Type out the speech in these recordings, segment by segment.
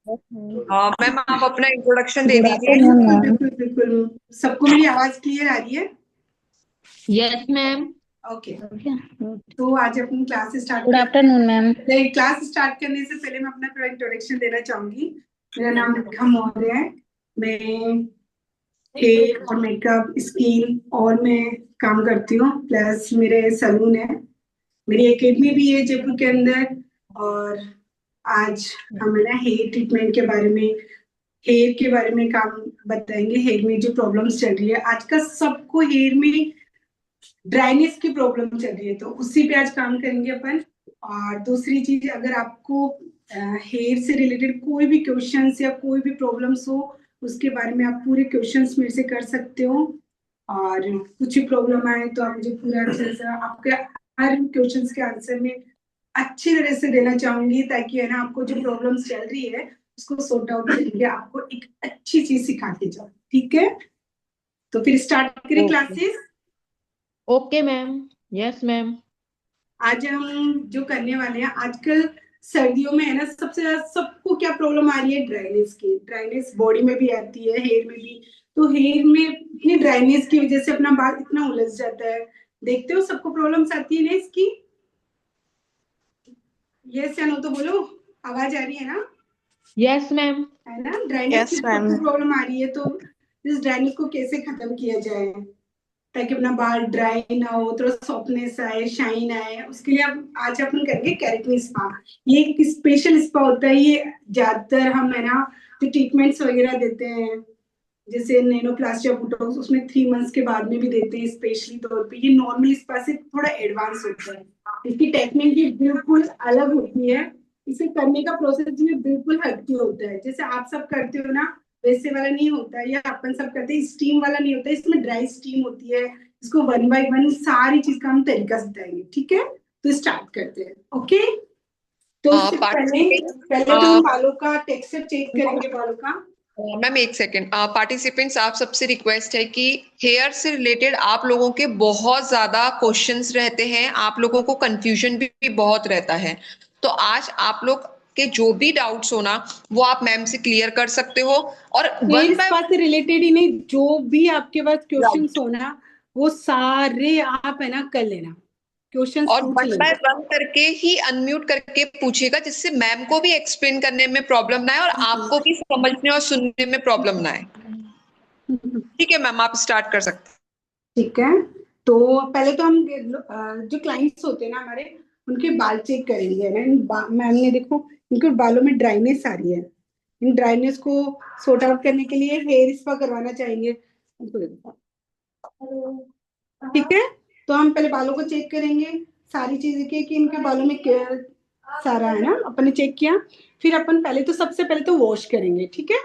Ma'am आप अपना introduction दे good दीजिए। आफ्टरनून बिल्कुल मैम। बिल्कुल बिल्कुल। सबको मेरी आवाज क्लियर आ रही है? Yes ma'am. ओके। तो आज अपनी क्लास स्टार्ट गुड करते आफ्टरनून मैम। हैं। क्लास स्टार्ट करने से पहले मैं अपना थोड़ा इंट्रोडक्शन देना चाहूंगी। मेरा नाम रेखा मौर्य है। मैं हेयर और मेकअप स्किन और मैं काम करती हूँ, प्लस मेरे सैलून है। मेरी एकेडमी भी है जयपुर के अंदर। और आज हम है ना हेयर ट्रीटमेंट के बारे में, हेयर के बारे में काम बताएंगे। हेयर में जो प्रॉब्लम्स चल रही है आजकल, सबको हेयर में ड्राइनेस की प्रॉब्लम चल रही है, तो उसी पे आज काम करेंगे अपन। और दूसरी चीज, अगर आपको हेयर से रिलेटेड कोई भी क्वेश्चंस या कोई भी प्रॉब्लम्स हो, उसके बारे में आप पूरे क्वेश्चंस मेरे से कर सकते हो। और कुछ भी प्रॉब्लम आए तो आप मुझे पूरा अच्छे से आपके हर क्वेश्चंस के आंसर में अच्छी तरह से देना चाहूंगी, ताकि है ना आपको जो प्रॉब्लम्स चल रही है उसको सॉर्ट आउट करके आपको एक अच्छी चीज सिखा के जाओ। ठीक है, तो फिर स्टार्ट करें okay. Classes. Okay ma'am. Yes ma'am. आज हम जो करने वाले हैं, आजकल सर्दियों में है ना, सबसे ज्यादा सबको क्या प्रॉब्लम आ रही है? ड्राइनेस की। ड्राइनेस बॉडी में भी आती है, हेयर में भी। तो हेयर में इतनी ड्राइनेस की वजह से अपना बाल इतना उलझ जाता है। देखते हो सबको प्रॉब्लम्स आती है ना इसकी। यस या नो तो बोलो, आवाज आ रही है ना? Yes ma'am. है ना, ड्राइनेस की यस मैम। सबको प्रॉब्लम आ रही है। तो इस ड्राइनेस को कैसे खत्म किया जाए, ताकि अपना बाल ड्राई ना हो, थोड़ा सॉफ्टनेस आए, शाइन आए, उसके लिए अब आज अपन करेंगे केराटिन स्पा। ये एक स्पेशल स्पा होता है। ये ज्यादातर हम है ना जो ट्रीटमेंट्स वगैरह देते हैं, जैसे नैनोप्लास्टिक बोटॉक्स, उसमें 3 मंथ्स के बाद में भी देते हैं स्पेशली तौर पे। ये नॉर्मल स्पा से थोड़ा एडवांस होता है। इसकी टेक्निक भी बिल्कुल अलग होती है। इसे करने का प्रोसेस भी बिल्कुल हटके होता है। जैसे आप सब करते हो ना, वैसे वाला नहीं होता है। या अपन सब करते हैं स्टीम वाला नहीं होता है, इसमें ड्राई स्टीम होती है। इसको 1 बाय 1 सारी चीज का हम तरीका से बताएंगे। ठीक है, तो स्टार्ट करते हैं। ओके, तो उससे पहले पार्टिसिपेंट पहले तो हम बालों का टेक्सचर चेक करेंगे, बालों का। मैम एक सेकेंड। पार्टिसिपेंट्स आप सबसे रिक्वेस्ट है कि हेयर से रिलेटेड आप लोगों के बहुत ज्यादा क्वेश्चंस रहते हैं, आप लोगों को कंफ्यूजन भी बहुत रहता है। तो आज आप लोग के जो भी डाउट्स हो ना, वो आप मैम से क्लियर कर सकते हो। और हेयर वन बाय स्पा से रिलेटेड ही नहीं, जो भी आपके पास क्वेश्चंस राइट, हो ना, वो सारे आप है ना कर लेना, क्वेश्चंस और पूछ वन बाय लेना। वन करके ही अनम्यूट करके पूछिएगा, जिससे मैम को भी एक्सप्लेन करने में प्रॉब्लम ना आए और आपको भी समझने और सुनने में प्रॉब्लम ना आए। ठीक है मैम, आप स्टार्ट कर सकते हैं। ठीक है, तो पहले तो हम जो क्लाइंट्स होते हैं ना हमारे, उनके बाल चेक करेंगे है ना। मैम ने देखो, इनके बालों में ड्राइनेस आ रही है। इन ड्राइनेस को सॉर्ट आउट करने के लिए हेयर स्पा करवाना चाहेंगे। ठीक है, तो हम पहले बालों को चेक करेंगे, सारी चीजें कि इनके बालों में क्या सारा है ना, अपन ने चेक किया। फिर अपन पहले तो सबसे पहले तो वॉश करेंगे। ठीक है,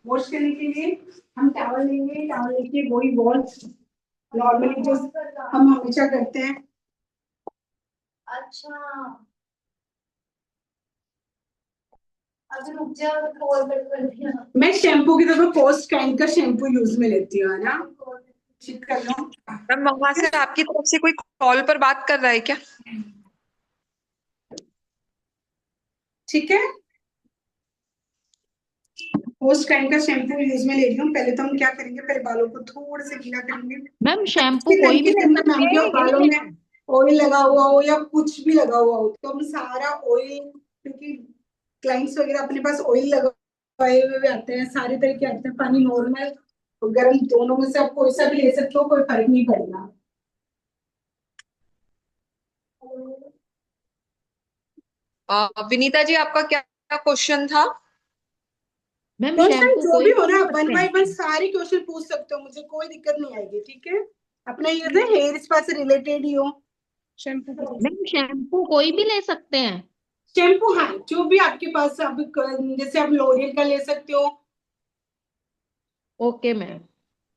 वॉश करने के लिए हम टॉवल लेंगे। टॉवल लेके वही वॉश नॉर्मली जो हम हमेशा करते हैं। अच्छा, अभी रुक जा, कॉल कर दिया। मैं शैम्पू की जगह पोस्ट काइंड का शैम्पू यूज में लेती हूँ, है ना। चेक कर लो। मैम वहां से आपकी तरफ से कोई कॉल पर बात कर रहा है क्या? ठीक है, पोस्ट काइंड का शैम्पू यूज में ले रही हूँ। पहले तो हम क्या करेंगे, पहले बालों को थोड़ा सा गीला करेंगे। मैम शैम्पू अच्छी कोई तरीके भी से, ले मतलब सकते मैम हैं के या यही बालों में लेना है? ऑयल लगा हुआ हो या कुछ भी लगा हुआ हो, तो हम सारा ऑयल, क्योंकि क्लाइंट्स वगैरह अपने पास ऑयल लगाए हुए भी आते हैं, सारे तरह के आते हैं। पानी नॉर्मल और गर्म दोनों में से आप कोई सा भी ले सकते हो, कोई फर्क नहीं पड़ेगा। विनीता जी, आपका क्या क्वेश्चन था? मैम क्वेश्चन शैम्पू जो कोई भी भी हो ले ना, वन सकते बाय वन हैं? सारे क्वेश्चन पूछ सकते हो, मुझे कोई दिक्कत नहीं आएगी। ठीक है, अपना ये है हेयर स्पा से रिलेटेड ही हो, शैम्पू की जैसे। मैम शैम्पू कोई भी ले सकते हैं? शैम्पू हाँ, जो भी आपके पास, अब जैसे आप लोरियल का ले सकते हो। Okay ma'am.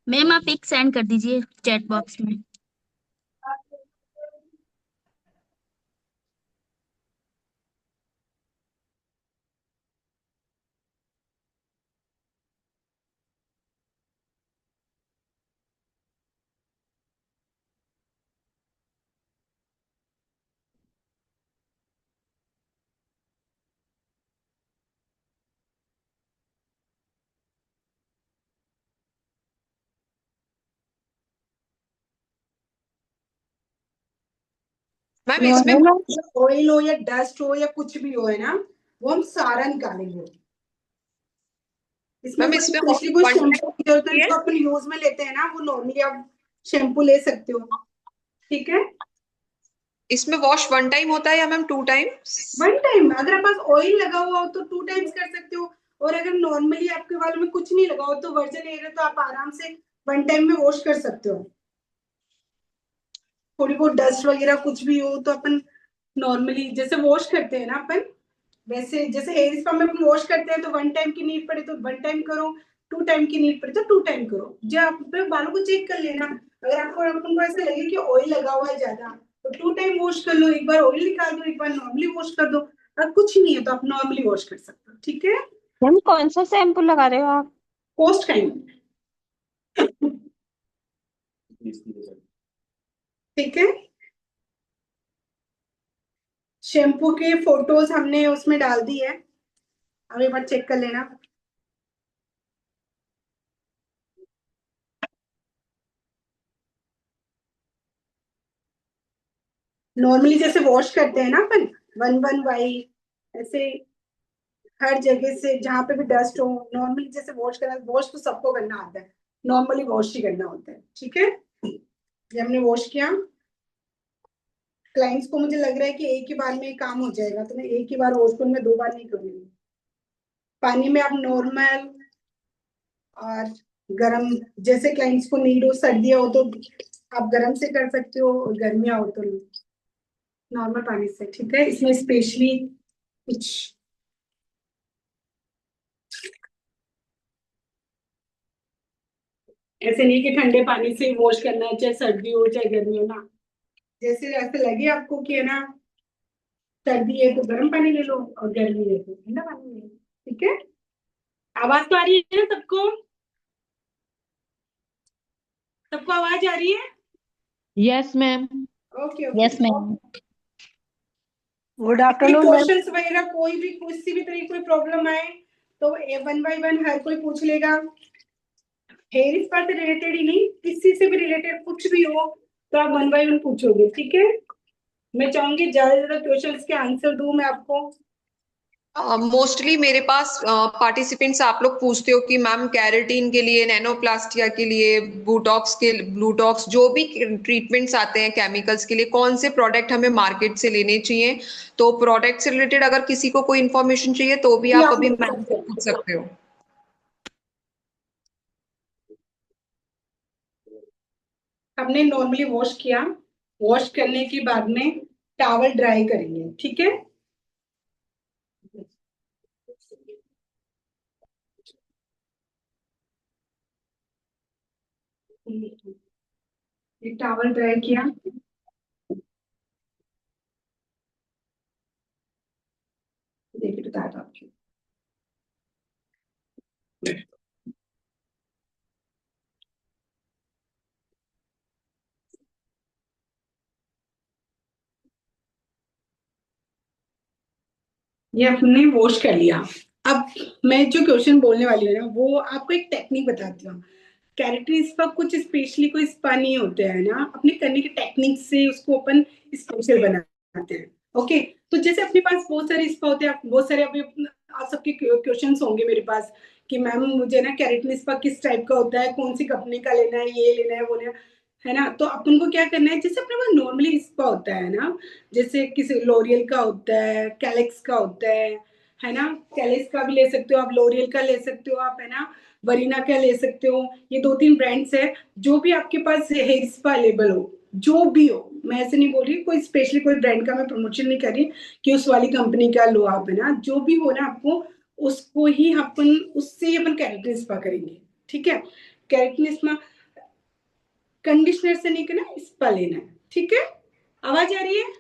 मैम आप एक सेंड कर दीजिए चैट बॉक्स में। मैम इसमें ऑयल हो या डस्ट हो या कुछ भी हो, है ना, वो हम सारा निकालेंगे। इसमें मैम कोई इसमें स्पेशली कोई वन शैम्पू की जरूरत है टाइम जो अपन यूज में लेते हैं ना, वो नॉर्मली आप शैम्पू ले सकते हो। ठीक है, इसमें वॉश वन टाइम होता है या ma'am two times? One time. अगर आपके पास ऑयल लगा हुआ हो तो 2 टाइम्स कर सकते हो, और अगर नॉर्मली आपके बालों में कुछ नहीं लगा हो तो वर्जन एयर है तो आप आराम से 1 टाइम में वॉश कर सकते हो। थोड़ी बहुत डस्ट वगैरह कुछ भी हो तो अपन नॉर्मली जैसे वॉश करते हैं ना अपन, वैसे जैसे हेयर स्पा में अपन वॉश करते हैं तो 1 टाइम की नीड पड़े तो 1 टाइम करो, 2 टाइम की नीड पड़े तो 2 टाइम करो। जब आप अपने बालों को चेक कर लेना, अगर आपको अपन को ऐसा लगे कि ऑयल लगा हुआ है ज्यादा तो 2 टाइम वॉश कर लो, एक बार ऑयल निकाल दो, एक बार नॉर्मली वॉश कर दो। अगर कुछ नहीं है तो आप नॉर्मली वॉश कर सकते हो। ठीक है, मैम कौन सा शैम्पू लगा रहे हो आप? Post time. ठीक है, शैम्पू के फोटोज हमने उसमें डाल दी है, अब एक बार चेक कर लेना। नॉर्मली जैसे वॉश करते हैं ना अपन, वन वन बाई ऐसे हर जगह से जहां पे भी डस्ट हो, नॉर्मली जैसे वॉश करना, वॉश तो सबको करना आता है, नॉर्मली वॉश ही करना होता है। ठीक है, ये हमने वॉश किया। क्लाइंट्स को मुझे लग रहा है कि एक ही बार में काम हो जाएगा, तो मैं एक ही बार वॉश करूंगी, मैं 2 बार नहीं करूंगी। पानी में आप नॉर्मल और गर्म, जैसे क्लाइंट्स को नीड हो, सर्दियां हो तो आप गर्म से कर सकते हो, और गर्मियां हो तो नॉर्मल पानी से। ठीक है, इसमें स्पेशली कुछ ऐसे नहीं कि ठंडे पानी से वॉश करना है, चाहे सर्दी हो चाहे गर्मी हो ना, जैसे ऐसे लगे आपको कि है ना, सर्दी है तो गर्म पानी ले लो और गर्मी है तो ठंडा पानी ले लो। ठीक है, आवाज तो आ रही है ना सबको? सबको आवाज आ रही है? Yes ma'am. Okay okay. Yes ma'am. Good कोई आफ्टरनून मैम। क्वेश्चंस वगैरह, कोई भी किसी भी तरह की कोई प्रॉब्लम आए तो 1 बाय 1 हर कोई पूछ लेगा। हेयर स्पा से रिलेटेड ही नहीं, किसी से भी रिलेटेड कुछ भी हो तो आप 1 बाय 1 पूछोगे। ठीक है, मैं चाहूंगी ज्यादा से ज्यादा क्वेश्चंस के आंसर दूं मैं आपको। मोस्टली मेरे पास पार्टिसिपेंट्स आप लोग पूछते हो कि मैम कैरेटीन के लिए, नैनोप्लास्टिया के लिए, ब्लूटॉक्स जो भी ट्रीटमेंट्स आते हैं केमिकल्स के लिए, कौन से प्रोडक्ट हमें मार्केट से लेने चाहिए। तो प्रोडक्ट से रिलेटेड अगर किसी को कोई इन्फॉर्मेशन चाहिए तो भी ये आप आप अभी पूछ मैम सकते से हो। पूछ सकते हो। हमने नॉर्मली वॉश किया, वॉश करने के बाद में टॉवल ड्राई करेंगे। ठीक है, ये टॉवल ड्राई किया, देखिए बता दो आपको। ये हमने वॉश कर लिया। अब मैं जो क्वेश्चन बोलने वाली हूँ ना, वो आपको एक टेक्निक बताती हूँ। कैरेक्टर स्पा कुछ स्पेशली कोई स्पा नहीं होते हैं ना, अपने करने के टेक्निक से उसको अपन स्पेशल बनाते हैं। ओके, तो जैसे अपने पास बहुत सारे स्पा होते हैं, बहुत सारे अभी आप सबके क्वेश्चंस होंगे मेरे पास कि मैम मुझे ना कैरेटिन स्पा किस टाइप का होता है, कौन सी कंपनी का लेना है, ये लेना है वो लेना है ना। तो अपन को क्या करना है, जैसे अपने पास नॉर्मली स्पा होता है ना, जैसे किसी लोरियल का होता है, कैलेक्स का होता है ना, कैलेक्स का भी ले सकते हो आप, लोरियल का ले सकते हो आप, है ना, वरीना का ले सकते हो। ये 2-3 ब्रांड्स है, जो भी आपके पास हेयर स्पा अवेलेबल हो, जो भी हो, मैं ऐसे नहीं बोल रही कोई स्पेशली कोई ब्रांड का मैं प्रमोशन नहीं कर रही कि उस वाली कंपनी का लो आप, है ना, जो भी हो ना आपको उसको ही अपन, उससे ही अपन कैरेटिन स्पा करेंगे। ठीक है, कैरेटिन स्पा कंडीशनर से नहीं करना, स्पा लेना है। ठीक है, आवाज आ रही है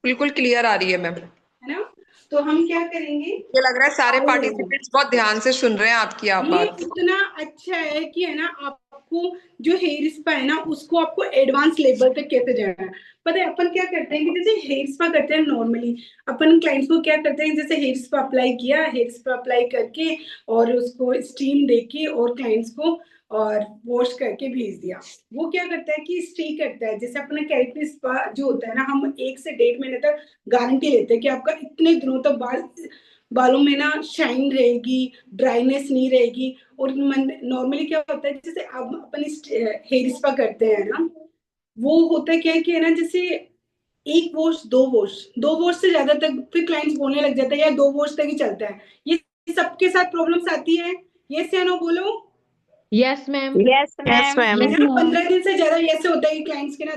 बिल्कुल क्लियर आ रही है मैम। है ना? तो हम क्या करेंगे, मुझे लग रहा है सारे पार्टिसिपेंट्स बहुत ध्यान से सुन रहे हैं आपकी आप ये बात। इतना अच्छा है कि है ना, आपको जो हेयर स्पा है ना उसको आपको एडवांस लेवल तक कैसे जाना है। पता है अपन क्या करते हैं कि जैसे हेयर स्पा करते हैं नॉर्मली, अपन क्लाइंट्स को क्या करते हैं, जैसे हेयर स्पा अप्लाई किया, हेयर स्पा अप्लाई करके और उसको स्टीम देके और क्लाइंट्स को और वॉश करके भेज दिया। वो क्या करता है कि स्टे करता है, जैसे अपना केराटिन स्पा जो होता है ना, हम 1 से 1.5 महीने तक गारंटी लेते हैं कि आपका इतने दिनों तक बालों में ना शाइन रहेगी, ड्राइनेस नहीं रहेगी। और नॉर्मली क्या होता है, जैसे अब अपन हेयर स्पा करते हैं ना, वो होता है क्या है कि है ना, जैसे एक वॉश, दो वॉश से ज्यादा तक फिर क्लाइंट्स बोलने लग जाते हैं, या 2 वॉश तक ही चलता है। ये सबके साथ प्रॉब्लम्स आती है, यस या नो बोलो। Yes, ma'am. Yes yes ma'am. Ma'am. Yes है ना, मैम। 15 दिन से ज्यादा ऐसे होता है कि क्लाइंट्स के ना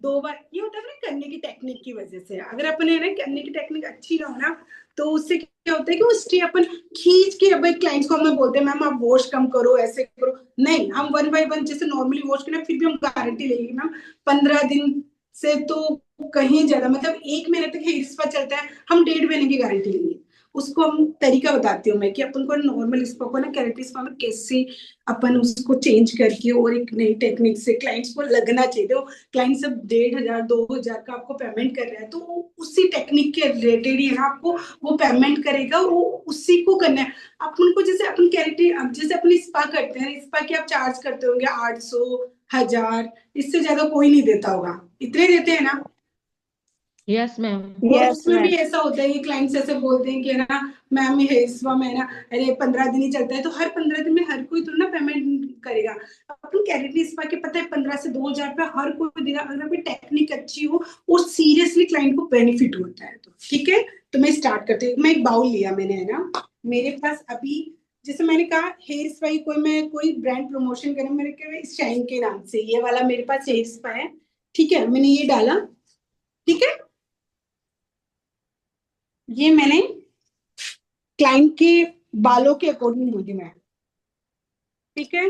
2 बार। ये होता है ना करने की टेक्निक की वजह से। अगर अपने ना करने की टेक्निक अच्छी ना हो ना, तो उससे क्या होता है कि वो स्टे अपन खींच के, अब क्लाइंट्स को हमें बोलते हैं मैम आप वॉश कम करो, ऐसे करो। नहीं, हम 1 बाय 1 जैसे नॉर्मली वॉश करना, फिर भी हम गारंटी लेंगे मैम 15 दिन से तो कहीं ज्यादा, मतलब 1 महीने तक हेयर स्पा चलता है, हम 1.5 महीने की गारंटी लेंगे। उसको हम तरीका बताती हूँ मैं कि अपन को नॉर्मल स्पा को ना केराटिन स्पा में कैसे अपन उसको चेंज करके और एक नई टेक्निक से क्लाइंट्स को लगना चाहिए। तो क्लाइंट सब 1,500-2,000 का आपको पेमेंट कर रहा है, तो उसी टेक्निक के रिलेटेड ही ना आपको वो पेमेंट करेगा, वो उसी को करना है। अपन को जैसे अपन केराटिन, अब जैसे अपन स्पा करते हैं, स्पा के आप चार्ज करते होंगे 800, 1,000, इससे ज्यादा कोई नहीं देता होगा, इतने देते हैं ना। Yes, ma'am. और यस उसमें भी मैम। ऐसा होता है कि क्लाइंट्स ऐसे बोलते हैं कि ना मैम ये हेयर स्पा में ना, अरे 15 दिन ही चलता है, तो हर 15 दिन में हर कोई तो ना पेमेंट करेगा। अपन केराटिन स्पा के पता है 15 से 2,000 रुपया हर कोई देगा, अगर आपकी टेक्निक अच्छी हो और सीरियसली क्लाइंट को बेनिफिट होता है तो। ठीक है, तो मैं स्टार्ट करती हूँ। मैं एक बाउल लिया मैंने, है ना, मेरे पास अभी, जैसे मैंने कहा हेयर स्पा कोई ब्रांड प्रमोशन करे, मेरे के शाइन के नाम से ये वाला मेरे पास हेयर स्पा है। ठीक है, मैंने ये डाला। ठीक है, ये मैंने क्लाइंट के बालों के अकॉर्डिंग लूंगी मैं। ठीक है,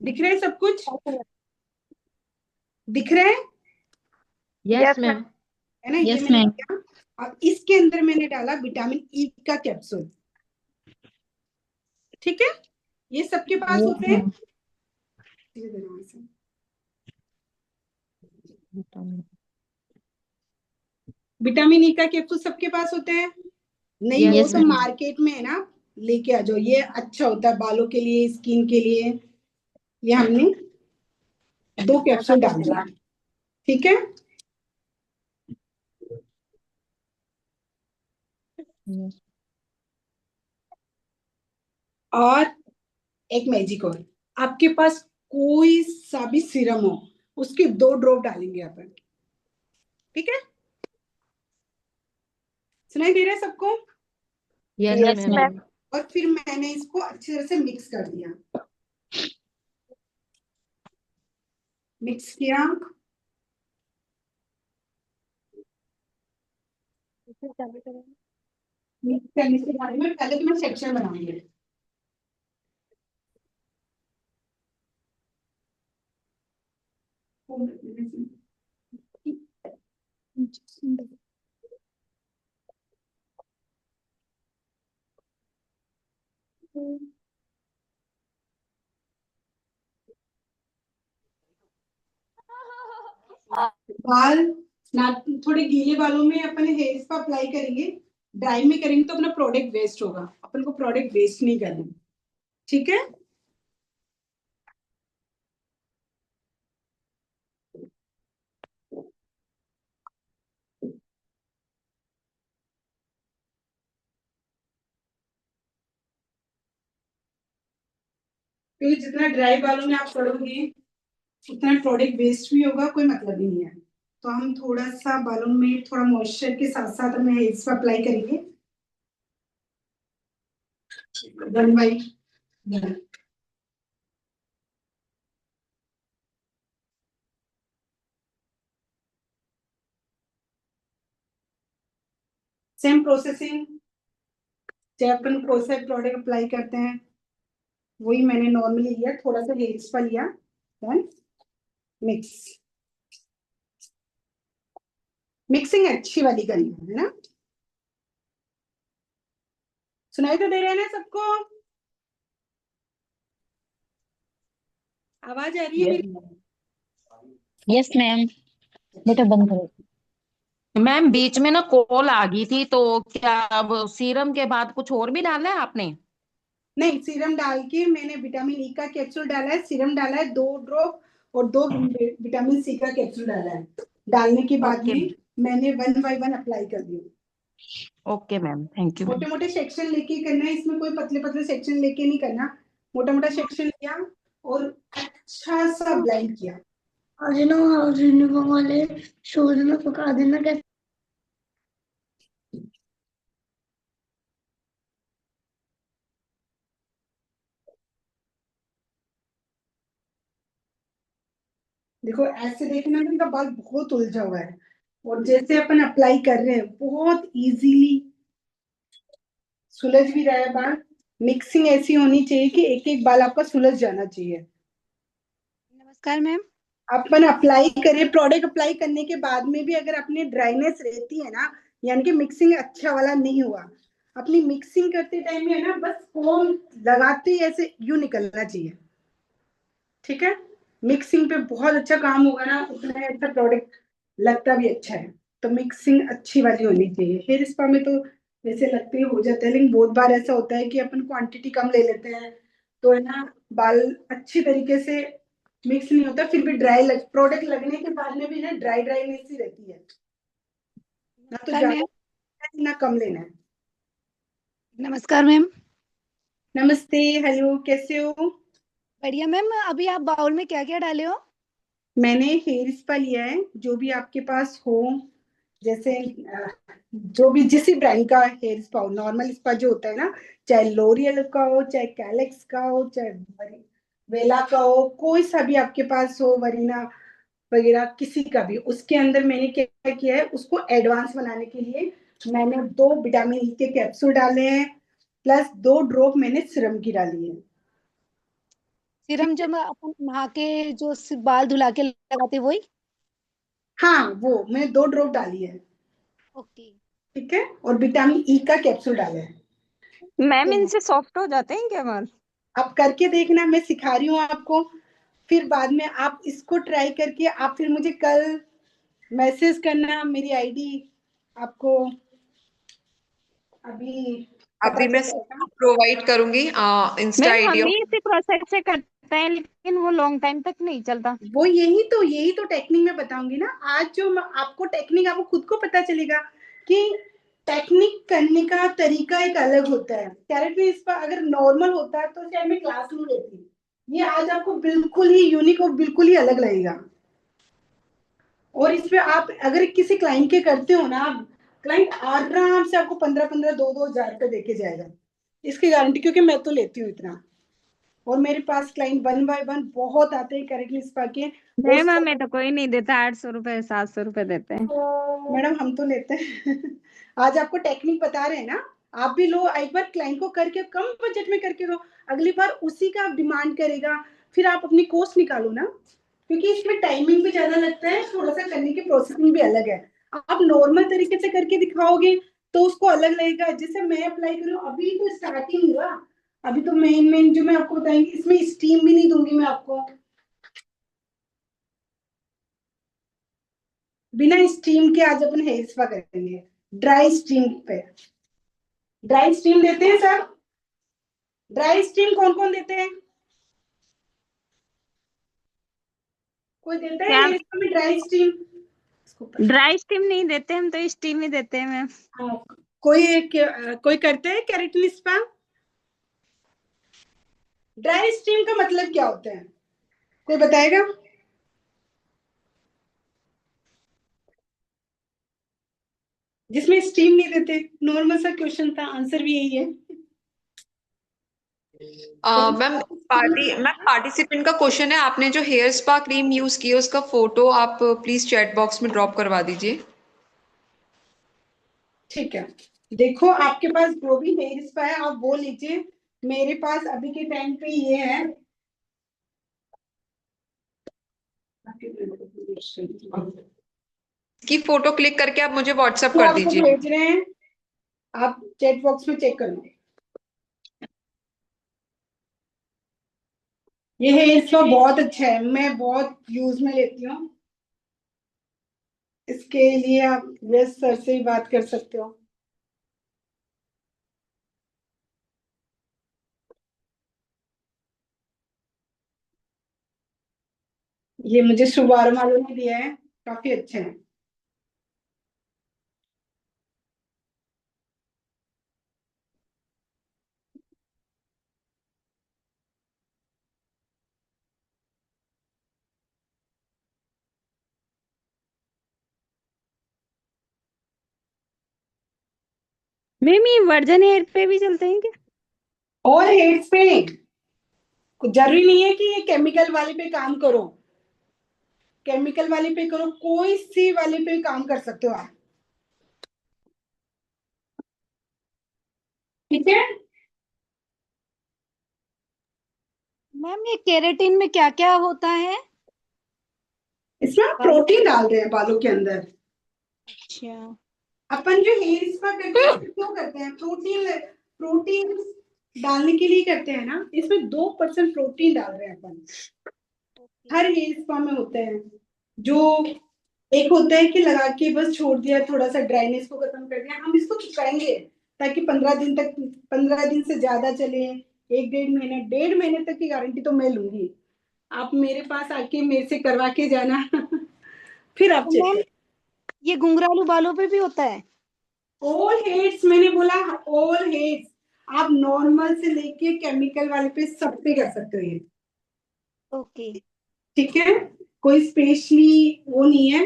दिख रहा है सब कुछ, दिख रहा Yes, यस मैम। ma'am. है ना, ये यस मैंने मैम। किया। और इसके अंदर मैंने डाला विटामिन ई का कैप्सूल। ठीक है, ये सबके पास यस होते हैं। मैम। विटामिन ई का कैप्सूल सबके पास होते हैं। नहीं हो Yes, यस तो मैम। ma'am. मार्केट में है ना, लेके आ जाओ, ये अच्छा होता है बालों के लिए, स्किन के लिए। ये हमने 2 कैप्सूल डाल दिया। ठीक है, Yes. और एक मैजिक और, आपके पास कोई सा भी सीरम हो, उसके 2 ड्रॉप डालेंगे अपन। ठीक है, सुनाई दे रहा है सबको। Yes, yes yes ma'am. Ma'am. Ma'am. और फिर मैंने इसको अच्छी तरह से मिक्स कर दिया। मिक्स किया, मिक्स करने के बाद में पहले तो मैं सेक्शन बनाऊंगी। बाल ना, थोड़े गीले बालों में अपन हेयर स्पा अप्लाई करेंगे, ड्राई में करेंगे तो अपना प्रोडक्ट वेस्ट होगा, अपन को प्रोडक्ट वेस्ट नहीं करना। ठीक है, क्योंकि जितना ड्राई बालों में आप करोगे उतना प्रोडक्ट वेस्ट भी होगा, कोई मतलब ही नहीं है। तो हम थोड़ा सा बालों में थोड़ा मॉइस्चर के साथ साथ हमें हेयर स्पा अप्लाई करेंगे, 1 बाय 1। सेम प्रोसेसिंग, जब अपन कोई सा प्रोडक्ट अप्लाई करते हैं, वही मैंने नॉर्मली लिया, थोड़ा सा हेयर स्पा लिया, देन मिक्स, मिक्सिंग अच्छी वाली करनी है ना। सुनाई तो दे रहे हैं ना सबको, आवाज आ रही है मेरी। Yes ma'am. बेटा बंद करो। मैम बीच में ना कॉल आ गई थी, तो क्या अब सीरम के बाद कुछ और भी डाला है आपने? नहीं, सीरम डाल के मैंने विटामिन ई का कैप्सूल डाला है, सीरम डाला है 2 ड्रॉप, और 2 विटामिन सी का कैप्सूल डाला है। डालने के बाद ओके में मैंने 1 बाय 1 अप्लाई कर दिया। Okay ma'am, thank you. मोटे मोटे सेक्शन लेके करना है, इसमें कोई पतले पतले सेक्शन लेके नहीं करना, मोटा मोटा सेक्शन लिया और अच्छा सा ब्लेंड किया। आज ना यूनिफॉर्म वाले शूज में पका देना कैसे। देखो ऐसे देखना कि इनका बाल बहुत उलझा हुआ है, और जैसे अपन अप्लाई कर रहे हैं बहुत इजीली सुलझ भी रहा है बाल। मिक्सिंग ऐसी होनी चाहिए कि एक एक बाल आपका सुलझ जाना चाहिए। नमस्कार मैम। अपन अप्लाई करें, प्रोडक्ट अप्लाई करने के बाद में भी अगर अपनी ड्राइनेस रहती है ना, यानी कि मिक्सिंग अच्छा वाला नहीं हुआ, अपनी मिक्सिंग करते टाइम में है ना, बस फोम लगाते ही ऐसे यूं निकलना चाहिए। ठीक है, मिक्सिंग पे बहुत अच्छा काम होगा ना, उतना अच्छा प्रोडक्ट लगता भी अच्छा है। तो मिक्सिंग अच्छी वाली होनी चाहिए। हेयर स्पा में तो वैसे लगते ही हो जाता है, लेकिन बहुत बार ऐसा होता है कि अपन क्वांटिटी कम ले लेते हैं, तो है ना बाल अच्छी तरीके से मिक्स नहीं होता, फिर भी ड्राई प्रोडक्ट लगने के बाद में भी ना ड्राई ड्राईनेस ही रहती है। ना तो नमस्कार ज्यादा मैम। लेना है, ना कम लेना है। नमस्कार मैम। नमस्ते, हेलो, कैसे हो? बढ़िया मैम। अभी आप बाउल में क्या क्या डाले हो? मैंने हेयर स्पा लिया है, जो भी आपके पास हो, जैसे जो भी जिस ब्रांड का हेयर स्पा हो, नॉर्मल स्पा जो होता है ना, चाहे लोरियल का हो, चाहे कैलेक्स का हो, चाहे वेला का हो, कोई सा भी आपके पास हो, वरीना वगैरह किसी का भी, उसके अंदर मैंने क्या किया है, उसको एडवांस बनाने के लिए मैंने 2 विटामिन ई के कैप्सूल डाले हैं, प्लस 2 ड्रॉप मैंने सीरम की डाली है। सीरम जब अपन नहा के जो बाल धुला के लगाते वही? हाँ, वो मैंने 2 ड्रॉप डाली है। ओके। ठीक है, और विटामिन ई का कैप्सूल डाला है। मैम तो इनसे सॉफ्ट हो जाते हैं क्या बाल? आप करके देखना, मैं सिखा रही हूँ आपको, फिर बाद में आप इसको ट्राई करके आप फिर मुझे कल मैसेज करना, मेरी आईडी आपको अभी पता अभी मैं चल जाएगा। प्रोवाइड करूंगी इंस्टा मैम आईडी। हम भी इसी प्रोसेस से करते हैं, लेकिन वो लॉन्ग टाइम तक नहीं चलता। वो यही तो टेक्निक मैं बताऊंगी ना आज, जो आपको टेक्निक आपको खुद को पता चलेगा कि टेक्निक करने का तरीका एक अलग होता है। कैरेक्टर इस पर अगर नॉर्मल होता है तो शायद मैं क्लास नहीं लेती, ये आज आपको बिल्कुल ही यूनिक और बिल्कुल ही अलग लगेगा। और इसमें आप अगर किसी क्लाइंट के करते हो ना, आप क्लाइंट आराम से आपको 15-15 2-2 हजार का देके जाएगा, इसकी गारंटी, क्योंकि मैं तो लेती हूँ इतना। और मेरे पास क्लाइंट 1 बाय 1 बहुत आते हैं करेक्टली स्पा के। और मैम हमें तो कोई नहीं देता, 800 रुपए 700 रुपए देते हैं। मैडम हम तो लेते हैं आज आपको टेक्निक बता रहे हैं ना, आप भी लो, एक बार क्लाइंट को करके कम बजट में करके दो, अगली बार उसी का आप डिमांड करेगा, फिर आप अपनी कॉस्ट निकालो ना, क्योंकि इसमें टाइमिंग भी ज्यादा लगता है, थोड़ा सा करने की प्रोसेसिंग भी अलग है। आप नॉर्मल तरीके से करके दिखाओगे तो उसको अलग लगेगा। जैसे मैं अप्लाई करूँ, अभी तो स्टार्टिंग हुआ, अभी तो मेन मेन जो मैं आपको बताऊंगी, इसमें स्टीम भी नहीं दूंगी मैं आपको, बिना स्टीम के आज अपन हेयर स्पा करेंगे, ड्राई स्टीम पे। ड्राई स्टीम देते हैं सर? ड्राई स्टीम कौन कौन देते हैं? कोई देता है क्या? हेयर स्पा में ड्राई स्टीम? ड्राई स्टीम नहीं देते हम, तो स्टीम ही देते हैं मैम। हाँ, कोई करते हैं केराटिन स्पा? ड्राई स्टीम का मतलब क्या होता है, कोई बताएगा? जिसमें स्टीम नहीं देते, नॉर्मल सा क्वेश्चन था, आंसर भी यही है। मैम पार्टिसिपेंट का क्वेश्चन है, आपने जो हेयर स्पा क्रीम यूज की है उसका फोटो आप प्लीज चैट बॉक्स में ड्रॉप करवा दीजिए। ठीक है, देखो आपके पास जो भी हेयर स्पा है आप वो लीजिए, मेरे पास अभी के टाइम पे ये है। इसकी फोटो क्लिक करके आप मुझे व्हाट्सएप वो कर आपको दीजिए। भेज रहे हैं, आप चैट बॉक्स में चेक कर लो। ये हेयर स्पा बहुत अच्छा है, मैं बहुत यूज में लेती हूँ, इसके लिए आप यस सर से ही बात कर सकते हो। ये मुझे शुभारंभ वालों ने दिया है, काफी अच्छे हैं। मैम ये वर्जन हेयर पे भी चलते हैं क्या? और हेड्स पे जरूरी नहीं है कि ये केमिकल वाले पे काम करो, केमिकल वाले पे करो, कोई सी वाले पे काम कर सकते हो आप। ठीक है। मैम ये केराटिन में क्या क्या होता है? इसमें आप प्रोटीन डाल रहे हैं बालों के अंदर। अच्छा। अपन जो हेयर स्पा करते हैं क्यों करते हैं? प्रोटीन, प्रोटीन डालने के लिए करते हैं ना। इसमें 2% प्रोटीन डाल रहे हैं अपन, हर हेयर स्पा में होते हैं। जो एक होता है कि लगा के बस छोड़ दिया, थोड़ा सा ड्राइनेस को खत्म कर दिया, हम इसको चुकाएंगे ताकि 15 दिन तक, 15 दिन से ज्यादा चले, 1-1.5 महीने, 1.5 महीने तक की गारंटी तो मैं लूंगी। आप मेरे पास आके मेरे से करवा के जाना फिर आप तो चेक मैम करें। ये घुंघरालू बालों पे भी होता है? ऑल हेड्स, मैंने बोला ऑल हेड्स, आप नॉर्मल से लेके केमिकल वाले पे सब पे कर सकते हो ये। ओके। ठीक है, कोई स्पेशली वो नहीं है।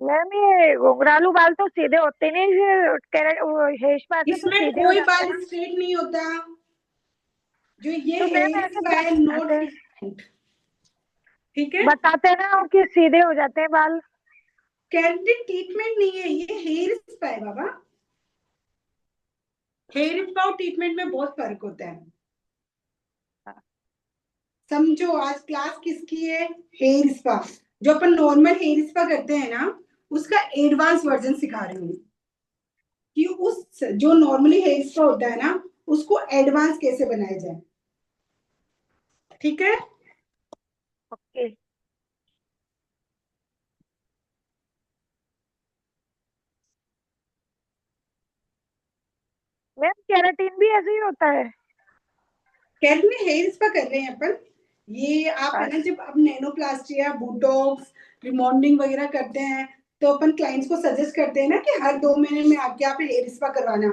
मैम ये घुंघरालू बाल तो सीधे होते नहीं, हेयर स्पा से तो इसमें सीधे हो कोई जाते बाल हैं। स्ट्रेट नहीं होता। जो ये तो मैम हेयर ऐसे स्पा है, नो बताते ट्रीटमेंट। ठीक है, बताते ना कि सीधे हो जाते हैं बाल। केराटिन ट्रीटमेंट नहीं है, ये हेयर स्पा है बाबा। हेयर स्पा और ट्रीटमेंट में बहुत फर्क होता है। समझो आज क्लास किसकी है? Hair spa. जो अपन नॉर्मल हेयर स्पा करते हैं ना, उसका एडवांस वर्जन सिखा रही हूँ कि उस जो नॉर्मली हेयर स्पा होता है ना, उसको एडवांस कैसे बनाया जाए। ठीक है। ओके। मैम केराटिन भी ऐसे ही होता है? केराटिन में हेयर स्पा कर रहे हैं अपन। ये आप है ना, जब आप नैनोप्लास्टी या बोटॉक्स, रिमॉन्डिंग वगैरह करते हैं, तो अपन क्लाइंट्स को सजेस्ट करते हैं ना कि हर 2 महीने में आके आप हेयर स्पा करवाना।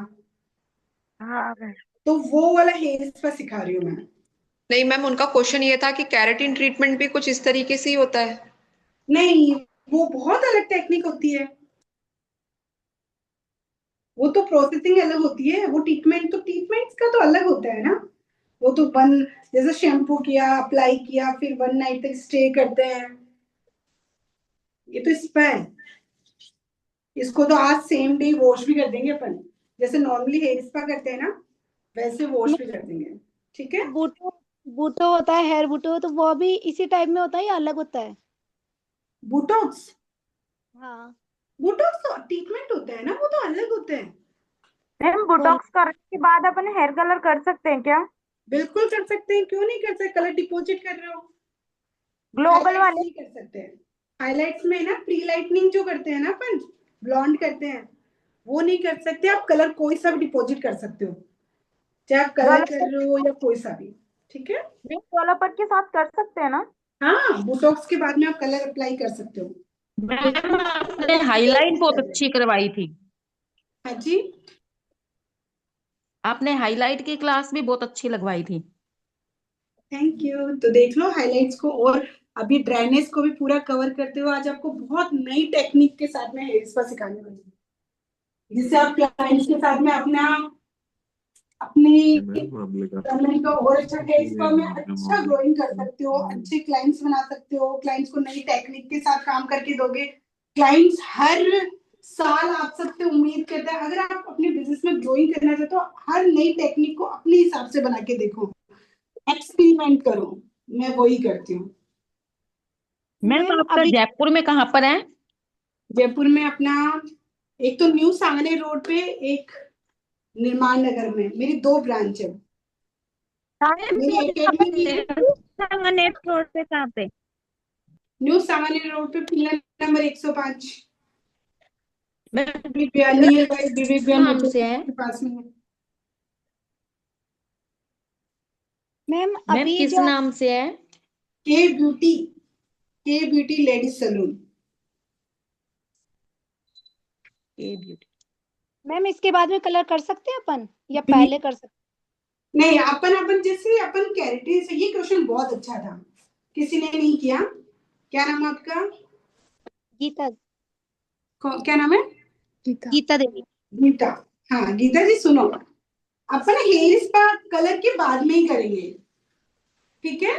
हाँ मैम। तो वो वाला हेयर स्पा सिखा रही हूँ मैं। नहीं मैम, उनका क्वेश्चन ये था कि कैरेटिन ट्रीटमेंट भी कुछ इस तरीके से ही होता है। नहीं, वो बहुत अलग टेक्निक होती है। वो तो प्रोसेसिंग अलग होती है, वो ट्रीटमेंट तो ट्रीटमेंट का तो अलग होता है ना। वो तो जैसे शैम्पू किया, अप्लाई किया, फिर 1 नाइट तक स्टे करते हैं। ये तो स्पा है। इसको तो आज सेम डे वॉश भी कर देंगे अपन, जैसे नॉर्मली हेयर स्पा करते हैं ना, वैसे वॉश भी कर देंगे। ठीक है। बूटो बूटो होता है, हेयर बूटो, तो वो भी इसी टाइप में होता है या अलग होता है? बोटॉक्स, हाँ। बोटॉक्स तो ट्रीटमेंट होता है ना, वो तो अलग होते हैं। मैम वो अलग। बोटॉक्स करने के बाद अपन हेयर कलर कर सकते हैं क्या? बिल्कुल कर सकते हैं, क्यों नहीं कर सकते? कलर डिपॉजिट कर रहे हो, ग्लोबल हाइलाइट्स वाले? नहीं कर सकते हैं। हाइलाइट्स में ना प्री लाइटनिंग जो करते हैं ना अपन, ब्लॉन्ड करते हैं, वो नहीं कर सकते। आप कलर कोई सा भी डिपॉजिट कर सकते हो, चाहे आप कलर कर रहे हो या कोई सा भी। ठीक है। डेवलपर के साथ कर सकते हैं ना? हाँ, बोटॉक्स के बाद में आप कलर अप्लाई कर सकते हो। मैम आपने हाईलाइट बहुत अच्छी करवाई थी। हाँ जी। आपने हाईलाइट की क्लास भी बहुत अच्छी लगवाई थी। Thank you. तो देख लो हाइलाइट्स को, और अभी ड्राइनेस को भी पूरा कवर करते हो। आज आपको बहुत नई टेक्निक के साथ में हेयर स्पा सिखाने वाली हूँ, जिससे आप क्लाइंट्स के साथ में अपना अपनी कमरे का और अच्छा हेयर स्पा में अच्छा ग्रोइंग कर सकते हो, अच्छे क्लाइंट्स बना सकते हो। क्लाइंट्स को नई टेक्निक के साथ काम करके दोगे। क्लाइंट्स हर साल आप सबसे उम्मीद करते हैं, अगर आप अपने बिजनेस में ग्रोइंग करना चाहते हो, हर नई टेक्निक को अपने हिसाब से बना के देखो, एक्सपेरिमेंट करो। मैं वही करती हूँ। मैम मैम आपका अभी जयपुर में कहाँ पर है? जयपुर में अपना एक तो न्यू सांगने रोड पे, एक निर्माण नगर में, मेरी 2 ब्रांच है। मेरी एकेडमी भी है। नेट रोड पे कहाँ पे? न्यू सांगने रोड पे, pillar number 105, ma'am nearby Vivek किस विहार नाम मेट्रो से है? के पास में है। मैम मैम अभी किस जो नाम से है? के ब्यूटी लेडीज सलून। मैम इसके बाद में कलर कर सकते हैं अपन या पहले कर सकते नहीं, अपन जैसे अपन कैरेक्टर से। ये क्वेश्चन बहुत अच्छा था, किसी ने नहीं किया। क्या नाम है आपका? हैं? गीता क्या नाम है? गीता देवी। गीता। हाँ गीता जी सुनो, अपन हेयर स्पा कलर के बाद में ही करेंगे, ठीक है?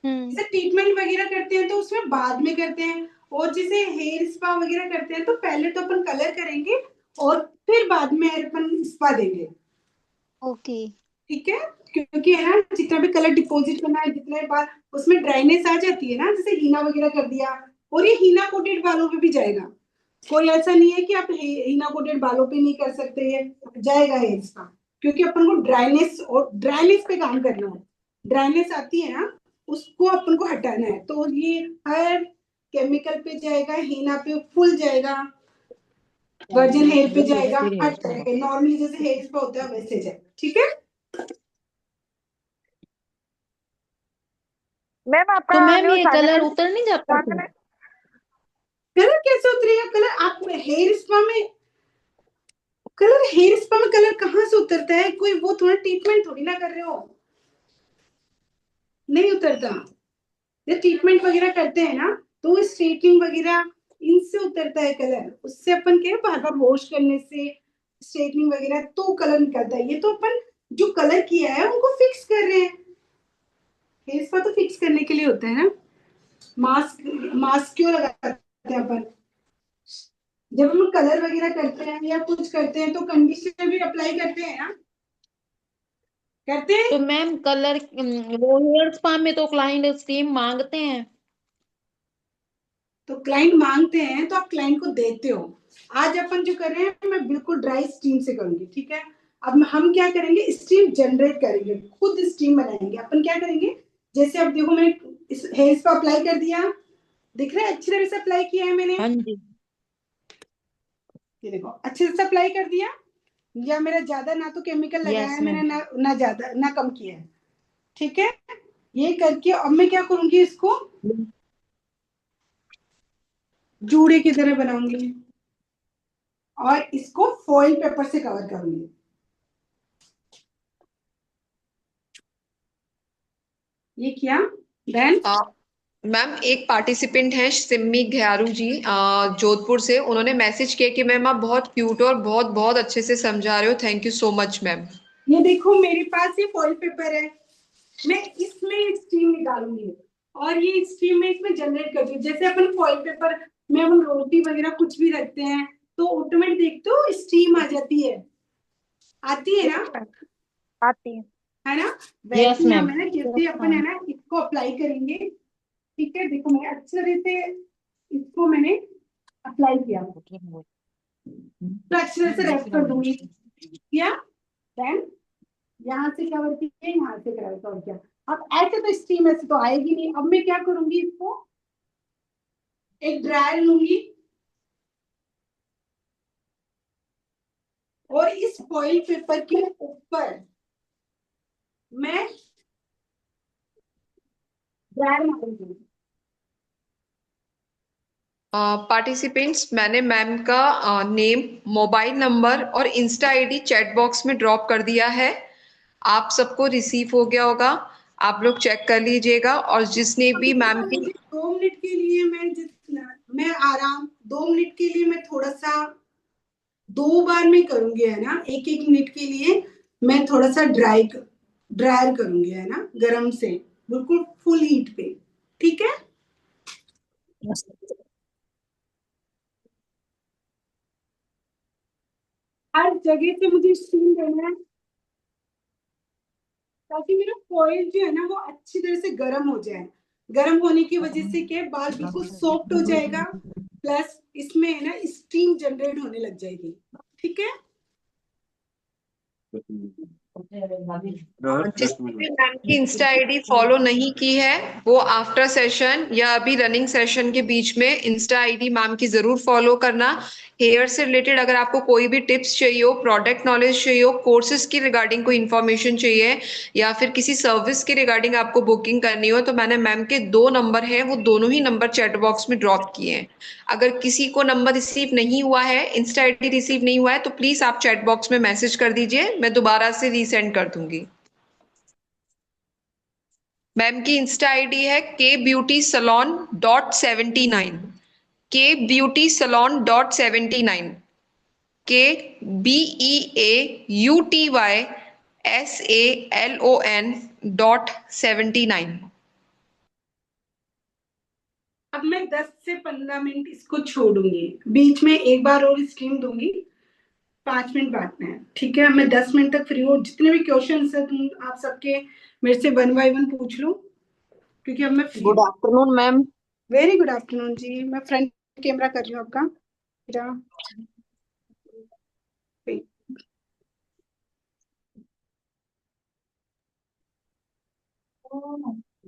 जैसे ट्रीटमेंट वगैरह करते हैं तो उसमें बाद में करते हैं, और जैसे हेयर स्पा वगैरह करते हैं तो पहले तो अपन कलर करेंगे और फिर बाद में अपन स्पा देंगे, ओके। ठीक है? क्योंकि है ना, जितना भी कलर डिपॉजिट करना है, जितने बार उसमें ड्राइनेस आ जाती है ना, जैसे हीना वगैरह कर दिया, और ये हीना कोटेड बालों पे भी जाएगा। कोई ऐसा नहीं है कि आप हीना कोटेड बालों पे नहीं कर सकते, ये जाएगा हेयर स्पा, क्योंकि अपन को ड्राइनेस पे काम करना है। ड्राइनेस आती है ना, उसको अपन को हटाना है, तो ये हर केमिकल पे जाएगा, हीना पे फुल जाएगा, वर्जिन हेयर पे जाएगा, हट जाएगा, नॉर्मली जैसे हेयर स्पा होता है वैसे जाएगा, ठीक है? मैम आपका तो मैम जो ये साढ़े कलर में उतर नहीं जाता साथ में कलर कैसे उतरेगा? कलर आप हेयर स्पा में कलर कहाँ से उतरता है? कोई वो थोड़ा ट्रीटमेंट थोड़ी ना कर रहे हो, नहीं उतरता। जब ट्रीटमेंट वगैरह करते हैं ना, तो स्ट्रेटनिंग वगैरह इनसे उतरता है कलर। उससे अपन क्या है, बार बार वॉश करने से स्ट्रेटनिंग वगैरह तो कलर निकलता है। ये तो अपन जो कलर किया है उनको फिक्स कर रहे हैं। हेयर स्पा तो फिक्स करने के लिए होता है ना। मास्क क्यों लगाते हैं अपन? जब हम कलर वगैरह करते हैं या कुछ करते हैं तो कंडीशनर भी अप्लाई करते हैं ना, करते हैं। तो मैम कलर वो हेयर स्पा में तो क्लाइंट स्टीम मांगते हैं। तो क्लाइंट मांगते हैं तो आप क्लाइंट को देते हो। आज अपन जो कर रहे हैं, मैं बिल्कुल ड्राई स्टीम से करूंगी, ठीक है? अब हम क्या करेंगे, स्टीम जनरेट करेंगे, खुद स्टीम बनाएंगे। अपन क्या करेंगे, जैसे अब देखो मैंने हेयर स्पा अप्लाई कर दिया, दिख रहा है अच्छी तरह से अप्लाई किया है मैंने। हाँ जी। ये देखो अच्छे से अप्लाई कर दिया, या मेरा ज्यादा ना तो केमिकल लगाया है मैंने, ना ज्यादा ना कम किया है, ठीक है? ये करके अब मैं क्या करूंगी, इसको जूड़े की तरह बनाऊंगी और इसको फॉइल पेपर से कवर करूंगी। ये किया, देन मैम एक पार्टिसिपेंट है सिम्मी घयारू जी, जोधपुर से। उन्होंने मैसेज किया कि मैम आप बहुत क्यूट और बहुत बहुत अच्छे से समझा रहे हो, thank you so much ma'am. ये देखो मेरे पास ये फॉइल पेपर है, मैं इसमें स्टीम निकालूंगी और ये स्टीम में इसमें जनरेट कर दूंगी। जैसे अपन फॉइल पेपर में हम रोटी वगैरह कुछ भी रखते हैं तो ऑटोमेटिक देखते हो स्टीम आ जाती है, आती है ना, आती है ना? यस वैसे ही मैम। हम है ना, जैसे अपन है ना इसको अप्लाई करेंगे, ठीक है? देखो मैं अच्छी तरह से इसको मैंने अप्लाई किया, तो अच्छी तरह से रैप कर दूंगी, किया, देन यहाँ से कवर किया, यहाँ से कवर किया। अब ऐसे तो स्टीम ऐसे तो आएगी नहीं। अब मैं क्या करूंगी, इसको एक ड्रायर लूंगी और इस फॉइल पेपर के ऊपर मैं ड्रायर मारूंगी। पार्टिसिपेंट्स मैंने मैम का नेम, मोबाइल नंबर और इंस्टा आईडी चैट बॉक्स में ड्रॉप कर दिया है। आप सबको रिसीव हो गया होगा, आप लोग चेक कर लीजिएगा। और जिसने भी मैम की 2 मिनट के लिए मैं आराम 2 मिनट के लिए मैं थोड़ा सा 2 बार मैं करूंगी, है ना? 1-1 मिनट के लिए मैं थोड़ा सा ड्रायर करूंगी, है ना, गरम से, बिल्कुल फुल हीट पे, ठीक है? हर जगह से मुझे स्टीम देना है ताकि मेरा फॉइल जो है ना वो अच्छी तरह से गर्म हो जाए। गर्म होने की वजह से क्या है, बाल बिल्कुल सॉफ्ट हो जाएगा, प्लस इसमें है ना स्टीम जनरेट होने लग जाएगी, ठीक है? जिसने भी मैम की इंस्टा आईडी फॉलो नहीं की है वो आफ्टर सेशन या अभी रनिंग सेशन के बीच में इंस्टा आईडी मैम की जरूर फॉलो करना। हेयर से रिलेटेड अगर आपको कोई भी टिप्स चाहिए हो, प्रोडक्ट नॉलेज चाहिए हो, कोर्सेज की रिगार्डिंग कोई इन्फॉर्मेशन चाहिए, या फिर किसी सर्विस के रिगार्डिंग आपको बुकिंग करनी हो, तो मैंने मैम के 2 नंबर हैं, वो दोनों ही नंबर चैट बॉक्स में ड्रॉप किए हैं। अगर किसी को नंबर रिसीव नहीं हुआ है, इंस्टा आईडी रिसीव नहीं हुआ है, तो प्लीज आप चैट बॉक्स में मैसेज कर दीजिए, मैं दोबारा से रीसेंड कर दूंगी। मैम की इंस्टा आईडी है kbeautysalon.79, kbeautysalon.79, KBEAUTYSALON.79। अब मैं 10 से 15 मिनट इसको छोड़ूंगी, बीच में एक बार और स्ट्रीम दूंगी, 5 मिनट बाद में, ठीक है? मैं 10 मिनट तक फ्री हूँ, जितने भी क्वेश्चन है तुम आप सबके मेरे से 1 बाय 1 पूछ लो, क्योंकि अब मैं फ्री गुड हूँ। Afternoon ma'am. Very good afternoon जी। मैं फ्रंट कैमरा कर रही हूँ आपका मेरा।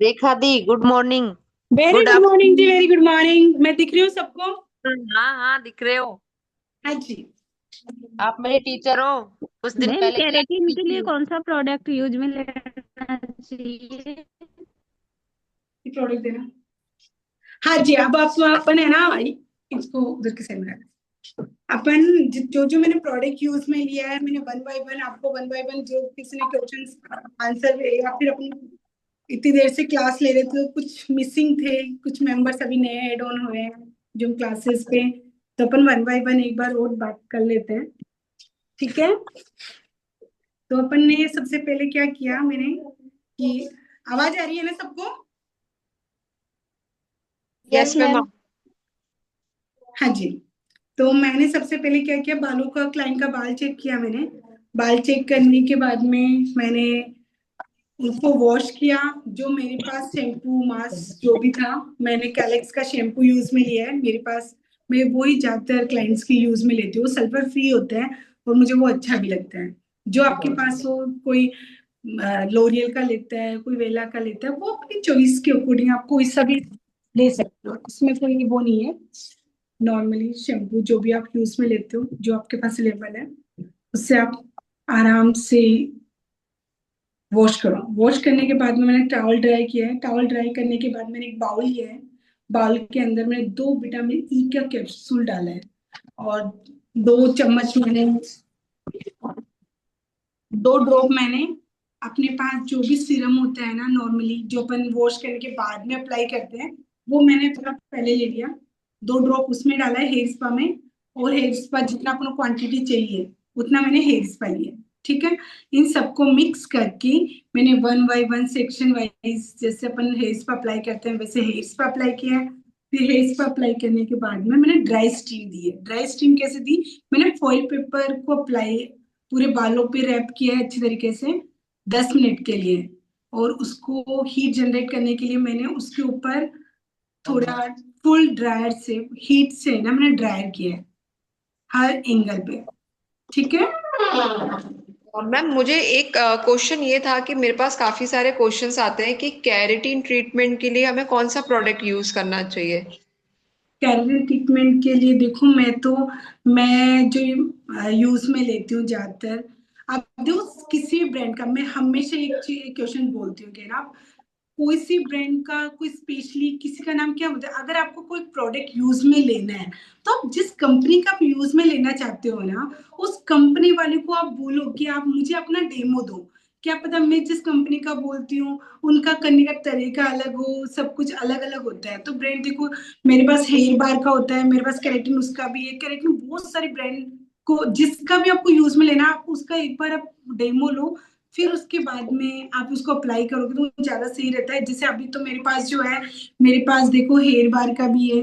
रेखा दी good morning. Very good good morning जी, वेरी गुड मॉर्निंग। मैं दिख रही हूँ सबको? हाँ हाँ दिख रहे हो। हाँ जी। आप मेरे टीचर हो, कुछ दिन मैम पहले क्लास केराटिन की के लिए थी। कौन सा प्रोडक्ट यूज में लेना चाहिए? प्रोडक्ट देना। हाँ जी, अब आप अपन है ना, इसको उधर के साइड में रखना। अपन जो जो मैंने प्रोडक्ट यूज में लिया है, मैंने 1 बाय 1 आपको 1 बाय 1 जो किसी ने क्वेश्चन आंसर, या फिर अपन इतनी देर से क्लास ले रहे थे, तो कुछ मिसिंग थे, कुछ मेंबर्स अभी नए ऐड ऑन हुए हैं जो क्लासेस पे, तो अपन 1 बाय 1 एक बार और बात कर लेते हैं, ठीक है? तो अपन ने सबसे पहले क्या किया, मैंने कि आवाज आ रही है ना सबको? Yes ma'am. हाँ जी। तो मैंने सबसे पहले क्या किया, बालों का, क्लाइंट का बाल चेक किया मैंने। बाल चेक करने के बाद में मैंने उनको वॉश किया। जो मेरे पास शैम्पू मास्क जो भी था, मैंने कैलेक्स का शैम्पू यूज में लिया है मेरे पास। मैं वो ही ज्यादातर क्लाइंट्स की यूज में लेती हूँ, सल्फर फ्री होता है और मुझे वो अच्छा भी लगता है। जो आपके पास हो, कोई लोरियल का लेता है, कोई वेला का लेता है, वो अपनी चॉइस के अकॉर्डिंग आप कोई सा भी ले सकते हो, इसमें कोई वो नहीं है। नॉर्मली शैम्पू जो भी आप यूज में लेते हो, जो आपके पास अवेलेबल है, उससे आप आराम से वॉश करो। वॉश करने के बाद में मैंने टॉवल ड्राई किया है। टॉवल ड्राई करने के बाद मैंने एक बाउल लिया है। बाउल के अंदर मैंने 2 विटामिन ई का कैप्सूल डाला है, और 2 चम्मच मैंने, 2 ड्रॉप मैंने अपने पास जो भी सीरम होता है ना, नॉर्मली जो अपन वॉश करने के बाद में अप्लाई करते हैं, वो मैंने थोड़ा पहले ले लिया। 2 ड्रॉप उसमें डाला है हेयर स्पा में, और हेयर स्पा जितना अपना क्वांटिटी चाहिए उतना मैंने हेयर स्पा लिया, ठीक है? इन सबको मिक्स करके मैंने 1 बाय 1 सेक्शन वाइज, जैसे अपन हेयर स्पा अप्लाई करते हैं वैसे हेयर स्पा अप्लाई किया है। फिर हेयर स्पा अप्लाई करने के बाद में मैंने ड्राई स्टीम दी है। ड्राई स्टीम कैसे दी, मैंने फॉइल पेपर को अप्लाई पूरे बालों पे रैप किया है अच्छी तरीके से 10 मिनट के लिए, और उसको हीट जनरेट करने के लिए मैंने उसके ऊपर थोड़ा फुल ड्रायर से, हीट से ना मैंने ड्रायर किया है हर एंगल पे, ठीक है? मैम मुझे एक क्वेश्चन ये था कि मेरे पास काफी सारे क्वेश्चंस आते हैं कि केराटिन ट्रीटमेंट के लिए हमें कौन सा प्रोडक्ट यूज करना चाहिए। केराटिन ट्रीटमेंट के लिए देखो, मैं जो यूज में लेती हूँ ज्यादातर, आप देखो किसी भी ब्रांड का, मैं हमेशा एक क्वेश्चन बोलती हूँ कि ना, कोई सी ब्रांड का कोई स्पेशली किसी का नाम क्या होता है, अगर आपको कोई प्रोडक्ट यूज में लेना है, तो आप जिस कंपनी का आप यूज में लेना चाहते हो ना, उस कंपनी वाले को आप बोलो कि आप मुझे अपना डेमो दो। क्या पता मैं जिस कंपनी का बोलती हूँ उनका करने का तरीका अलग हो, सब कुछ अलग अलग होता है। तो ब्रांड देखो, मेरे पास हेयर बार का होता है, मेरे पास केराटिन उसका भी है, केराटिन बहुत सारी ब्रांड को, जिसका भी आपको यूज में लेना, आप उसका एक बार आप डेमो लो, फिर उसके बाद में आप उसको अप्लाई करोगे तो ज्यादा सही रहता है। जैसे अभी तो मेरे पास जो है, मेरे पास देखो हेयर बार का भी है।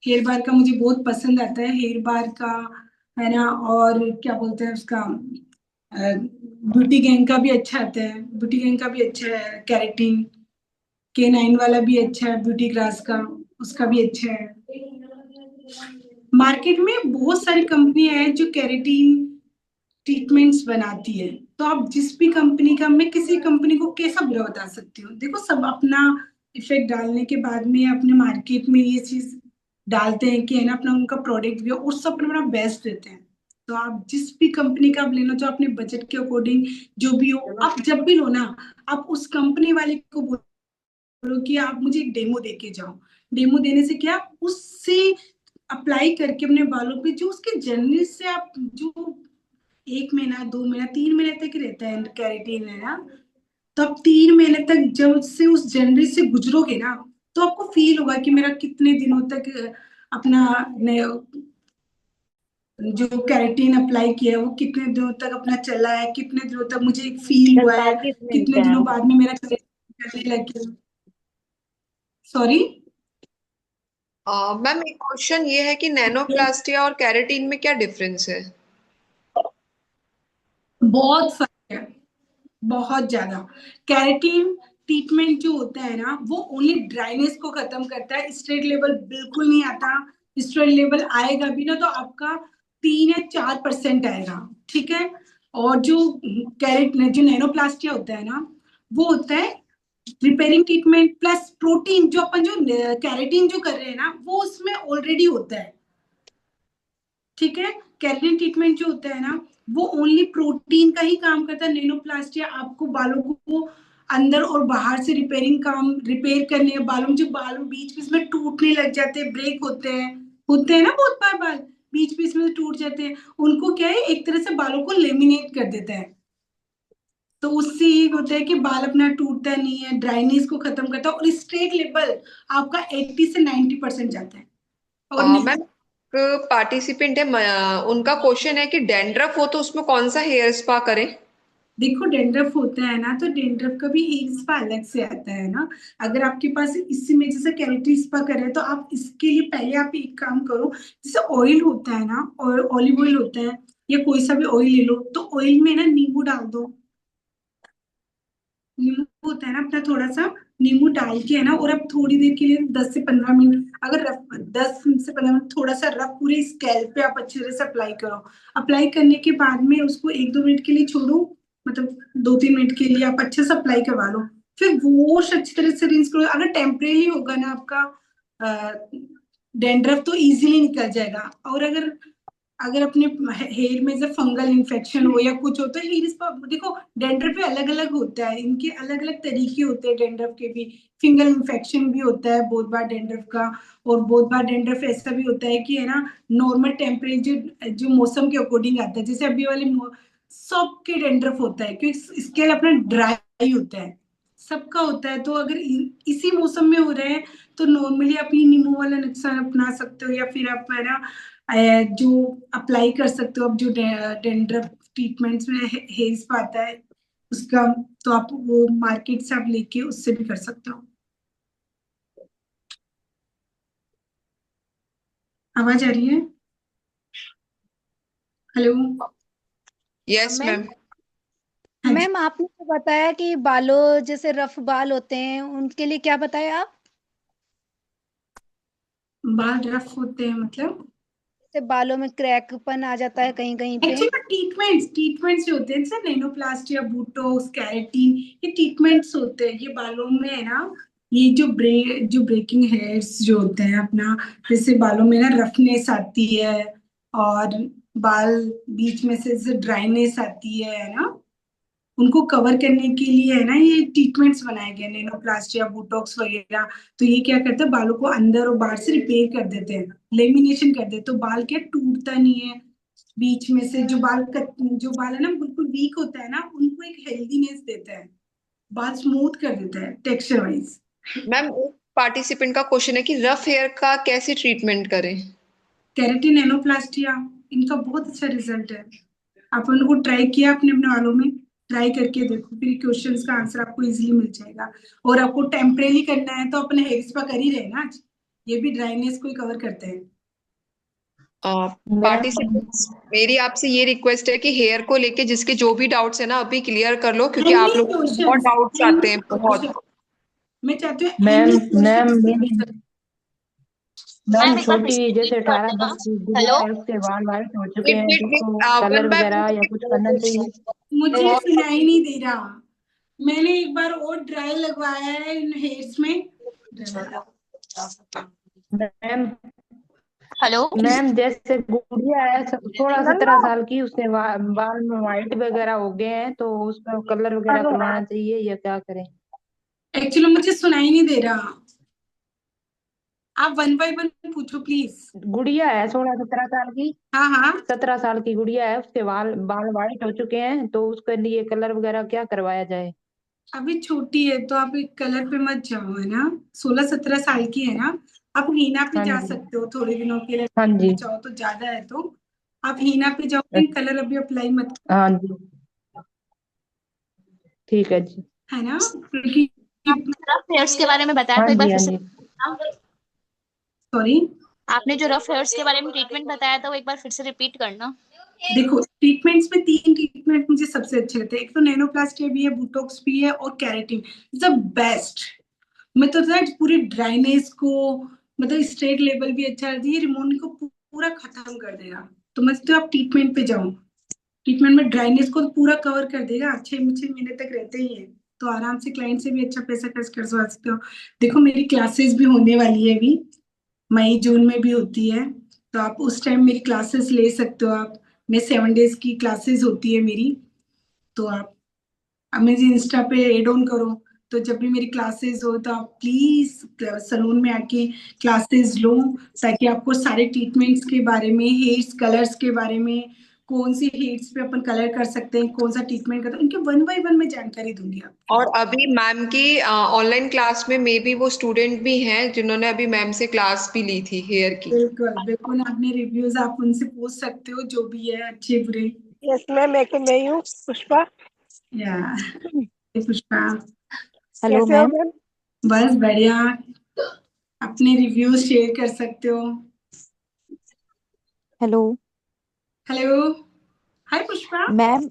हेयर बार का मुझे बहुत पसंद आता है, हेयर बार का, है ना? और क्या बोलते हैं उसका, ब्यूटी गैंग का भी अच्छा आता है, ब्यूटी गैंग का भी अच्छा है केराटिन। K9 वाला भी अच्छा है, ब्यूटी ग्रास का, उसका भी अच्छा है। मार्केट में बहुत सारी कंपनियां हैं जो केराटिन ट्रीटमेंट्स बनाती है, तो आप जिस भी कंपनी का, मैं किसी कंपनी को कैसा बुरा बता सकती हूँ? देखो सब अपना इफेक्ट डालने के बाद में अपने मार्केट में ये चीज डालते हैं कि है ना अपना उनका प्रोडक्ट भी हो और सब अपना बेस्ट देते हैं। तो आप जिस भी कंपनी का आप लेना चाहो अपने बजट के अकॉर्डिंग जो भी हो, आप जब भी लो ना, आप उस कंपनी वाले को बोलो कि आप मुझे एक डेमो दे के जाओ। डेमो देने से क्या, उससे अप्लाई करके अपने बालों पे जो उसके जर्नी से आप जो 1 महीना 2 महीना 3 महीने तक रहता है कैरेटीन है ना, तो आप 3 महीने तक जब से उस जर्नी से गुजरोगे ना, तो आपको फील होगा कि मेरा कितने दिनों तक अपना जो कैरेटीन अप्लाई किया है वो कितने दिनों तक अपना चला है, कितने दिनों तक मुझे फील हुआ है, 45 मिनट कितने है। दिनों बाद में मेरा करने लग गया। सॉरी। मैम एक क्वेश्चन ये है कि नैनोप्लास्टिया और कैरेटीन में क्या डिफरेंस है? बहुत फर्क है, बहुत ज्यादा। कैरेटीन ट्रीटमेंट जो होता है ना, वो ओनली ड्राइनेस को खत्म करता है, स्ट्रेट लेवल बिल्कुल नहीं आता। स्ट्रेट लेवल आएगा भी ना तो आपका 3 या 4% आएगा, ठीक है। और जो जो नैनोप्लास्टिया होता है ना, वो होता है रिपेयरिंग ट्रीटमेंट प्लस प्रोटीन। जो अपन जो कैरेटीन जो कर रहे हैं ना, वो उसमें ऑलरेडी होता है, ठीक है। कैरेटीन ट्रीटमेंट जो होता है ना, वो ओनली प्रोटीन का ही काम करता है। नैनोप्लास्टिया आपको बालों को अंदर और बाहर से रिपेयर करने, बालों में जो बालों बीच बीच में टूटने लग जाते हैं, ब्रेक होते हैं ना बहुत बार बाल बीच बीच में टूट जाते हैं, उनको क्या है एक तरह से बालों को लेमिनेट कर देता है। तो उससे ये होता है कि बाल अपना टूटता नहीं है, ड्राइनेस को खत्म करता है और स्ट्रेट लेवल आपका 80 से 90% जाता है। और मैम पार्टिसिपेंट है उनका क्वेश्चन है कि डैंड्रफ हो तो उसमें कौन सा हेयर स्पा करें? देखो डेंड्रफ होता है ना, तो डेंड्रफ का भी हेयर स्पा अलग से आता है ना। अगर आपके पास इसी में जैसे केराटिन स्पा कर रहे हैं, तो आप इसके लिए पहले आप एक काम करो, जैसे ऑयल होता है ना, और ऑलिव ऑयल होता है या कोई सा भी ऑयल ले लो, तो ऑयल में ना नींबू डाल दो। नींबू होता है ना अपना, थोड़ा सा नींबू डाल के है ना, और अब थोड़ी देर के लिए 10 से 15 मिनट, अगर रफ 10 से 15 मिनट थोड़ा सा रफ पूरे स्कैल्प पे आप अच्छे तरह से अप्लाई करो। अप्लाई करने के बाद में उसको 1-2 मिनट के लिए छोड़ो, मतलब 2-3 मिनट के लिए आप अच्छे से अप्लाई करवा लो। फिर वॉश अच्छी तरह से रिंस करो। अगर टेम्परेरी होगा ना आपका डेंड्रफ, तो इजीली निकल जाएगा। और अगर अगर अपने हेयर में से फंगल इन्फेक्शन हो या कुछ हो, तो हेयर स्पा देखो, डेंड्रफ भी अलग अलग होता है, इनके अलग अलग तरीके होते हैं डेंड्रफ के भी। फिंगल इन्फेक्शन भी होता है बहुत बार डेंड्रफ का, और बहुत बार डेंड्रफ ऐसा भी होता है कि है ना नॉर्मल टेम्परेचर जो मौसम के अकॉर्डिंग आता है, जैसे अभी वाले सबके डेंड्रफ होता है क्योंकि स्केल अपना ड्राई होता है, सबका होता है। तो अगर इसी मौसम में हो रहे हैं, तो नॉर्मली आप ये नींबू वाला नुस्खा अपना सकते हो, या फिर आप है ना जो अप्लाई कर सकते हो। अब जो डेंड्रफ ट्रीटमेंट्स में हेयर स्पा आता है उसका, तो आप वो मार्केट से आप लेके उससे भी कर सकते हो। आवाज आ रही है? हेलो। Yes ma'am ma'am. हाँ जी। मैम आपने तो बताया कि बालों जैसे रफ बाल होते हैं उनके लिए क्या बताया आप? बाल रफ होते हैं मतलब? जैसे बालों में क्रैकपन आ जाता है कहीं कहीं पे। एक्चुअली ट्रीटमेंट्स जो होते हैं जैसे नैनोप्लास्टिया, बोटॉक्स, कैरेटीन, ये ट्रीटमेंट्स होते हैं। ये बालों में है ना, ये जो ब्रेकिंग हेयर्स जो होते हैं अपना, जैसे बालों में ना रफनेस आती है, और बाल बीच में से जैसे ड्राइनेस आती है ना, उनको कवर करने के लिए है ना ये ट्रीटमेंट्स बनाए गए, नैनोप्लास्टिया, बोटॉक्स वगैरह। तो ये क्या करते हैं, बालों को अंदर और बाहर से रिपेयर कर देते हैं, लेमिनेशन कर देते हैं, तो बाल क्या टूटता नहीं है। बीच में से जो बाल है ना बिल्कुल वीक होता है ना, उनको एक हेल्दीनेस देता है, बाल स्मूथ कर देता है टेक्सचर वाइज। मैम पार्टिसिपेंट का क्वेश्चन है कि रफ हेयर का कैसे ट्रीटमेंट करें? केराटिन, नैनोप्लास्टिया, इनका बहुत अच्छा रिजल्ट है। आप उनको ट्राई किया अपने अपने बालों में, ट्राई करके देखो, फिर क्वेश्चंस का आंसर आपको इजीली मिल जाएगा। और आपको टेम्परेरी करना है तो अपने हेयर स्पा कर ही रहे ना आज, ये भी ड्राइनेस को ही कवर करते हैं। मैम पार्टिसिपेंट्स मेरी आपसे ये रिक्वेस्ट है कि हेयर को लेके जिसके जो भी डाउट्स है ना अभी क्लियर कर लो, क्योंकि आप एनी लोग को बहुत क्वेश्चंस, डाउट्स आते हैं बहुत। मैं चाहती हूँ मैम एनी मैम क्वेश्चंस। मेरी मैम छोटी जैसे 18 वर्ष की गुड़िया है, उसके बाल वाइट हो चुके वेट हैं, वेट तो वेट उसको वन कलर बाय वगैरह या कुछ करना चाहिए? मुझे वन। सुनाई नहीं दे रहा, मैंने एक बार और ड्राई लगवाया है इन हेयर्स में। Ma'am hello. मैम जैसे गुड़िया है 16-17 साल की, उसके बाल में व्हाइट वगैरह हो गए हैं, तो उसका कलर वगैरह करवाना चाहिए या क्या करें? एक्चुअली मुझे सुनाई नहीं दे रहा, आप वन बाय वन पूछो प्लीज। गुड़िया है 16-17 साल की। हाँ हाँ, 17 साल की गुड़िया है, उसके बाल बाल व्हाइट हो चुके हैं, तो उसके लिए कलर वगैरह क्या करवाया जाए? अभी छोटी है तो आप एक कलर पे मत जाओ, है ना। 16-17 साल की है ना। आप हीना पे हाँ जा जी। सकते हो थोड़े दिनों के लिए, हाँ जी। चाहो तो ज्यादा है तो आप हीना पे जाओगे, कलर अभी अप्लाई मत, हाँ जी, ठीक है जी। है ना, क्योंकि रफ हेयर्स के बारे में बताया हाँ था, एक बार जी, फिर हाँ से। जी। सॉरी। आपने जो रफ हेयर्स के बारे में ट्रीटमेंट बताया था वो एक बार फिर से रिपीट करना। देखो ट्रीटमेंट्स में 3 ट्रीटमेंट मुझे सबसे अच्छे लगते हैं। एक तो नैनोप्लास्टी भी है, बोटॉक्स भी है और केराटिन इज द बेस्ट। मैं तो ना पूरी ड्राइनेस को, मतलब स्ट्रेट लेवल भी अच्छा रहती है, रिमूवल को पूरा खत्म कर देगा। तो मैं तो आप ट्रीटमेंट पे जाओ, ट्रीटमेंट में ड्राइनेस को पूरा कवर कर देगा, 6 महीने तक रहते ही है। तो आराम से क्लाइंट से भी अच्छा पैसा खर्च कर सकते हो। देखो मेरी क्लासेस भी होने वाली है अभी, मई जून में भी होती है, तो आप उस टाइम मेरी क्लासेस ले सकते हो। आप, मैं 7 डेज की क्लासेस होती है मेरी, तो आप मुझे इंस्टा पे एड ऑन करो। तो जब भी मेरी क्लासेस हो तो आप प्लीज सलून में आके क्लासेस लो, ताकि आपको सारे ट्रीटमेंट्स के बारे में, हेयर्स कलर्स के बारे में, कौन सी हेयर्स पे अपन कलर कर सकते हैं, कौन सा ट्रीटमेंट करते हैं, उनके वन बाय वन मैं जानकारी दूंगी आपको। और अभी मैम की ऑनलाइन क्लास में मे बी वो स्टूडेंट भी हैं जिन्होंने अभी मैम से क्लास भी ली थी हेयर की। बिल्कुल बिल्कुल, आपने रिव्यूज आप उनसे पूछ सकते हो, जो भी है अच्छे बुरे। यस मैम, मैं ही हूँ पुष्पा। या पुष्पा, हेलो कैसे हो मैम। मैम? बस बढ़िया, अपने रिव्यूज शेयर कर सकते हो। हेलो हेलो, हाय पुष्पा। मैम।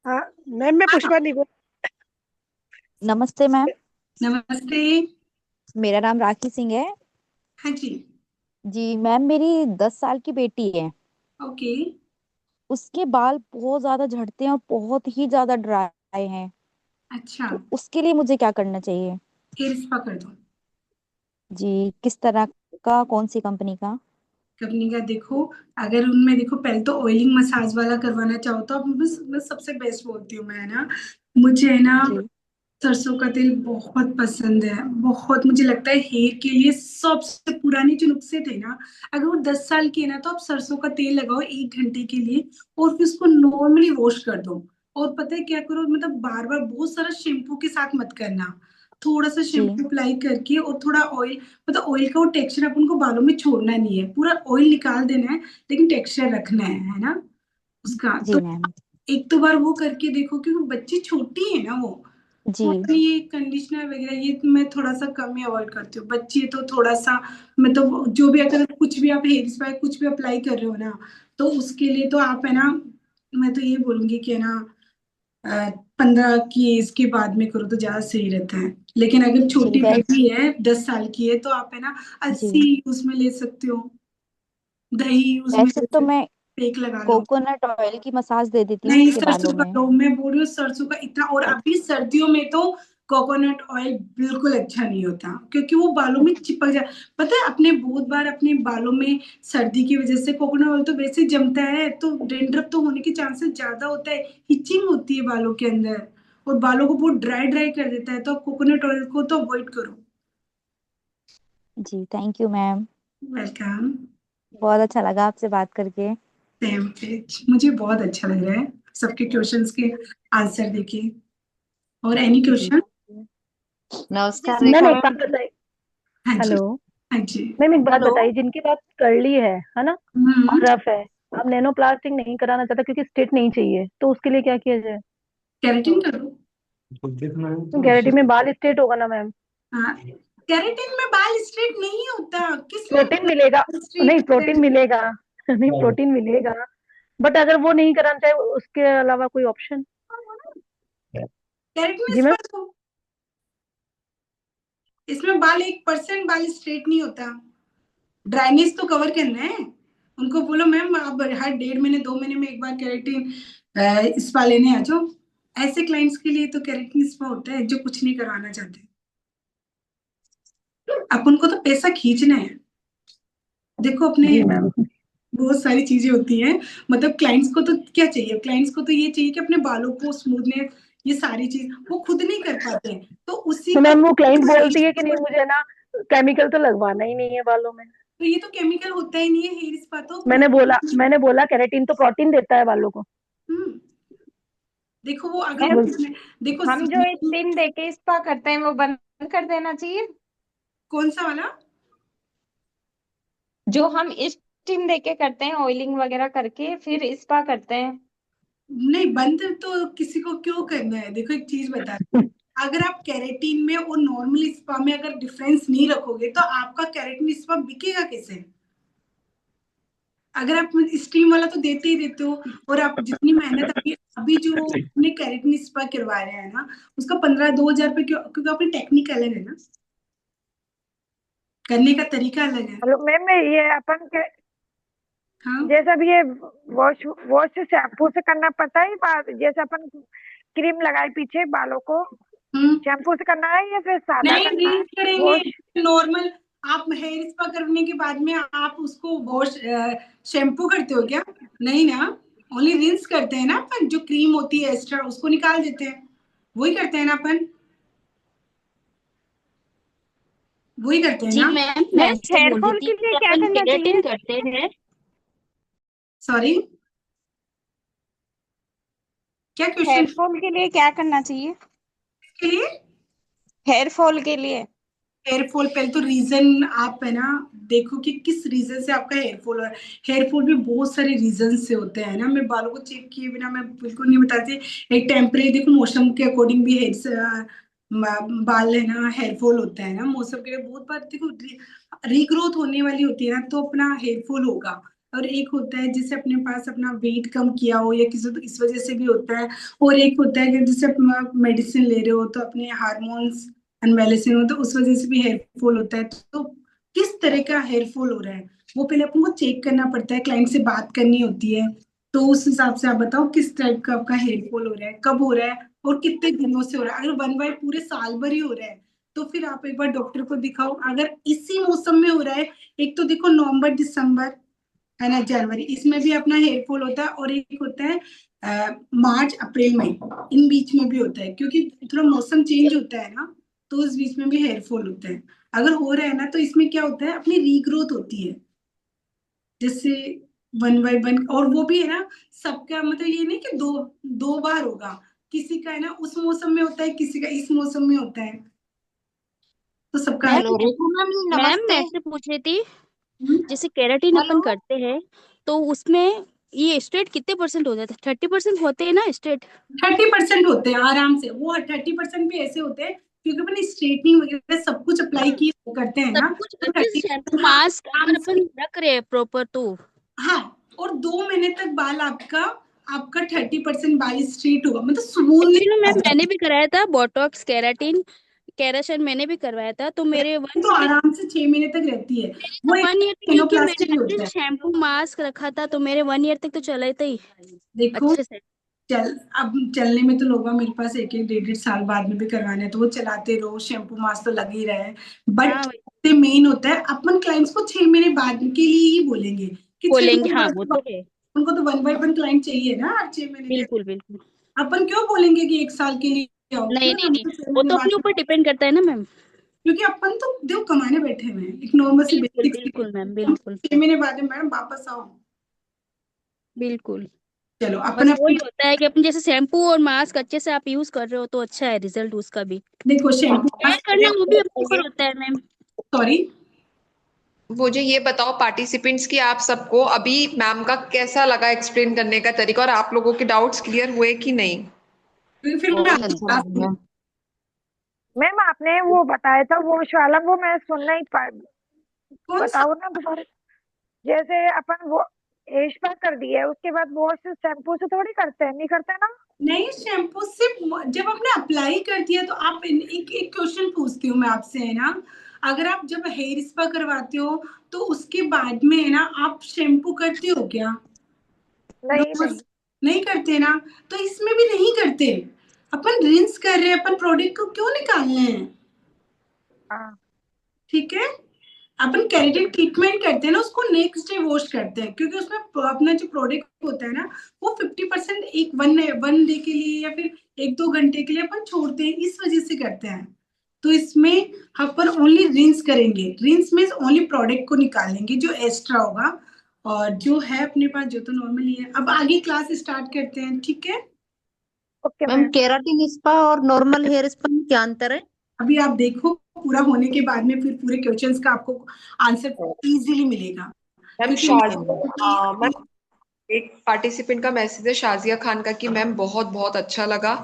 हाँ मैम, मैं पुष्पा नहीं बोल। नमस्ते मैम। नमस्ते। मेरा नाम राखी सिंह है। हाँ जी। जी मैम, मेरी 10 साल की बेटी है। ओके। उसके बाल बहुत ज्यादा झड़ते हैं और बहुत ही ज्यादा ड्राई हैं। अच्छा, तो उसके लिए मुझे क्या करना चाहिए? हेयर स्पा कर दो। जी, किस तरह का, कौन सी कंपनी का? कंपनी का देखो, अगर उनमें देखो, पहले तो ऑयलिंग मसाज वाला करवाना चाहो तो आप, बस सबसे बेस्ट बोलती हूँ मैं, है ना। मुझे है ना जी सरसों का तेल बहुत पसंद है, बहुत। मुझे लगता है हेयर के लिए सबसे पुराने जो नुस्खे थे ना, अगर वो 10 साल की है ना, तो आप सरसों का तेल लगाओ 1 घंटे के लिए, और फिर उसको नॉर्मली वॉश कर दो। और पता है क्या करो, मतलब बार बार बहुत सारा शैम्पू के साथ मत करना, थोड़ा सा जी शैम्पू अप्लाई करके और थोड़ा ऑयल, मतलब ऑयल का वो टेक्सचर अपन को बालों में छोड़ना नहीं है, पूरा ऑयल निकाल देना है, लेकिन टेक्सचर रखना है ना उसका। जी तो मैम। एक दो बार वो करके देखो, क्योंकि बच्ची छोटी है ना वो। जी और ये कंडीशनर वगैरह ये तो मैं थोड़ा सा कम ही अवॉइड करती हूँ, बच्ची है तो थोड़ा सा, मतलब जो भी, अगर कुछ भी आप हेयर स्पा कुछ भी अप्लाई कर रहे हो ना, तो उसके लिए तो आप, है ना, मैं तो ये बोलूंगी कि है ना 15 की एज के बाद में करो तो ज्यादा सही रहता है। लेकिन अगर जी छोटी वैसे। बेबी है 10 साल की है, तो आप है ना जी अलसी उसमें ले सकते हो, दही उसमें वैसे ले तो सकते, मैं पेक लगा लो। कोकोनट ऑयल की मसाज दे देती हूँ नहीं, उसके सरसों बालों का में। लो, मैं बोल रही हूँ सरसों का इतना, और अभी सर्दियों में तो कोकोनट ऑयल बिल्कुल अच्छा नहीं होता, क्योंकि वो बालों में चिपक जाए। पता है, अपने बहुत बार अपने बालों में सर्दी की वजह से, कोकोनट ऑयल तो वैसे जमता है, तो डेंड्रफ तो होने के चांसेस ज्यादा होता है, हिचिंग होती है बालों के अंदर, और बालों को बहुत ड्राई ड्राई कर देता है, तो आप कोकोनट ऑयल को तो अवॉइड करो। जी थैंक यू मैम। वेलकम। बहुत अच्छा लगा आपसे बात करके। सेम पेज, मुझे बहुत अच्छा लग रहा है सबके क्वेश्चंस के आंसर देके। और एनी जी क्वेश्चन? नमस्कार मैम रेखा एक बात मैम। बताइए। हाँ जी। हेलो हाँ जी। मैम, एक बात हेलो। बताइए, जिनकी बात कर्ली है ना, हम्म। और रफ है, अब नैनो प्लास्टिक नहीं कराना चाहता क्योंकि स्ट्रेट नहीं चाहिए, तो उसके लिए क्या किया जाए? केराटिन कर लो। कैरेटी में बाल स्ट्रेट होगा ना मैम? हाँ, केराटिन में बाल स्ट्रेट नहीं होता, किसने प्रोटीन मिलेगा। बोला स्ट्रेट नहीं, होता प्रोटीन है? मिलेगा। नहीं, प्रोटीन मिलेगा, बट अगर वो नहीं कराना चाहे उसके अलावा कोई ऑप्शन? केराटिन में जी मैम। स्पष्ट हो, इसमें बाल 1% बाल स्ट्रेट नहीं होता, ड्राइनेस तो कवर करना है। उनको बोलो मैम आप हर 1.5 महीने 2 महीने में एक बार केराटिन स्पा लेने आ जाओ। ऐसे क्लाइंट्स के लिए तो केराटिन स्पा होता है, जो कुछ नहीं करवाना चाहते। अपन को तो पैसा खींचना है। देखो अपने जी मैम। बहुत सारी चीजें होती हैं, मतलब क्लाइंट्स को तो क्या चाहिए, क्लाइंट्स को तो ये चाहिए कि अपने बालों को स्मूथनेस, ये सारी चीज वो खुद नहीं कर पाते हैं, तो उसी तो का मैम वो क्लाइंट बोलती है कि नहीं मुझे ना केमिकल तो लगवाना ही नहीं है बालों में। तो ये तो केमिकल होता ही नहीं है, हेयर स्पा तो मैंने बोला केराटिन तो प्रोटीन देता है बालों को। हम्म, देखो वो अगर मैम देखो हम जो स्टीम देके स्पा करते हैं वो बंद कर देना चाहिए। कौन सा वाला? जो हम स्टीम देके करते हैं ऑयलिंग वगैरह करके फिर स्पा करते हैं। नहीं, बंद तो किसी को क्यों करना है, देखो एक चीज बता, अगर आप केराटिन में और नॉर्मल स्पा में अगर डिफरेंस नहीं रखोगे तो आपका केराटिन स्पा बिकेगा कैसे? अगर आप स्टीम वाला तो देते ही देते हो, और आप जितनी मेहनत अभी अभी जो अपने केराटिन स्पा करवा रहे हैं ना, उसका 15-2000 रुपये क्योंकि अपनी टेक्निक अलग है ना, करने का तरीका अलग है। हेलो मैम, ये अपन के हाँ जैसे अब ये वॉश वॉश शैम्पू से करना पड़ता है, जैसे अपन क्रीम लगाए पीछे बालों को हम्म, शैम्पू से करना है या फिर सादा नहीं करना है rinse करेंगे वॉश? नॉर्मल। आप हेयर स्पा करने के बाद में आप उसको वॉश शैम्पू करते हो क्या? नहीं ना, ओनली रिंस करते हैं ना अपन, जो क्रीम होती है एक्स्ट्रा उसको निकाल देते हैं, वही करते हैं ना अपन, वही करते हैं जी ना। मैम, मैं मैम ऐसे हेयर बोल रही फॉल थी के लिए कि क्या अपन करना चाहिए? केराटिन करते हैं। सॉरी, क्या क्वेश्चन हेयर फॉल के लिए क्या करना चाहिए? के लिए? हेयर फॉल के लिए हेयर फॉल पहले तो रीजन आप है ना देखो कि किस रीजन से आपका हेयर फॉल हो रहा है। हेयर फॉल भी बहुत सारे रीजन से होते हैं ना, मैं बालों को चेक किए बिना मैं बिल्कुल नहीं बताती। एक टेम्परेरी, देखो मौसम के अकॉर्डिंग भी हेयर बाल है ना हेयर फॉल होता है ना, मौसम के लिए बहुत बार देखो रीग्रोथ होने वाली होती है ना, तो अपना हेयर फॉल होगा। और एक होता है जिससे अपने पास अपना वेट कम किया हो या किसी तो इस वजह से भी होता है। और एक होता है कि जैसे आप मेडिसिन ले रहे हो तो अपने हार्मोन्स अनबैलेंसिंग हो तो उस वजह से भी हेयर फॉल होता है। तो किस तरह का हेयर फॉल हो रहा है वो पहले अपन को चेक करना पड़ता है, क्लाइंट से बात करनी होती है। तो उस हिसाब से आप बताओ किस टाइप का आपका हेयर फॉल हो रहा है, कब हो रहा है और कितने दिनों से हो रहा है। अगर वन बाय पूरे साल भर ही हो रहा है तो फिर आप एक बार डॉक्टर को दिखाओ। अगर इसी मौसम में हो रहा है, एक तो देखो नवंबर दिसंबर है ना, जनवरी, इसमें भी अपना हेयर फॉल होता है, और एक होता है मार्च अप्रैल मई, इन बीच में भी होता है, क्योंकि थोड़ा मौसम चेंज होता है ना, तो उस बीच में भी हेयर फॉल होता है। अगर हो रहा है ना तो इसमें क्या होता है, अपनी रीग्रोथ होती है, जैसे वन बाय वन। और वो भी है ना सबका, मतलब ये नहीं कि दो दो बार होगा, किसी का है ना उस मौसम में होता है, किसी का इस मौसम में होता है, तो सबका है। हेलो रेखा मैम, मैम मैं नमस्ते। ऐसे पूछ रही थी, जैसे केराटिन अपन हेलो। करते हैं तो उसमें ये स्ट्रेट कितने परसेंट हो जाता है? 30% होते हैं ना स्ट्रेट? 30% होते हैं आराम से, वो 30% भी ऐसे होते हैं क्योंकि अपन स्ट्रेटनिंग वगैरह सब कुछ अप्लाई हाँ, किए करते हैं सब ना, कुछ तो अच्छे से शैम्पू 30%, हाँ मास्क आराम अगर से। अपन रख रहे हैं प्रॉपर तो। हाँ, और 2 महीने तक बाल आपका आपका 30% बाल स्ट्रेट होगा, मतलब स्मूथली एक्चुअली आ मैम मैंने जाएगा। भी कराया था बोटॉक्स, केराटिन, केराशन मैंने भी करवाया था, तो मेरे तो आराम से 6 महीने तक रहती है, वो एक 1 ईयर, क्योंकि मैंने मेनोप्लास्टिक भी अच्छे होता से है। शैम्पू मास्क रखा था तो मेरे 1 ईयर तक तो चले थे ही देखो अच्छे से। अब चलने में तो लोग मेरे पास एक एक 1.5 साल बाद में भी करवाने हैं, तो वो चलाते रहो, शैम्पू मास्क तो लग ही रहे हैं। हाँ बट वही मेन होता है अपन क्लाइंट्स को 6 महीने बाद के लिए ही बोलेंगे कि छह बोलेंगे, महीने हाँ बाद वो के तो बाद है। उनको तो वन बाय वन क्लाइंट चाहिए ना, हर 6 महीने के। बिल्कुल बिल्कुल। अपन क्यों बोलेंगे कि 1 साल के लिए आओ, नहीं क्यों ना, नहीं नहीं, हमको छह वो महीने तो अपने बाद ऊपर डिपेंड करता है ना मैम। क्योंकि अपन तो देखो कमाने बैठे हुए हैं, एक नॉर्मल सी बिल्कुल बेसिक सी, बिल्कुल मैम, हम बिल्कुल 6 महीने बाद में मैडम वापस आओ। बिल्कुल। चलो अपन बस वही अपनी, होता है कि अपन जैसे शैम्पू और मास्क अच्छे से आप यूज कर रहे हो तो अच्छा है रिजल्ट उसका भी। देखो शैम्पू केयर करना वो भी अपने ऊपर होता है मैम। सॉरी, मुझे ये बताओ पार्टिसिपेंट्स की आप सबको अभी मैम का कैसा लगा एक्सप्लेन करने का तरीका, और आप लोगों के डाउट्स क्लियर हुए कि नहीं? फिर मैं बहुत आपको अच्छा क्लास लगा मैम। मैम आपने वो बताया था वो वाला, वो मैं सुन नहीं पा, कौन सा? बताओ ना दोबारा। जैसे अपन वो एश पैक कर दिया है उसके बाद वॉश शैम्पू से थोड़ी करते हैं, नहीं करते ना? नहीं, शैम्पू सिर्फ जब आपने अप्लाई कर दिया तो आप एक एक क्वेश्चन पूछती हूँ मैं आपसे है ना, अगर आप जब हेयर स्पा करवाते हो तो उसके बाद में है ना आप शैम्पू करते हो क्या? नहीं रोज नहीं। नहीं करते ना, तो इसमें भी नहीं करते। अपन रिंस कर रहे हैं, अपन प्रोडक्ट को क्यों निकालना है? हाँ। ठीक है, अपन केराटिन ट्रीटमेंट करते हैं ना, उसको नेक्स्ट डे वॉश करते हैं, क्योंकि उसमें अपना जो प्रोडक्ट होता है ना, वो 50% एक वन डे के लिए या फिर 1-2 घंटे के लिए अपन छोड़ते हैं, इस वजह से करते हैं। तो इसमें अपन ओनली रिंस करेंगे, रिंस में ओनली प्रोडक्ट को निकालेंगे जो एक्स्ट्रा होगा, और जो है अपने पास जो तो नॉर्मली है। अब आगे क्लास स्टार्ट करते हैं, ठीक है। Okay ma'am ma'am. Keratin spa और नॉर्मल हेयर स्पा में क्या अंतर है? अभी आप देखो, पूरा होने के बाद में फिर पूरे क्वेश्चंस का आपको आंसर इजीली मिलेगा, मैम क्योंकि मैम एक पार्टिसिपेंट का मैसेज है शाजिया खान का कि मैम बहुत बहुत अच्छा लगा।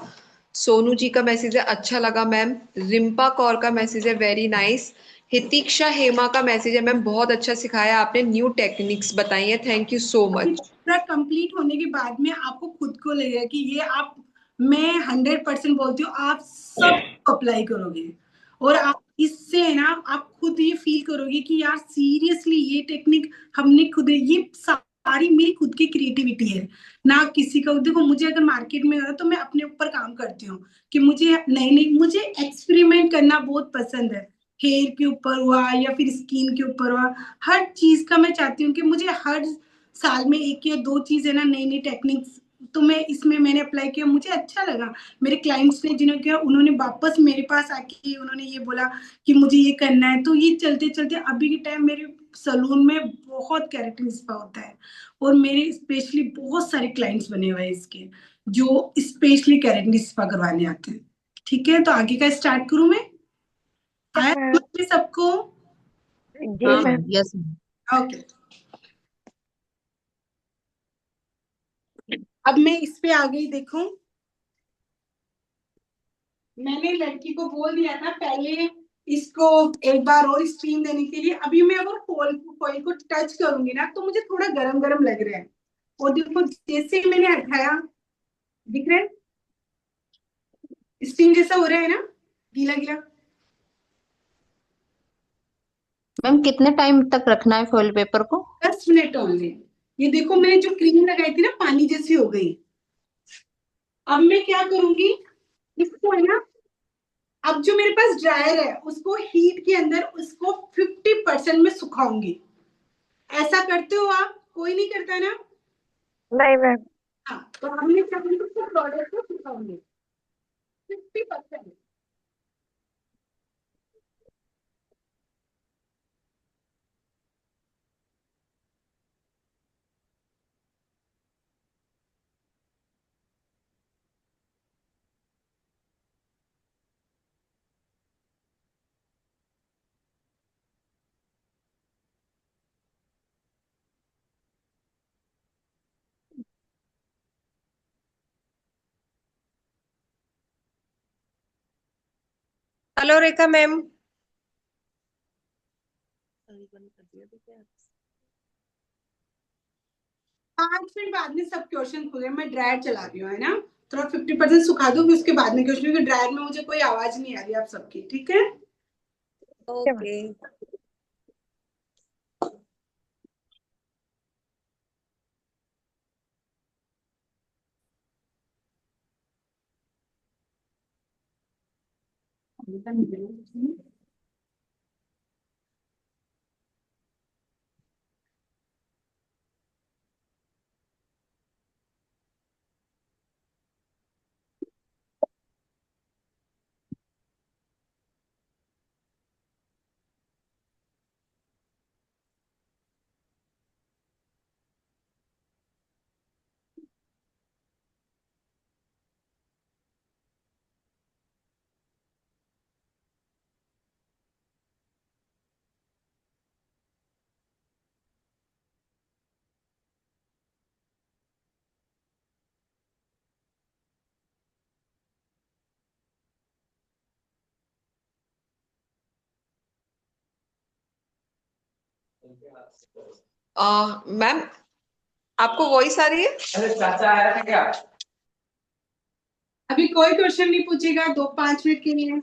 सोनू जी का मैसेज है अच्छा लगा मैम। रिम्पा कौर का मैसेज है वेरी नाइस। हितिक्षा हेमा का मैसेज है मैम बहुत अच्छा सिखाया आपने, न्यू टेक्निक्स बताई है, थैंक यू सो अभी मच। पूरा कंप्लीट होने के बाद में आपको खुद को लगेगा कि ये आप, मैं 100% बोलती हूँ, आप सब अप्लाई करोगे, और आप इससे है ना, आप खुद ये फील करोगे कि यार सीरियसली ये टेक्निक हमने खुद, ये सारी मेरी खुद की क्रिएटिविटी है ना, किसी का। देखो मुझे अगर मार्केट में जाना तो मैं अपने ऊपर काम करती हूँ, कि मुझे नई नई, मुझे एक्सपेरिमेंट करना बहुत पसंद है। हेयर के ऊपर हुआ या फिर स्किन के ऊपर हुआ, हर चीज का मैं चाहती हूँ कि मुझे हर साल में 1 या 2 चीज है ना, नई नई टेक्निक्स, तो मैं इसमें मैंने अप्लाई किया, मुझे अच्छा लगा। मेरे क्लाइंट्स ने जिन्होंने किया, उन्होंने वापस मेरे पास आके उन्होंने ये बोला कि मुझे ये करना है। तो ये चलते चलते अभी के टाइम मेरे सलून में बहुत केराटिन स्पा होता है, और मेरे स्पेशली बहुत सारे क्लाइंट्स बने हुए हैं इसके, जो स्पेशली केराटिन स्पा करवाने आते हैं। ठीक है, तो आगे का स्टार्ट करूं मैं? आया मैम। समझ में सबको? जी हाँ मैम। यस। ओके, अब मैं इस पे आ गई, देखो मैंने लड़की को बोल दिया था पहले इसको एक बार और स्टीम देने के लिए। अभी मैं अगर फॉइल को टच करूंगी ना, तो मुझे थोड़ा गरम गरम लग रहा है, और देखो जैसे ही मैंने हटाया, दिख रहा है स्टीम जैसा हो रहा है ना, गीला गीला। मैम कितने टाइम तक रखना है फॉइल पेपर को? 10 मिनट ओनली। ये देखो मैंने जो क्रीम लगाई थी ना, पानी जैसी हो गई। अब मैं क्या करूंगी, इसको है ना, अब जो मेरे पास ड्रायर है उसको हीट के अंदर उसको 50% में सुखाऊंगी। ऐसा करते हो आप? कोई नहीं करता ना? नहीं मैम। हाँ, तो हमने क्या किया, उसको प्रोडक्ट को सुखाऊंगी 50%। हेलो रेखा मैम। 5 मिनट बाद में सब क्वेश्चन खुले, मैं ड्रायर चला रही हूँ, है ना। थोड़ा 50% सुखा दो, फिर उसके बाद में क्वेश्चन, क्योंकि ड्रायर में मुझे कोई आवाज नहीं आ रही आप सबकी, ठीक है। ओके। मैम आपको वॉइस आ रही है? अरे चाचा आया था क्या? अभी कोई क्वेश्चन नहीं पूछेगा 2-5 मिनट के लिए।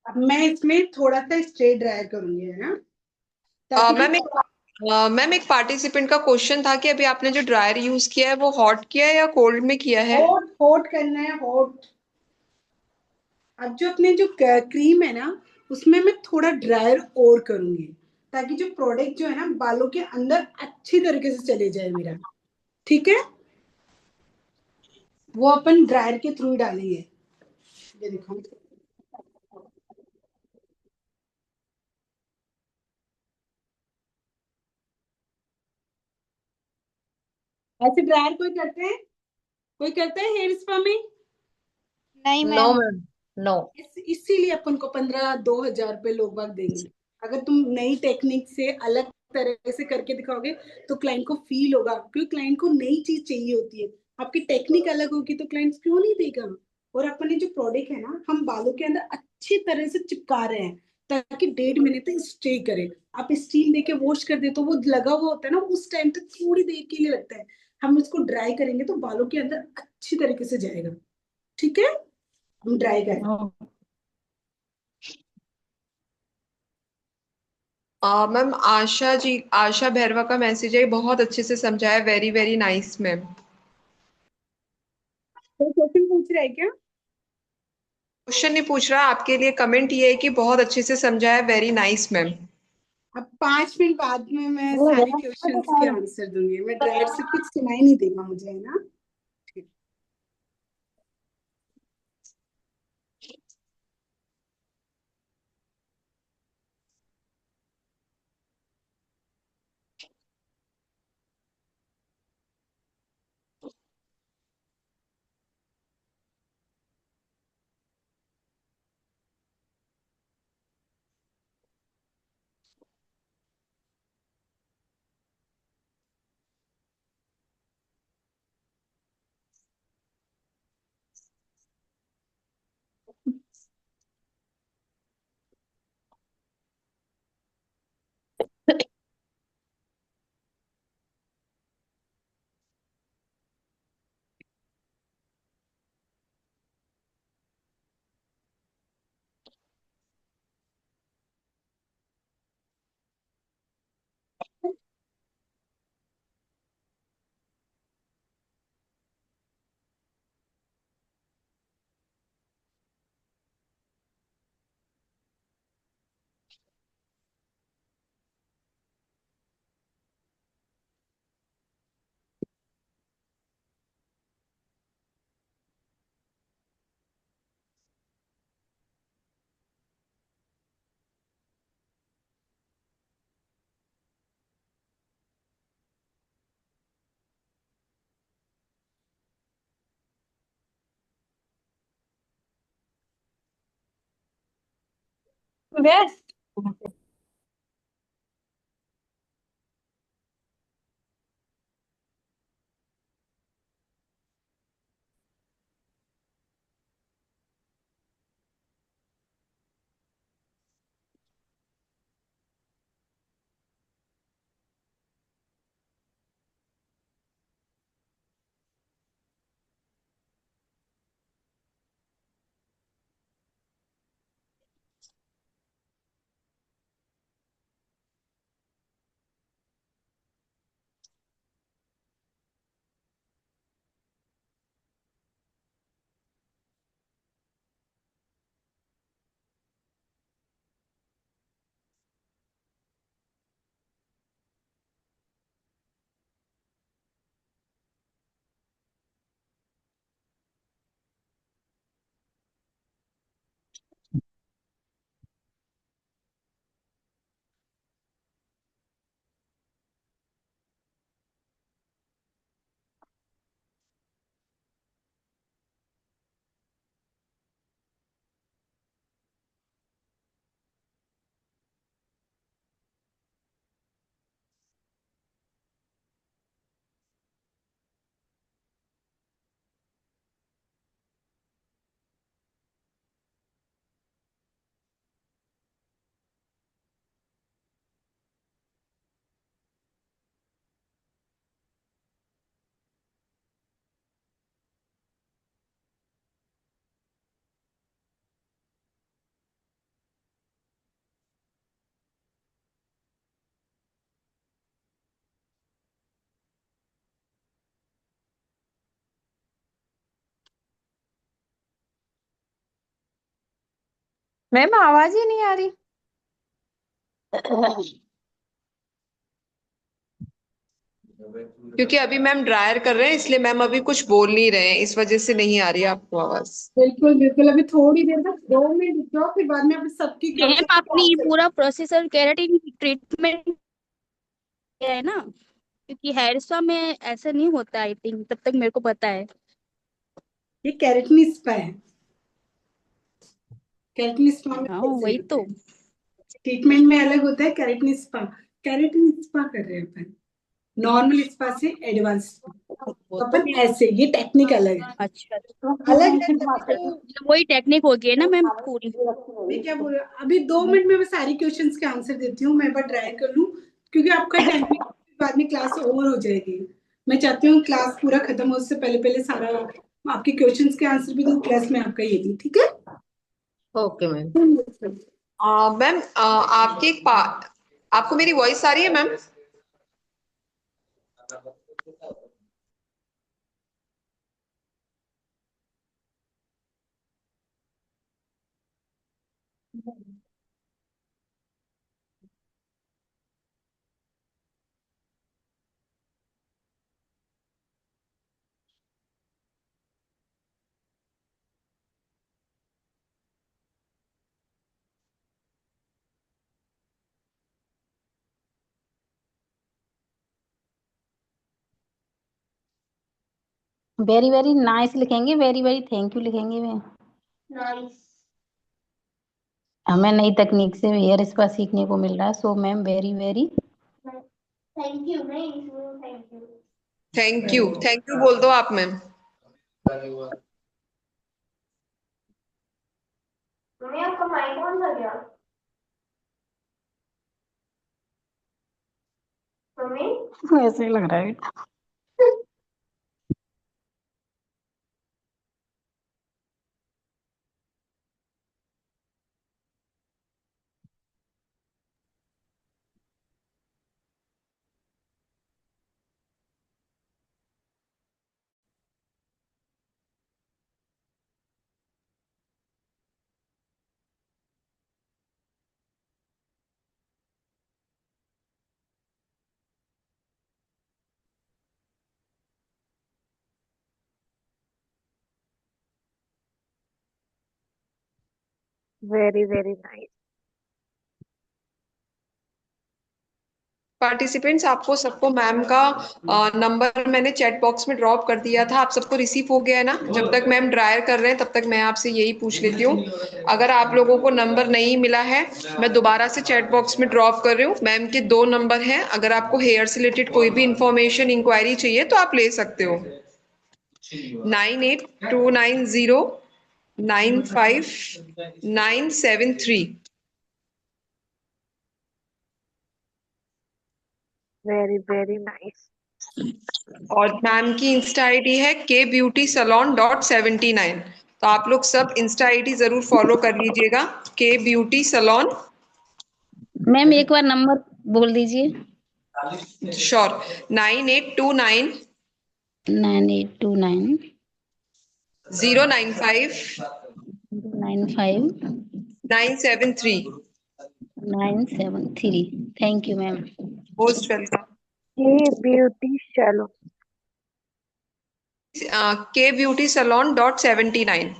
अब मैं इसमें थोड़ा सा स्ट्रेट ड्रायर करूंगी, है ना, ताकि मैम एक पार्टिसिपेंट का क्वेश्चन था कि अभी आपने जो ड्रायर यूज किया है वो हॉट किया है या कोल्ड में किया है? हॉट हॉट करना है, हॉट। अब जो अपने जो क्रीम है ना, उसमें मैं थोड़ा ड्रायर और करूंगी, ताकि जो प्रोडक्ट जो है ना बालों के अंदर अच्छी तरीके से चले जाए मेरा। ठीक है, वो अपन ड्रायर के थ्रू ही डालेंगे। ये देखो, ऐसे ड्रायर कोई करते हैं, कोई करता है हेयर स्पा में? नहीं नो मैम। Ma'am, no. इसीलिए अपन को 15-2000 रुपए लोग बाग देंगे। अगर तुम नई टेक्निक से अलग तरह से करके दिखाओगे तो क्लाइंट को फील होगा, क्योंकि क्लाइंट को नई चीज चाहिए होती है। आपकी टेक्निक अलग होगी तो क्लाइंट क्यों नहीं देगा। और अपने जो प्रोडक्ट है ना, हम बालों के अंदर अच्छी तरह से चिपका रहे हैं, ताकि 1.5 मिनट तक स्टे करे। आप स्टीम देके वॉश कर दे तो वो लगा हुआ होता है ना, उस टाइम तक थोड़ी देर के लिए लगता है। हम इसको ड्राई करेंगे तो बालों के अंदर अच्छी तरीके से जाएगा। ठीक है, हम ड्राई करें। मैम आशा जी, आशा भैरवा का मैसेज है, बहुत अच्छे से समझाया, वेरी वेरी नाइस मैम। कोई क्वेश्चन पूछ रहा है क्या? क्वेश्चन नहीं पूछ रहा, आपके लिए कमेंट ये है कि बहुत अच्छे से समझाया, वेरी नाइस मैम। अब 5 मिनट बाद में मैं सारे क्वेश्चंस के आंसर दूंगी। मैं ड्रायर से कुछ सुनाई नहीं देगा मुझे, है ना। ठीक। बेस्ट। मैम आवाज ही नहीं आ रही। क्योंकि अभी मैम ड्रायर कर रहे हैं, इसलिए मैम अभी कुछ बोल नहीं रहे हैं, इस वजह से नहीं आ रही है आपको आवाज। बिल्कुल बिल्कुल, अभी थोड़ी देर तक 2 मिनट रुक जाओ, फिर बाद में आप सबकी मैम क्वेश्चन आपने का ये आंसर। पूरा प्रोसेसर केराटिन ट्रीटमेंट किया है ना? क्योंकि हेयर स्पा में ऐसा नहीं होता, आई थिंक, तब तक मेरे को पता है। ये केराटिन स्पा है। केराटिन स्पा में हाँ कैसे वही होता तो। है? ट्रीटमेंट में अलग होता है केराटिन स्पा। केराटिन स्पा कर रहे हैं अपन, नॉर्मल स्पा से एडवांस स्पा। वो तो तो अपन ऐसे, ये टेक्निक अलग है। अच्छा, अलग है तभी तो। तो वही टेक्निक होगी है ना मैम पूरी? मैं क्या बोल रहा हूँ, अभी 2 मिनट में मैं सारी क्वेश्चंस के आंसर देती हूँ, मैं एक बार ट्राई कर लूँ, क्योंकि आपका टाइमिंग बाद में क्लास ओवर हो जाएगी। मैं चाहती हूँ क्लास पूरा खत्म हो उससे पहले पहले सारा आपके क्वेश्चंस के आंसर भी दूँ, प्लस में आपका ये भी, ठीक है? Okay ma'am. मैम आपको मेरी वॉइस आ रही है मैम? वेरी वेरी नाइस लिखेंगे, वेरी वेरी थैंक यू लिखेंगे मैम। नाइस। हमें नई तकनीक से हेयर स्पा सीखने को मिल रहा है, so ma'am very very thank you, नहीं थैंक यू। थैंक यू बोल दो आप मैम। मम्मी आपका माइक ऑन कर गया? मम्मी ऐसे ही लग रहा है। Very very nice. पार्टिसिपेंट्स, आपको सबको मैम का नंबर मैंने चैट बॉक्स में ड्रॉप कर दिया था, आप सबको रिसीव हो गया है ना? जब तक मैम ड्रायर कर रहे हैं तब तक मैं आपसे यही पूछ लेती हूँ, अगर आप लोगों को नंबर नहीं मिला है, मैं दोबारा से चैट बॉक्स में ड्रॉप कर रही हूँ। मैम के 2 नंबर हैं, अगर आपको हेयर से रिलेटेड कोई भी इंफॉर्मेशन इंक्वायरी चाहिए तो आप ले सकते हो। 9829095973। Very very nice. और मैम की इंस्टा आईडी है KBeautySalon.79। तो आप लोग सब इंस्टा आईडी जरूर फॉलो कर लीजिएगा, KBeautySalon। मैम एक बार नंबर बोल दीजिए। Sure, 9829 9829 095 95 973। 973। Thank you ma'am. Most welcome. ये ब्यूटी सैलून। KBeautySalon.79।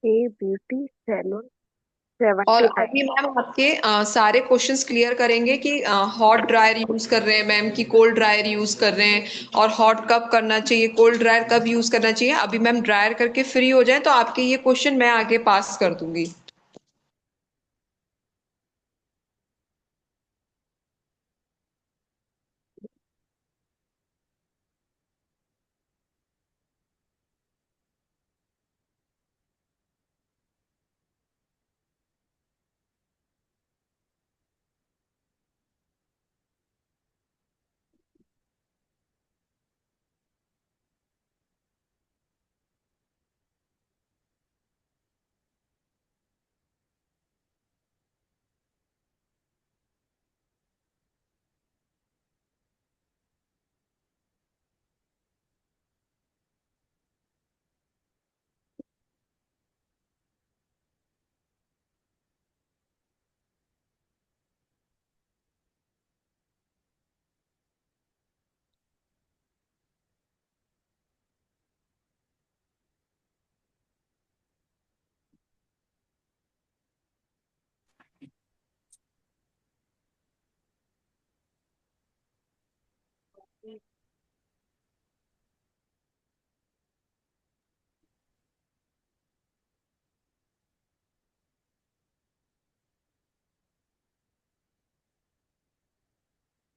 ये ब्यूटी सैलून और 79। अभी मैम आपके सारे क्वेश्चंस क्लियर करेंगे कि हॉट ड्रायर यूज कर रहे हैं मैम की कोल्ड ड्रायर यूज कर रहे हैं, और हॉट कब करना चाहिए, कोल्ड ड्रायर कब यूज करना चाहिए। अभी मैम ड्रायर करके फ्री हो जाए तो आपके ये क्वेश्चन मैं आगे पास कर दूंगी।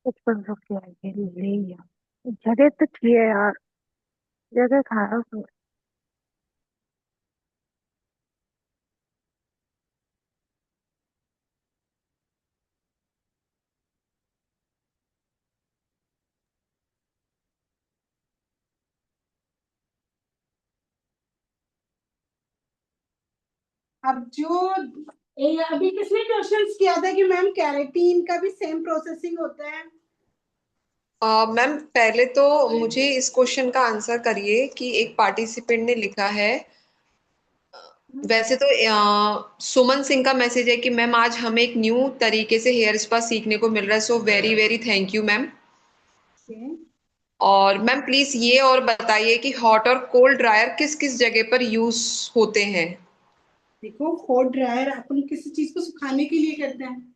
बचपन से किया है ये ले लिया। जगह तो थी यार, जगह था उसमें। अब अभी किसने क्वेश्चंस किया था कि मैम कैरेटीन का भी सेम प्रोसेसिंग होता है? मैम पहले तो मुझे इस क्वेश्चन का आंसर करिए कि एक पार्टिसिपेंट ने लिखा है। वैसे तो सुमन सिंह का मैसेज है कि मैम आज हमें एक न्यू तरीके से हेयर स्पा सीखने को मिल रहा है, so very very thank you ma'am. और मैम प्लीज ये और बताइए कि हॉट और कोल्ड ड्रायर किस किस जगह पर यूज होते हैं। देखो, हॉट ड्रायर अपन किसी चीज को सुखाने के लिए करते हैं,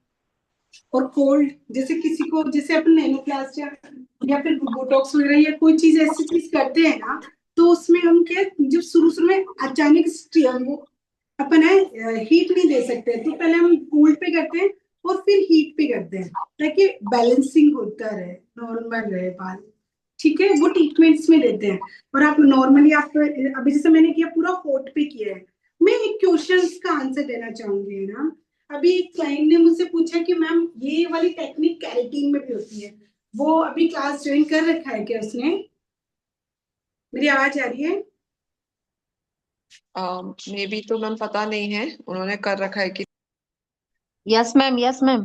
और कोल्ड जैसे किसी को, जैसे अपन नैनोप्लास्ट या फिर बोटॉक्स वगैरह या कोई चीज ऐसी चीज करते हैं ना, तो उसमें हम क्या, जब शुरू शुरू में अचानक वो अपन है हीट नहीं दे सकते, तो पहले हम कोल्ड पे करते हैं और फिर हीट पे करते हैं, ताकि बैलेंसिंग होता रहे, नॉर्मल रहे बाल। ठीक है, वो ट्रीटमेंट्स में देते हैं। और आप नॉर्मली, आप अभी जैसे मैंने किया पूरा हॉट पे किया है। मैं एक क्वेश्चन का आंसर देना चाहूंगी ना। अभी एक क्लाइंट ने मुझसे पूछा कि मैम ये वाली टेक्निक कैरेटीन में भी होती है, वो अभी क्लास ज्वाइन कर रखा है क्या उसने? मेरी आवाज आ रही है? मे बी तो मैम पता नहीं है उन्होंने कर रखा है कि। Yes ma'am, yes ma'am.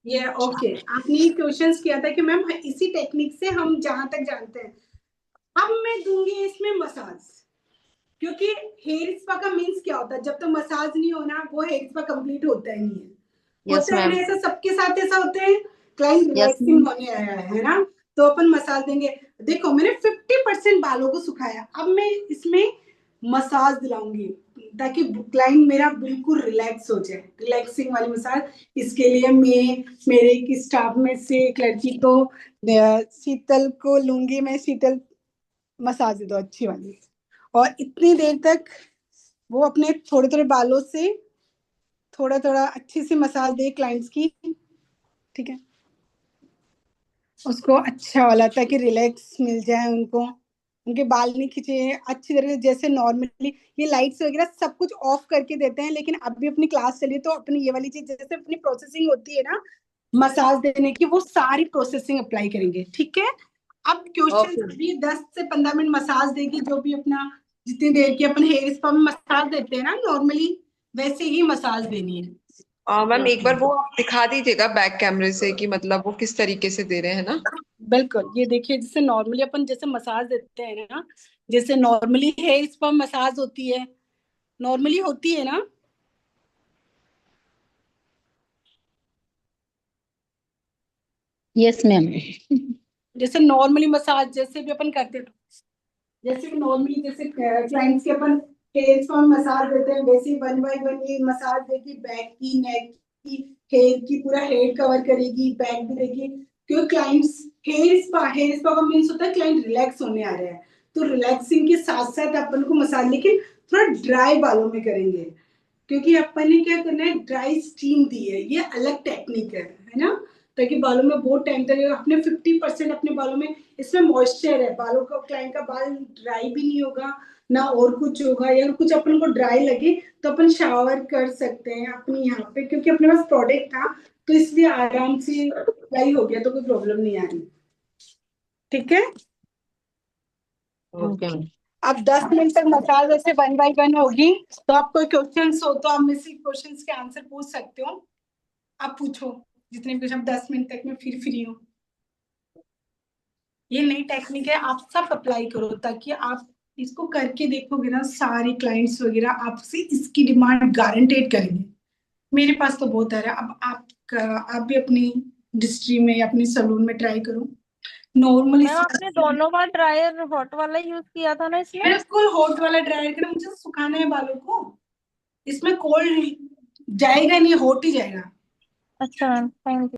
ये ओके, आपने क्वेश्चंस किया था कि मैम इसी टेक्निक से हम जहां तक जानते हैं। अब मैं दूंगी इसमें मसाज, क्योंकि हेयर स्पा का मीन्स क्या होता है, जब तक मसाज नहीं होना वो हेयर स्पा कंप्लीट होता ही नहीं है। यस होता है ना, मैम। ऐसा सबके साथ ऐसा होता है। क्लाइंट यस रिलैक्सिंग होने आया है ना, तो अपन मसाज देंगे। देखो, मैंने 50% बालों को सुखाया, अब मैं इसमें मसाज दिलाऊंगी ताकि क्लाइंट मेरा बिल्कुल रिलैक्स हो जाए, रिलैक्सिंग वाली मसाज। इसके लिए मैं मेरे की स्टाफ में से एक लड़की को, शीतल को लूंगी मैं, शीतल मसाज दे दो अच्छी वाली। और इतनी देर तक वो अपने थोड़े थोड़े बालों से थोड़ा थोड़ा अच्छी सी मसाज दे क्लाइंट्स की। ठीक है, उसको अच्छा वाला, ताकि रिलैक्स मिल जाए उनको, उनके बाल नहीं खींचे, अच्छी तरह से जैसे नॉर्मली। ये लाइट्स वगैरह सब कुछ ऑफ करके देते हैं, लेकिन अभी अपनी क्लास चलिए तो अपनी ये वाली चीज जैसे अपनी प्रोसेसिंग होती है ना मसाज देने की, वो सारी प्रोसेसिंग अप्लाई करेंगे। ठीक है, अब क्वेश्चन अभी 10 से 15 मिनट मसाज देगी, जो भी अपना जितनी देर की अपन हेयर स्पा में मसाज देते हैं ना नॉर्मली, वैसे ही मसाज देनी है। मैम एक बार वो आप दिखा दीजिएगा बैक कैमरे से कि मतलब वो किस तरीके से दे रहे हैं ना। बिल्कुल, ये देखिए, जैसे नॉर्मली अपन जैसे मसाज देते हैं ना, जैसे नॉर्मली हेयर स्पा मसाज होती है, नॉर्मली होती है ना। Yes ma'am. जैसे नॉर्मली मसाज जैसे भी अपन करते हैं, जैसे नॉर्मली जैसे क्लाइंट्स के अपन हेयर स्पा में मसाज देते हैं, वैसे ही 1 बाय 1 ये मसाज देगी, बैक की, नेक की, हेयर की, पूरा हेयर कवर करेगी, बैक भी देगी। क्योंकि क्लाइंट्स हेयर स्पा का मीन्स होता है क्लाइंट रिलैक्स होने आ रहे हैं, तो रिलैक्सिंग के साथ साथ अपन को मसाज, लेकिन थोड़ा ड्राई बालों में करेंगे, क्योंकि अपन ने क्या करना है, ड्राई स्टीम दी है, ये अलग टेक्निक है ना, ताकि बालों में बहुत टाइम तक अपने 50% अपने बालों में इसमें मॉइस्चर है, बालों का, क्लाइंट का बाल ड्राई भी नहीं होगा ना और कुछ होगा, या कुछ अपन को ड्राई लगे तो अपन शावर कर सकते हैं अपने यहाँ पे, क्योंकि अपने पास प्रोडक्ट था तो इसलिए आराम से ड्राई हो गया, तो कोई प्रॉब्लम नहीं आ रही। ठीक है, ओके मैम। अब 10 मिनट तक मसाज ऐसे 1 बाय 1 होगी, तो आप कोई क्वेश्चन हो तो आप मुझसे क्वेश्चन के आंसर पूछ सकते हो, आप पूछो जितने भी क्वेश्चन। 10 मिनट तक मैं फिर फ्री हूँ। ये नई टेक्निक है, आप सब अप्लाई करो, ताकि आप इसको करके देखोगे ना, सारे क्लाइंट्स वगैरह आपसे इसकी डिमांड गारंटेड करेंगे। मेरे पास तो बहुत आ रहा है। अब आप भी अपनी डिस्ट्री में या अपनी सलून में ट्राई करो। नॉर्मली मैम आपने दोनों बार ड्रायर हॉट वाला यूज किया था ना इसमें? बिल्कुल हॉट वाला ड्रायर करना, मुझे सुखाना है बालों को, इसमें कोल्ड जाएगा नहीं, हॉट ही जाएगा। अच्छा मैम, थैंक यू।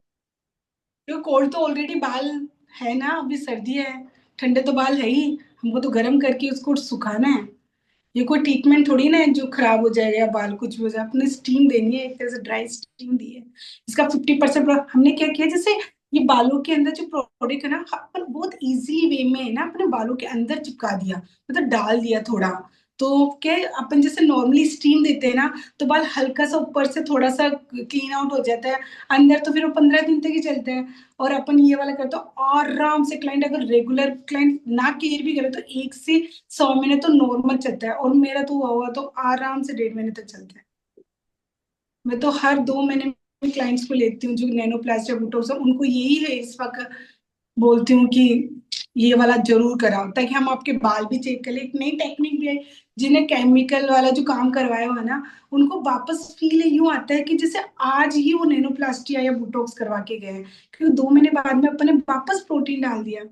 क्योंकि कोल्ड तो ऑलरेडी बाल है ना, अभी सर्दी है, ठंडे तो बाल है ही, हमको तो गर्म करके उसको सुखाना है। ये कोई ट्रीटमेंट थोड़ी ना है जो खराब हो जाएगा या बाल कुछ भी हो जाए, अपने स्टीम देनी है, एक तरह से ड्राई स्टीम दी है। इसका 50% हमने क्या किया, जैसे ये बालों के अंदर जो प्रोडक्ट है ना, अपन बहुत इजी वे में है ना अपने बालों के अंदर चिपका दिया, मतलब डाल दिया थोड़ा। तो क्या है, अपन जैसे नॉर्मली स्टीम देते हैं ना, तो बाल हल्का सा ऊपर से थोड़ा सा क्लीन आउट हो जाता है, अंदर तो फिर वो 15 दिन तक ही चलते हैं। और अपन ये वाला करते हो आराम से, क्लाइंट अगर रेगुलर क्लाइंट ना केयर भी करे तो 1 से 100 महीने तो नॉर्मल चलता है, और मेरा तो हुआ तो आराम से 1.5 महीने तक चलता है। मैं तो हर 2 महीने में क्लाइंट्स को लेती हूँ जो नैनोप्लास्ट या बोटॉक्स है, उनको यही है इस वक्त बोलती हूँ कि ये वाला जरूर कराओ, ताकि हम आपके बाल भी चेक कर ले। एक नई टेक्निक भी है, जिन्हें केमिकल वाला जो काम करवाया हुआ ना, उनको वापस फील यूं आता है कि जैसे आज ही वो नैनोप्लास्टिया या बोटॉक्स करवा के गए हैं, क्योंकि 2 महीने बाद में अपने वापस प्रोटीन डाल दिया।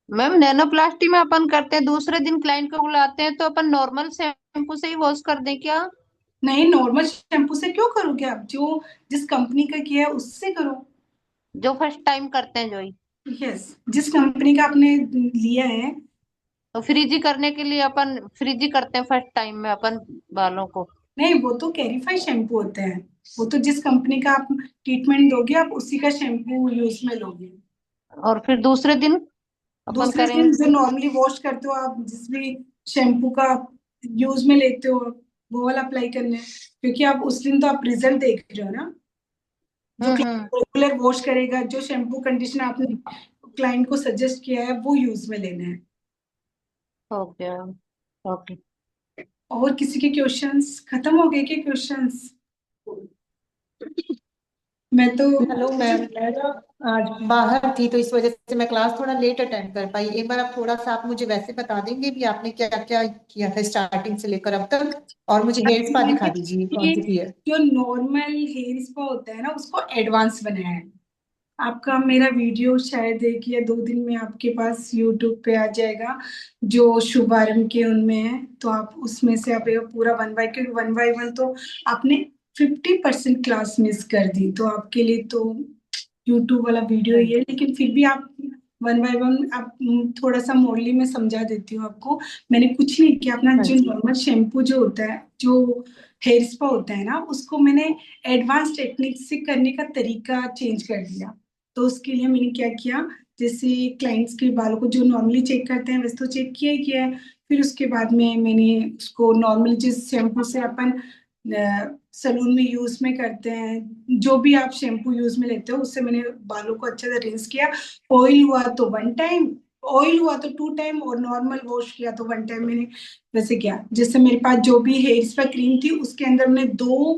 मैम नैनोप्लास्टी में अपन करते हैं, दूसरे दिन क्लाइंट को बुलाते हैं तो अपन नॉर्मल शैम्पू से ही वॉश कर दें क्या? नहीं, नॉर्मल शैम्पू से क्यों करोगे आप, जो जिस कंपनी का किया है उससे करो। जो फर्स्ट टाइम करते हैं जो ही। यस, जिस कंपनी का आपने लिया है। तो फ्रीजी करने के लिए अपन फ्रीजी करते हैं फर्स्ट टाइम में अपन बालों को। नहीं, वो तो कैरिफाई शैम्पू होते हैं, वो तो जिस कंपनी का आप ट्रीटमेंट दोगे आप उसी का शैम्पू यूज में लोगे। और फिर दूसरे दिन अपन दूसरे करेंगे। दिन जो नॉर्मली वॉश करते हो आप, जिस भी शैम्पू का यूज में लेते हो, वो वाला अप्लाई करना है, क्योंकि आप उस दिन तो आप रिजल्ट देख रहे हो ना। जो हम्म। रेगुलर वॉश करेगा, जो शैम्पू कंडीशनर आपने क्लाइंट को सजेस्ट किया है, वो यूज में लेना है। ओके। ओके। और किसी के क्वेश्चंस खत्म हो गए क्या, क्वेश्चंस? मैं तो हेलो मैम, मैं ना आज बाहर थी तो इस वजह से मैं क्लास थोड़ा लेट अटेंड कर पाई। एक बार आप थोड़ा सा आप मुझे वैसे बता देंगे भी आपने क्या क्या किया था स्टार्टिंग से लेकर अब तक, और मुझे हेयर स्पा दिखा दीजिए कौन सी की है। जो नॉर्मल हेयर स्पा होता है ना, उसको एडवांस बनाया है। आपका मेरा वीडियो शायद 1 या 2 दिन में आपके पास यूट्यूब पे आ जाएगा, जो शुभारंभ के उनमें है, तो आप उसमें से आप ये पूरा 1 बाय, क्योंकि 1 बाय 1 तो आपने 50% क्लास मिस कर दी, तो आपके लिए तो यूट्यूब वाला वीडियो ही है। लेकिन फिर भी आप 1 बाय 1 आप थोड़ा सा मॉडली में समझा देती हूँ आपको। मैंने कुछ नहीं किया, अपना जो नॉर्मल शैम्पू जो होता है, जो हेयर स्पा होता है ना, उसको मैंने एडवांस टेक्निक से करने का तरीका चेंज कर दिया। तो उसके लिए मैंने क्या किया, जैसे क्लाइंट्स के बालों को जो नॉर्मली चेक करते हैं वैसे तो चेक किया ही किया है। फिर उसके बाद में मैंने उसको नॉर्मली जिस शैम्पू से अपन सलून में यूज में करते हैं, जो भी आप शैम्पू यूज में लेते हो, उससे मैंने बालों को अच्छे से रिंस किया। ऑयल हुआ तो 1 टाइम, ऑयल हुआ तो 2 टाइम, और नॉर्मल वॉश किया तो 1 टाइम मैंने वैसे किया। जैसे मेरे पास जो भी हेयर स्पा क्रीम थी, उसके अंदर मैंने 2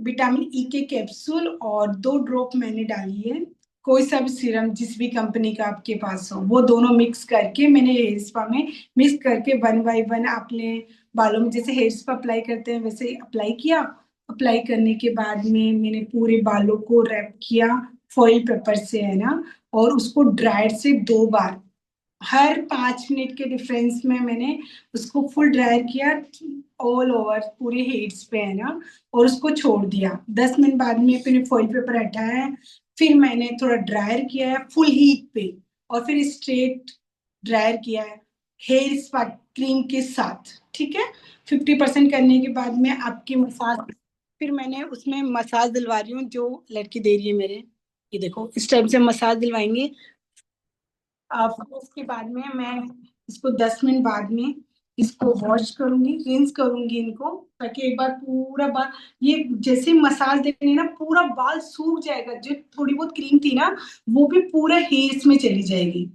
विटामिन ई के कैप्सूल और 2 ड्रॉप मैंने डाली है। कोई सा भी सीरम जिस भी कंपनी का आपके पास हो, वो दोनों मिक्स करके मैंने हेयर स्पा में मिक्स करके 1 बाय 1 आपने बालों में जैसे हेयर स्पा अप्लाई करते हैं वैसे अप्लाई किया। अप्लाई करने के बाद में मैंने पूरे बालों को रैप किया फॉइल पेपर से, है ना, और उसको ड्रायर से 2 बार, हर 5 मिनट के डिफरेंस में मैंने उसको फुल ड्रायर किया, ऑल ओवर पूरे हेड्स पे, है ना, और उसको छोड़ दिया। 10 मिनट बाद में फिर फॉइल पेपर हटाया है, फिर मैंने थोड़ा ड्रायर किया है फुल हीट पे, और फिर स्ट्रेट ड्रायर किया है हेयर स्पा क्रीम के साथ। ठीक है, 50% करने के बाद में आपकी मसाज, फिर मैंने उसमें मसाज दिलवा रही हूँ, जो लड़की दे रही है मेरे, ये देखो इस टाइप से मसाज दिलवाएंगे आप। उसके बाद में मैं इसको 10 मिनट बाद में इसको वॉश करूंगी, रिंस करूंगी इनको, ताकि एक बार पूरा बाल, ये जैसे मसाज देंगे ना पूरा बाल सूख जाएगा, जो थोड़ी बहुत क्रीम थी ना वो भी पूरा हेयर्स में चली जाएगी।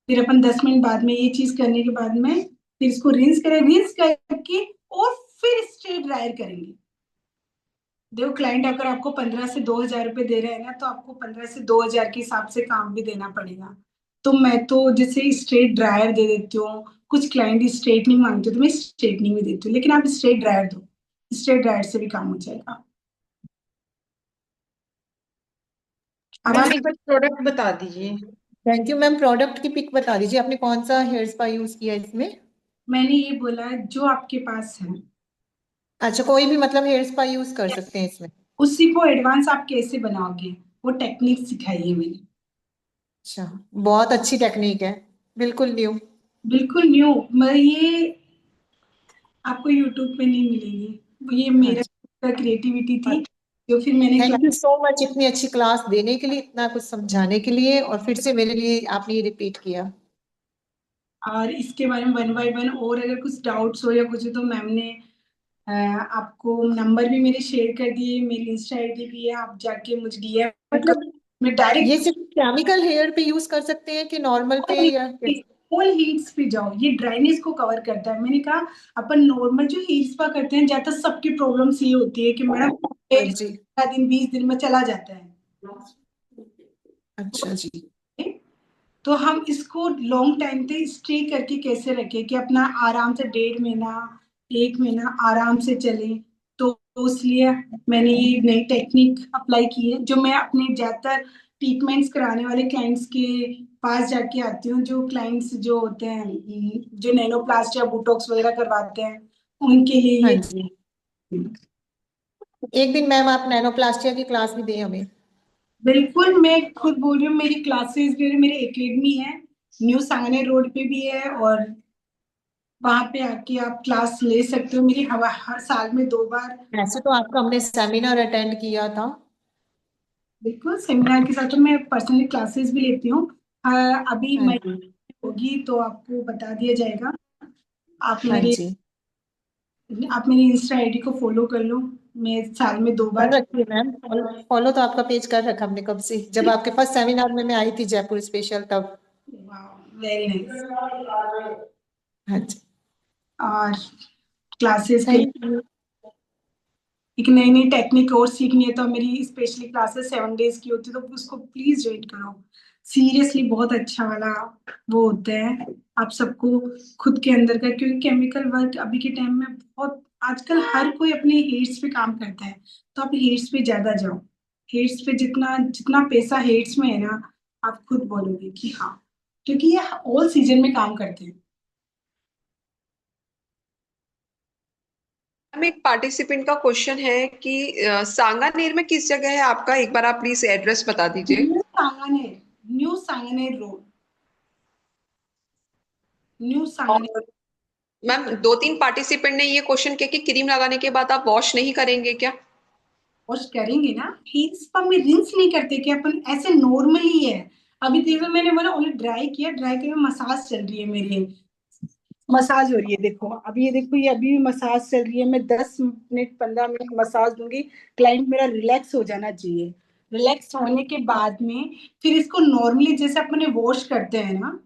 फिर अपन 10 मिनट बाद में ये चीज करने के बाद में फिर इसको रिंस करें, रिंस करके और फिर स्ट्रेट ड्रायर करेंगे। देखो क्लाइंट अगर आपको 15 से 2 हजार रुपए दे रहे हैं ना, तो आपको 15 से 2 हजार के हिसाब से काम भी देना पड़ेगा। तो मैं तो जैसे स्ट्रेट ड्रायर दे देती हूँ, कुछ क्लाइंट स्ट्रेटनिंग मांगते हो तो मैं स्ट्रेटनिंग भी देती हूँ, लेकिन आप स्ट्रेट ड्रायर दो, स्ट्रेट ड्रायर से भी काम हो जाएगा। मैम एक बार प्रोडक्ट बता दीजिए। थैंक यू मैम, प्रोडक्ट की पिक बता दीजिए, आपने कौन सा हेयर स्पा यूज किया है इसमें। मैंने ये बोला जो आपके पास है, अच्छा, कोई भी मतलब हेयर स्पा यूज कर सकते हैं इसमें। उसी को एडवांस आप कैसे बनाओगे, वो टेक्निक सिखाई है मैंने। अच्छा, बहुत अच्छी टेक्निक है, बिल्कुल न्यू। बिल्कुल न्यू, मैं ये आपको यूट्यूब पे नहीं मिलेगी, ये मेरा क्रिएटिविटी थी जो फिर मैंने थैंक यू सो मच इतनी अच्छी क्लास देने के लिए, इतना कुछ समझाने के लिए, और फिर से मेरे लिए आपने ये रिपीट किया। और इसके बारे में 1 बाय 1 और अगर कुछ डाउट्स हो या कुछ हो तो मैम ने आपको नंबर भी मेरे शेयर कर दिए, मेरी इंस्टा आईडी भी है, आप जाके मुझे डीएम मतलब मैं डायरेक्ट ये सिर्फ केमिकल हेयर पे यूज कर सकते हैं कि नॉर्मल पे, या ऑल हीट्स पे जाओ, ये ड्राइनेस को कवर करता है। मैंने कहा अपन नॉर्मल जो हेयर स्पा करते हैं ज्यादातर सबकी प्रॉब्लम्स ये होती है कि मैडम जी। 10 दिन 20 दिन में चला जाता है। अच्छा जी। तो हम इसको लॉन्ग टाइम पे स्टे करके कैसे रखें कि अपना आराम से 1.5 महीना 1 महीना आराम से चले। तो इसलिए मैंने ये नई टेक्निक अप्लाई की है जो मैं अपने ज्यादातर ट्रीटमेंट्स कराने वाले क्लाइंट्स के पास जाके आती हूँ। जो क्लाइंट्स जो होते हैं जो नैनोप्लास्ट या बोटॉक्स वगैरह करवाते हैं उनके लिए हाँ ये जी। एक दिन मैम आप नैनोप्लास्टिया की क्लास भी दें हमें। बिल्कुल, मैं खुद बोल रही हूँ, मेरी क्लासेस भी मेरी एकेडमी है, न्यू सांगने रोड पे भी है, और वहां पे आके आप क्लास ले सकते हो। मेरी हर साल में 2 बार। ऐसे तो आपका हमने सेमिनार अटेंड किया था। बिल्कुल, सेमिनार के साथ तो मैं पर्सनली क्लासेस भी लेती हूँ। अभी हाँ मैं जी। होगी तो आपको बता दिया जाएगा। आप हाँ मेरे जी, आप मेरी इंस्टा आईडी को फॉलो कर लो। मैं साल में 2 बार। कर रखिए मैम, फॉलो तो आपका पेज कर रखा हमने कब से, जब आपके पास सेमिनार में मैं आई थी जयपुर स्पेशल तब। Very nice. हाँ जी। और क्लासेस के थैंक यू। एक नई नई टेक्निक और सीखनी है तो मेरी स्पेशली क्लासेस 7 डेज की होती है, तो उसको प्लीज ज्वाइन करो। सीरियसली बहुत अच्छा वाला वो होता है आप सबको खुद के अंदर का, क्योंकि केमिकल वर्क अभी के टाइम में बहुत, आजकल हर कोई अपने हेड्स पे काम करता है। तो आप हेड्स पे ज्यादा जाओ, हेड्स पे जितना जितना पैसा हेड्स में है ना, आप खुद बोलोगे कि हाँ, क्योंकि ये ऑल सीजन में काम करते हैं। मैम एक पार्टिसिपेंट का क्वेश्चन है कि सांगानेर में किस जगह है आपका, एक बार आप प्लीज एड्रेस बता दीजिए। New Sanganer road, new Sanganer. और मैम 2-3 पार्टिसिपेंट ने ये क्वेश्चन किया कि क्रीम लगाने के बाद आप वॉश नहीं करेंगे क्या। वॉश करेंगे ना, हेयर स्पा में रिंस नहीं करते कि अपन ऐसे नॉर्मली है। अभी देखो मैंने बोला ओनली ड्राई किया, ड्राई करके मसाज चल रही है मेरी, मसाज हो रही है। देखो अभी ये देखो, ये अभी भी मसाज चल रही है। मैं 10 मिनट 15 मिनट मसाज दूंगी। क्लाइंट मेरा रिलैक्स हो जाना चाहिए। रिलैक्स होने के बाद में फिर इसको नॉर्मली जैसे अपने वॉश करते हैं ना,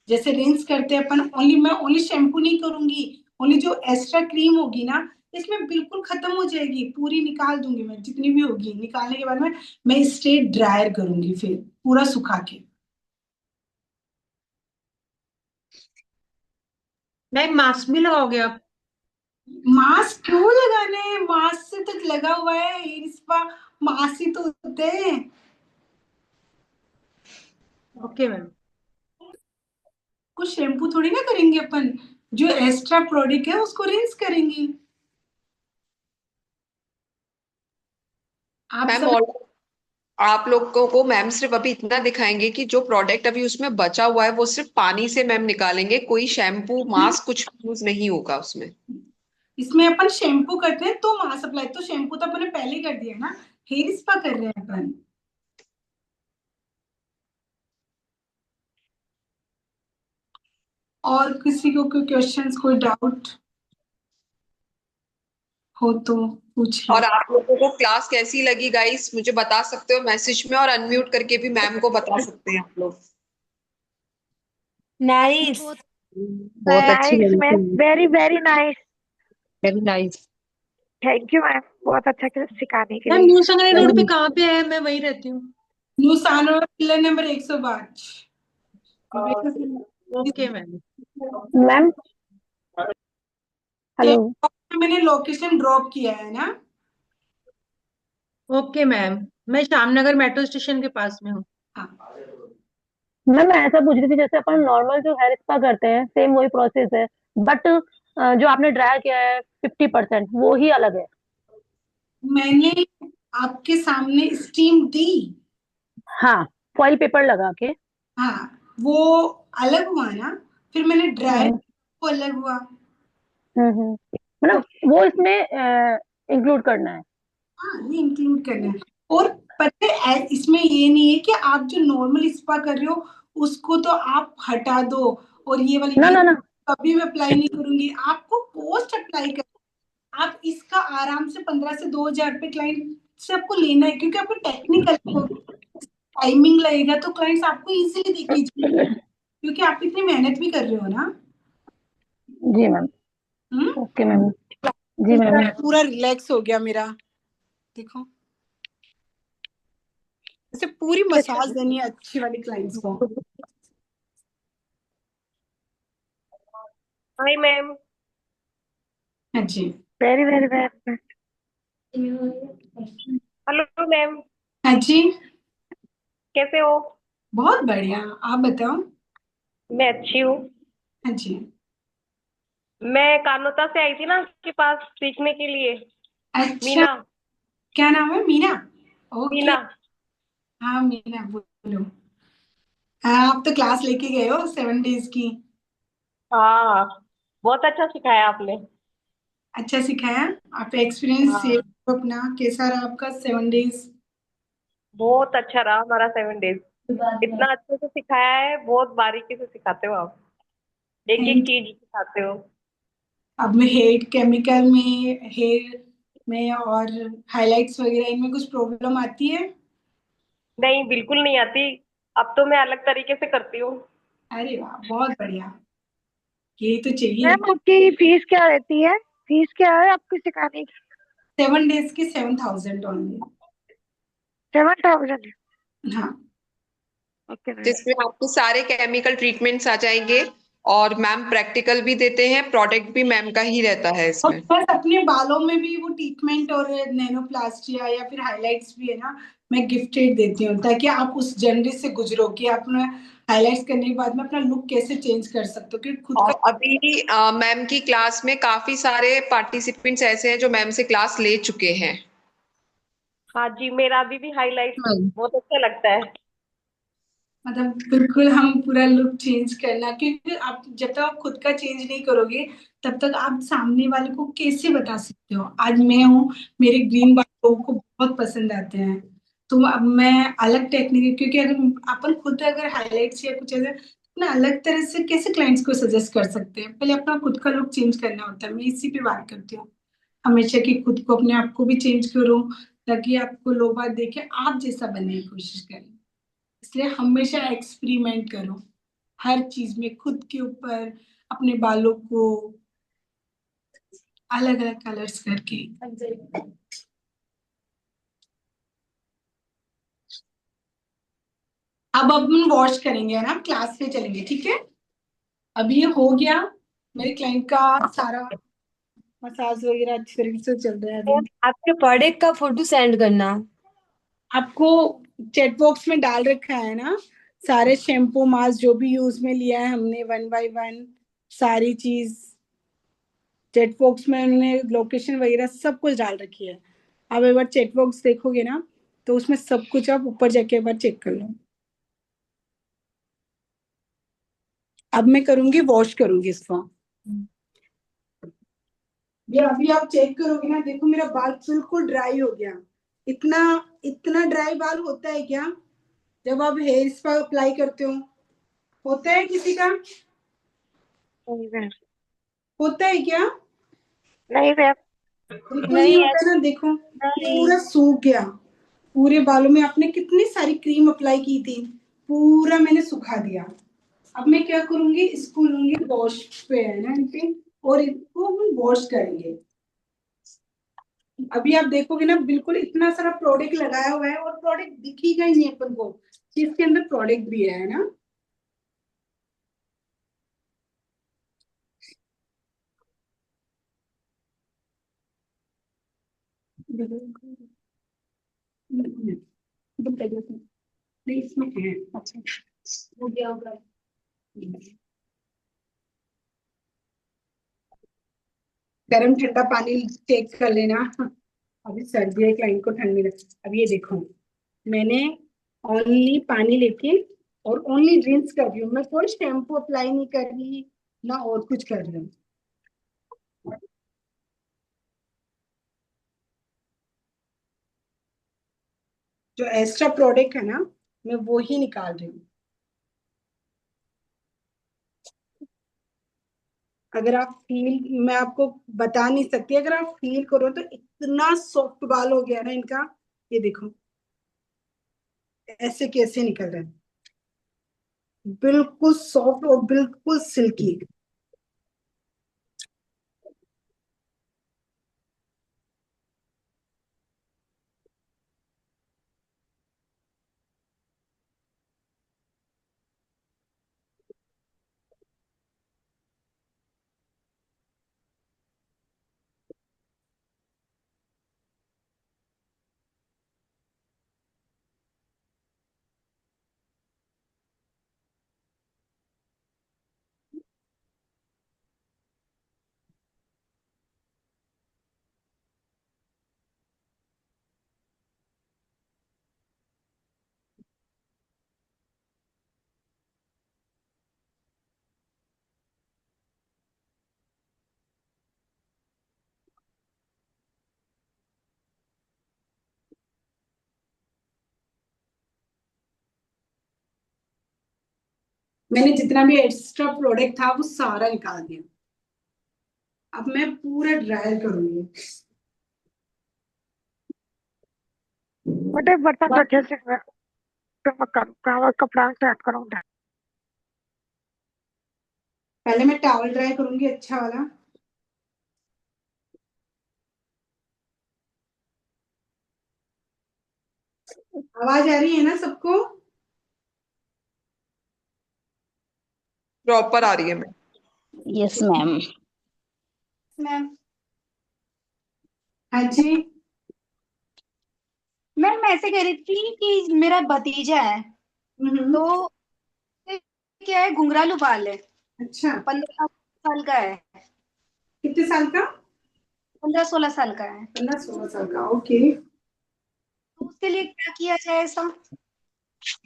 जैसे रिंस करते हैं अपन, मैं ओनली शैम्पू नहीं करूंगी। ओनली जो एक्स्ट्रा क्रीम होगी ना इसमें बिल्कुल खत्म हो जाएगी, पूरी निकाल दूंगी मैं, जितनी भी होगी निकालने के बाद में मैं स्ट्रेट ड्रायर करूंगी फिर पूरा सुखा के। मैम मास्क भी लगाओगे आप? मास्क क्यों लगाने हैं, मास्क से तो लगा हुआ है हेयर स्पा, मास्क ही तो होते हैं। Okay ma'am. कुछ शैम्पू थोड़ी ना करेंगे अपन, जो एक्स्ट्रा प्रोडक्ट है उसको रिंस करेंगे। आप मैम सब और आप लोगों को मैम सिर्फ अभी इतना दिखाएंगे कि जो प्रोडक्ट अभी उसमें बचा हुआ है वो सिर्फ पानी से मैम निकालेंगे, कोई शैम्पू मास्क कुछ यूज नहीं होगा उसमें। इसमें अपन शैम्पू करते हैं तो मास्क अप्लाई, तो शैम्पू तो अपन ने पहले ही कर दिया ना, हेयर स्पा कर रहे हैं अपन। और किसी को कोई क्वेश्चंस कोई डाउट हो तो पूछिए। और आप लोगों को क्लास कैसी लगी गाइस, मुझे बता सकते हो मैसेज में, और अनम्यूट करके भी मैम को बता सकते हैं आप लोग। नाइस। बहुत बहुत अच्छी नाइस लगी मैम, थी। Very very nice. Very nice. Thank you ma'am, बहुत अच्छा सिखाने के मैम लिए। न्यू संगरी रोड पे कहाँ पे है? मैं वहीं रहती हूँ। न्यू सानोर pillar number 105। Okay ma'am. Ma'am hello. मैंने लोकेशन ड्रॉप किया है ना। ओके मैम, मैं श्यामनगर मेट्रो स्टेशन के पास में हूँ। हाँ, मैम मैं ऐसा पूछ रही थी, जैसे अपन नॉर्मल जो हेयर स्पा करते हैं सेम वही प्रोसेस है, बट जो आपने ड्राई किया है 50% वो ही अलग है। मैंने आपके सामने स्टीम दी, हाँ, फॉइल पेपर लगा के। हाँ, वो अलग हुआ ना, फिर मैंने ड्राई हम्म वो अलग हुआ। मतलब वो इसमें इंक्लूड करना है। हाँ, ये इंक्लूड करना है। और पता है इसमें ये नहीं है कि आप जो नॉर्मल स्पा कर रहे हो उसको तो आप हटा दो, और ये वाली ना ये ना ना। कभी मैं अप्लाई नहीं करूंगी, आपको पोस्ट अप्लाई कर। आप इसका आराम से 15 से 2000 रुपए क्लाइंट से आपको लेना है, क्योंकि आपको टेक्निकल टाइमिंग लगेगा तो क्लाइंट्स आपको इजीली देके जाएंगे, क्योंकि आप इतनी मेहनत भी कर रहे हो ना। जी मैम। हम्म। Okay ma'am. जी मैम। पूरा रिलैक्स हो गया मेरा, देखो ऐसे पूरी मसाज देनी है अच्छी वाली क्लाइंट्स को। Hi ma'am. हाँ जी। Very very very. Hello ma'am, हाँ जी, कैसे हो? बहुत बढ़िया, आप बताओ। मैं अच्छी हूँ। हाँ जी। मैं कानोता से आई थी ना आपके पास सीखने के लिए। अच्छा, मीना। क्या नाम है? मीना। ओके। मीना। हाँ मीना, बोलो। हाँ, आप तो क्लास लेके गए हो 7 डेज की। हाँ, बहुत अच्छा सिखाया आपने। अच्छा सिखाया। आप एक्सपीरियंस शेयर हाँ, करो अपना, कैसा रहा आपका 7 डेज? बहुत अच्छा रहा हमारा 7 डेज। इतना अच्छे से सिखाया है, बहुत बारीकी से सिखाते हो आप, एक एक थैंक। चीज सिखाते हो। अब मैं हेयर केमिकल में, हेयर में और हाइलाइट्स वगैरह इनमें कुछ प्रॉब्लम आती है? नहीं, बिल्कुल नहीं आती। अब तो मैं अलग तरीके से करती हूँ। अरे वाह, बहुत बढ़िया, यही तो चाहिए। मैम आपकी फीस क्या रहती है? फीस क्या है आपकी सिखाने की? 7 डेज की 7000 ओनली। 7,000? हाँ। Okay ma'am. जिसमें आपके सारे केमिकल ट्रीटमेंट्स आ जाएंगे, और मैम प्रैक्टिकल भी देते हैं, प्रोडक्ट भी मैम का ही रहता है और इसमें। बस अपने बालों में भी वो ट्रीटमेंट और नैनोप्लास्टिया या फिर हाइलाइट्स भी है ना, मैं गिफ्टेड देती हूँ, ताकि आप उस जर्नी से गुजरो कि आप हाइलाइट्स करने के बाद में अपना लुक कैसे चेंज कर सकते हो, क्योंकि खुद और का। अभी मैम की क्लास में काफी सारे पार्टिसिपेंट्स ऐसे हैं जो मैम से क्लास ले चुके हैं। हाँ जी, मेरा अभी भी हाईलाइट बहुत अच्छा लगता है। मतलब बिल्कुल हम पूरा लुक चेंज करना, क्योंकि आप जब तक आप खुद का चेंज नहीं करोगे तब तक आप सामने वाले को कैसे बता सकते हो। आज मैं हूँ, मेरे ग्रीन बाल लोगों को बहुत पसंद आते हैं, तो अब मैं अलग टेक्निक, क्योंकि अगर अपन खुद अगर हाईलाइट्स या कुछ ऐसा ना अलग तरह से कैसे क्लाइंट्स को सजेस्ट कर सकते हैं, पहले अपना खुद का लुक चेंज करना होता है। मैं इसी पे बात करती हूँ हमेशा, कि खुद को अपने आप को भी चेंज करो, ताकि आपको लोग बात देखे आप जैसा बनने की कोशिश करें। इसलिए हमेशा एक्सपेरिमेंट करो हर चीज में, खुद के ऊपर, अपने बालों को अलग अलग कलर्स करके। अब अपन वॉश करेंगे है ना, क्लास पे चलेंगे, ठीक है? अब ये हो गया, मेरे क्लाइंट का सारा मसाज वगैरह अच्छी तरीके से चल रहा है अभी। आपके प्रोडक्ट का फोटो सेंड करना। आपको चैट बॉक्स में डाल रखा है ना, सारे शैम्पू मास्क जो भी यूज में लिया है हमने, 1 बाय 1 सारी चीज चैट बॉक्स में उन्होंने लोकेशन वगैरह सब कुछ डाल रखी है। आप एक बार चैट बॉक्स देखोगे ना, तो उसमें सब कुछ, आप ऊपर जाके एक बार चेक कर लो। अब मैं करूंगी, वॉश करूंगी इसको। ये अभी आप चेक करोगे ना, देखो मेरा बाल बिल्कुल ड्राई हो गया। इतना इतना ड्राई बाल होता है क्या जब आप हेयर स्पा अप्लाई करते हो? होता है किसी का? नहीं मैम। होता है क्या? नहीं मैम। बिल्कुल नहीं नहीं होता ऐसा ना, देखो नहीं। पूरा सूख गया। पूरे बालों में आपने कितनी सारी क्रीम अप्लाई की थी, पूरा मैंने सुखा दिया। अब मैं क्या करूंगी, इसको लूंगी वॉश पे है ना इनपे, और इसको हम वॉश करेंगे। अभी आप देखोगे ना, बिल्कुल इतना सारा प्रोडक्ट लगाया हुआ है और प्रोडक्ट दिखेगा ही नहीं अपन को कि इसके अंदर प्रोडक्ट भी है ना। नहीं इसमें है, अच्छा हो गया होगा। गर्म ठंडा पानी चेक कर लेना। अभी सर्दी है, क्लाइंट को ठंड नहीं लग। अब ये देखो, मैंने ओनली पानी लेके और ओनली ड्रिंक्स कर रही हूँ मैं, कोई शैम्पू अप्लाई नहीं कर रही ना और कुछ कर रही हूँ। जो एक्स्ट्रा प्रोडक्ट है ना मैं वो ही निकाल रही हूँ। अगर आप फील, मैं आपको बता नहीं सकती, अगर आप फील करो तो इतना सॉफ्ट बाल हो गया ना इनका। ये देखो ऐसे कैसे निकल रहे हैं, बिल्कुल सॉफ्ट और बिल्कुल सिल्की। मैंने जितना भी एक्स्ट्रा प्रोडक्ट था वो सारा निकाल दिया। अब मैं पूरा ड्रायर करूंगी। बटे बर्तन रखे से मैं कपड़ा सेट करूंगा। पहले मैं टॉवल ड्राई करूंगी अच्छा वाला। आवाज आ रही है ना सबको? प्रॉपर आ रही है मैम। Yes ma'am. मैम हाँ जी। मैम मैं ऐसे कह रही थी कि मेरा भतीजा है तो क्या है, घुंघरालू बाल है, अच्छा 15 साल का है। कितने साल का? 15-16 साल का है। 15-16 साल का, ओके। तो उसके लिए क्या किया जाए ऐसा?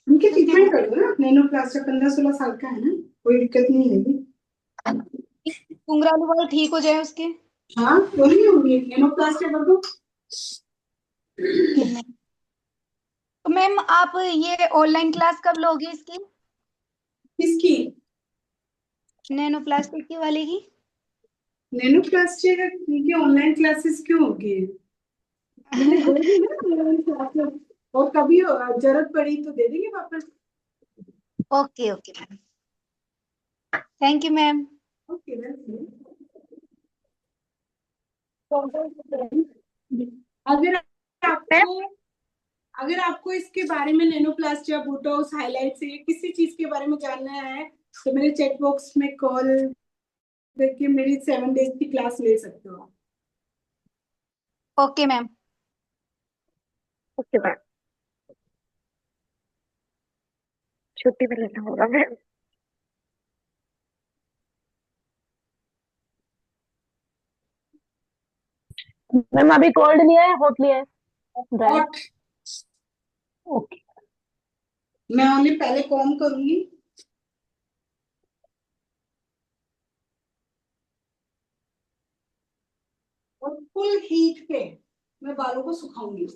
उनके ट्रीटमेंट कर दो ना, नैनो प्लास्टर, 15-16 साल का है ना, कोई दिक्कत नहीं है। घुंघरालू बाल ठीक हो जाए उसके? हाँ क्यों नहीं होगी, नैनो प्लास्टर कर दो। Okay ma'am. तो मैम आप ये ऑनलाइन क्लास कब लोगे इसकी, किसकी? नैनो प्लास्टिक की वाले की? नैनो प्लास्टर की ऑनलाइन क्लासेस क्यों होगी? मैंने बोली ना ऑनलाइन क्लासेस, और कभी जरूरत पड़ी तो दे देंगे वापस। Okay okay ma'am, thank you ma'am. Okay अगर आपको अगर आपको इसके बारे में, नैनोप्लास्ट या बोटॉक्स, हाइलाइट से किसी चीज के बारे में जानना है तो मेरे चैट बॉक्स में कॉल करके मेरी 7 डेज की क्लास ले सकते हो। Okay ma'am. ओके मैम, छुट्टी पे लेना होगा मैम। मैम अभी कोल्ड लिया है हॉट लिया है? ड्राई। हॉट। ओके। मैं ओनली पहले कॉम करूंगी और फुल हीट पे मैं बालों को सुखाऊंगी।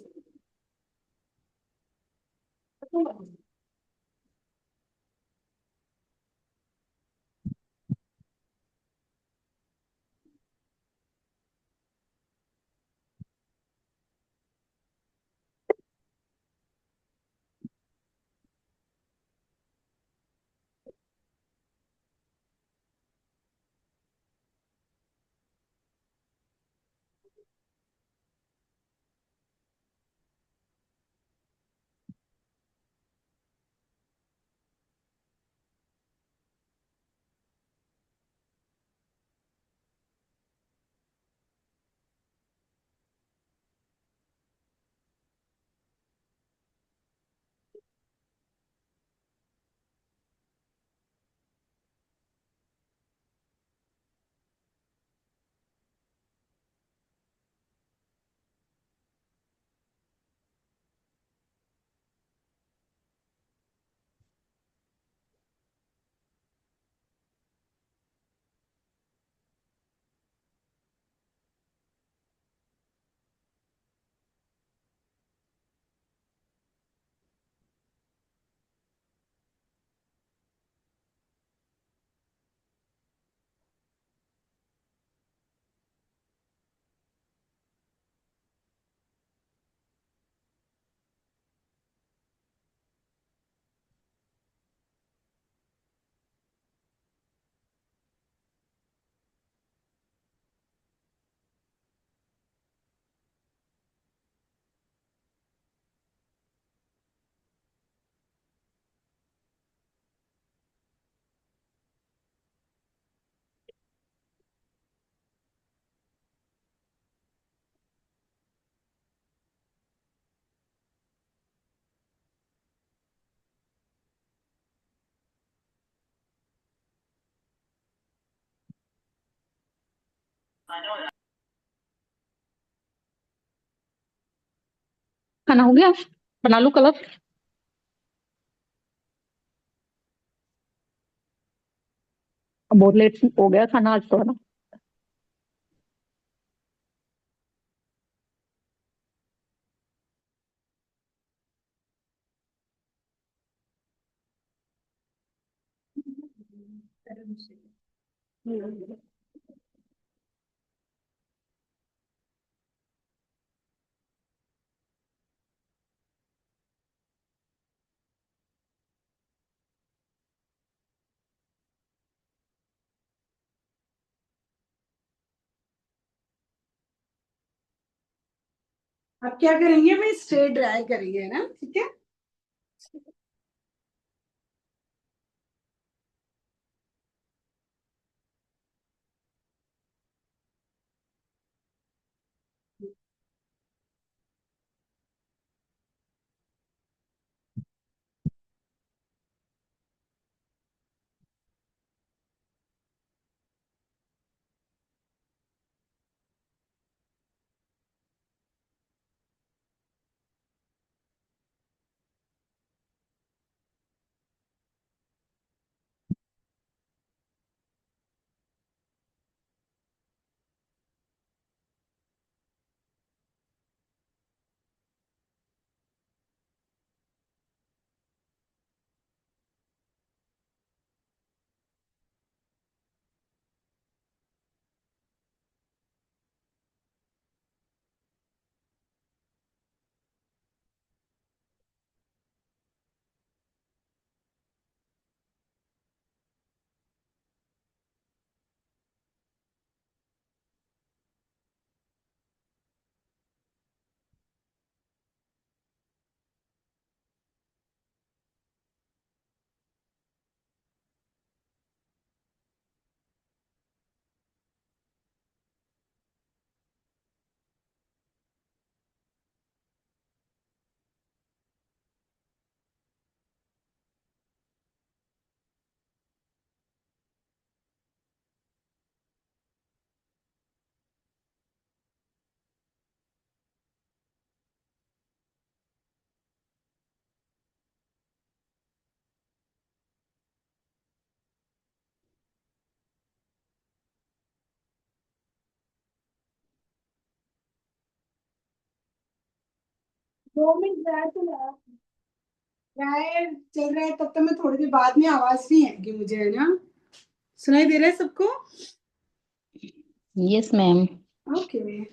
खाना हो गया? बना लूं कलर? बहुत लेट हो गया खाना आज तो, है ना? अब क्या करेंगे, मैं स्ट्रेट ड्राई करेंगे, है ना? ठीक है। दो मिनट ड्राई चल रहा है, तब तक मैं थोड़ी देर बाद में, आवाज नहीं आएगी मुझे, है ना? सुनाई दे रहा है सबको? Yes ma'am. ओके।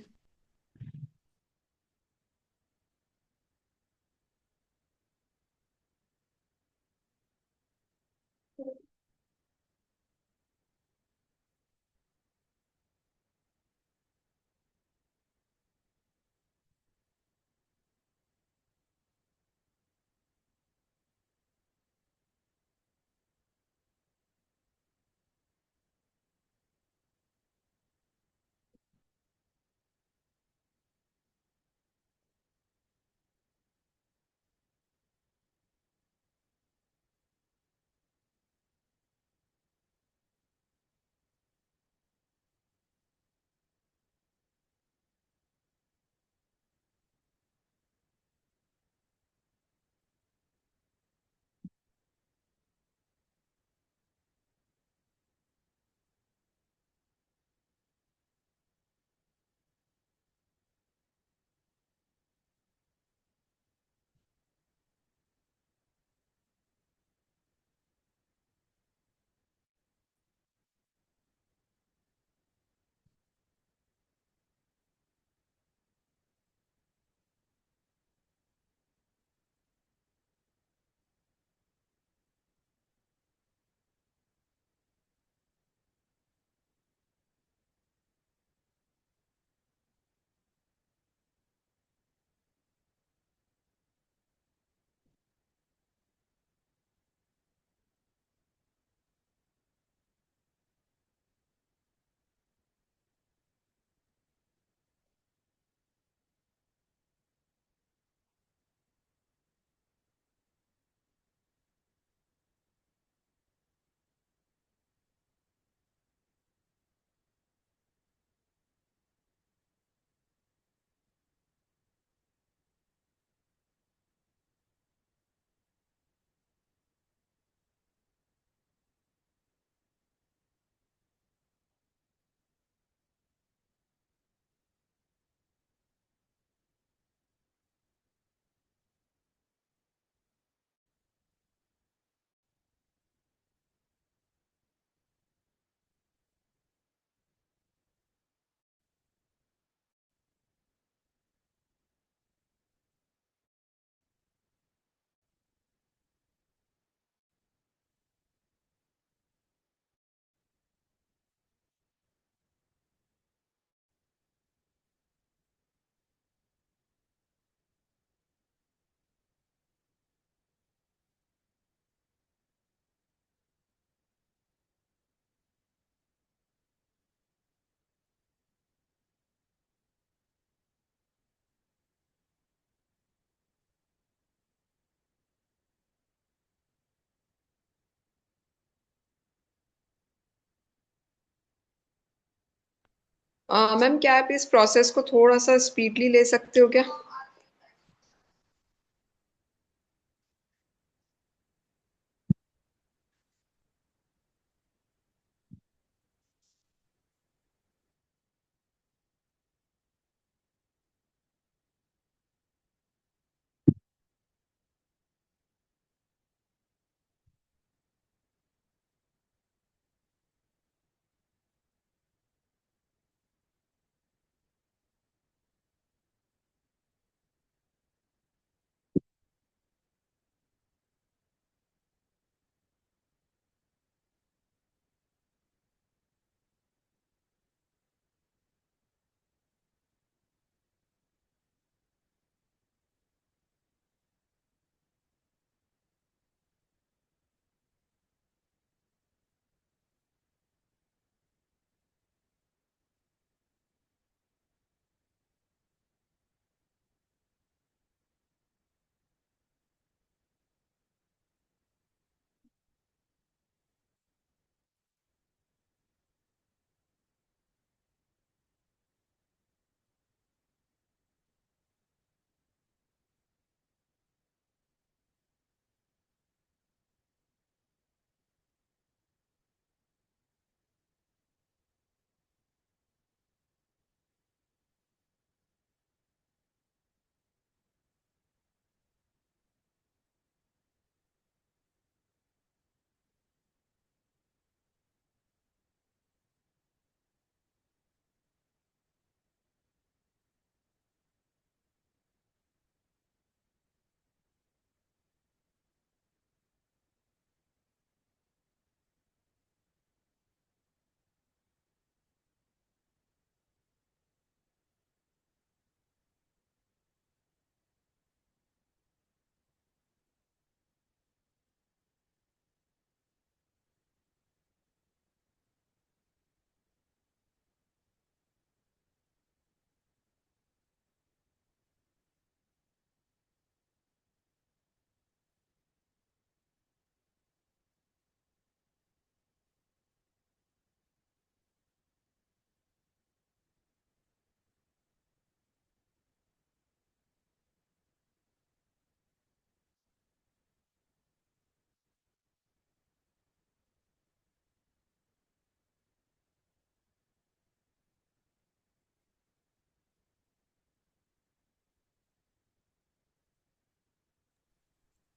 मैम क्या आप इस प्रोसेस को थोड़ा सा स्पीडली ले सकते हो क्या?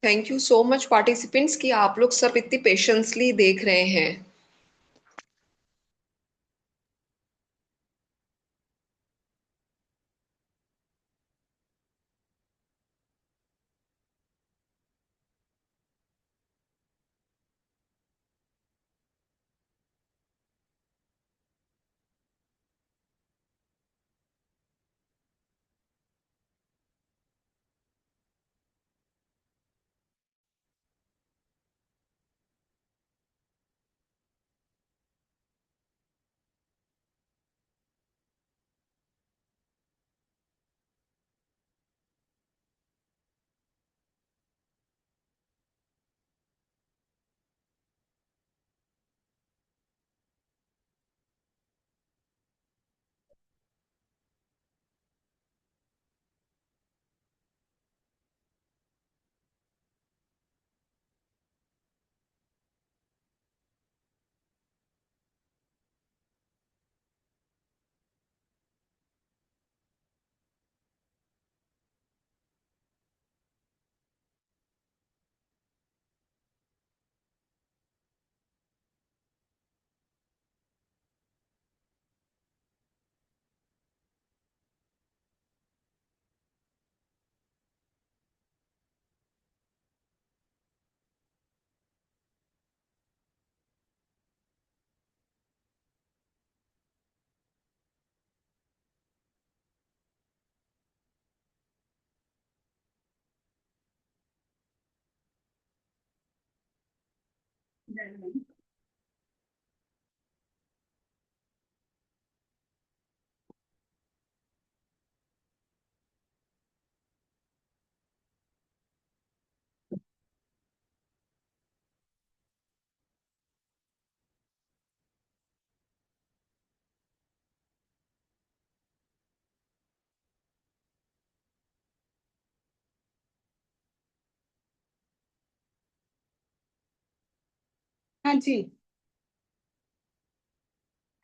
Thank you so much participants कि आप लोग सब इतनी पेशेंसली देख रहे हैं। हाँ जी,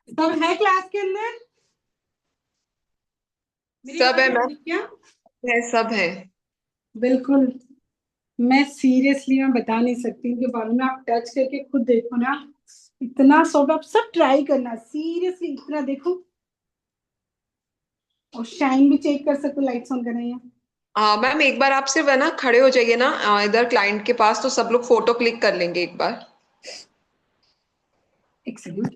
सब है क्लास के अंदर? मेरी सब है आवाज आ मैम, रही क्या? है सब है। बिल्कुल। मैं सीरियसली मैं बता नहीं सकती इनके बारे में, आप टच करके खुद देखो ना, इतना सॉफ्ट। आप सब ट्राई करना, सीरियसली इतना देखो, और शाइन भी चेक कर सकते हो, लाइट्स ऑन कर रही हैं। मैम एक बार आप सिर्फ है ना खड़े हो जाइए ना इधर क्लाइंट के पास, तो सब लोग फोटो क्लिक कर लेंगे एक बार। एक सेकंड।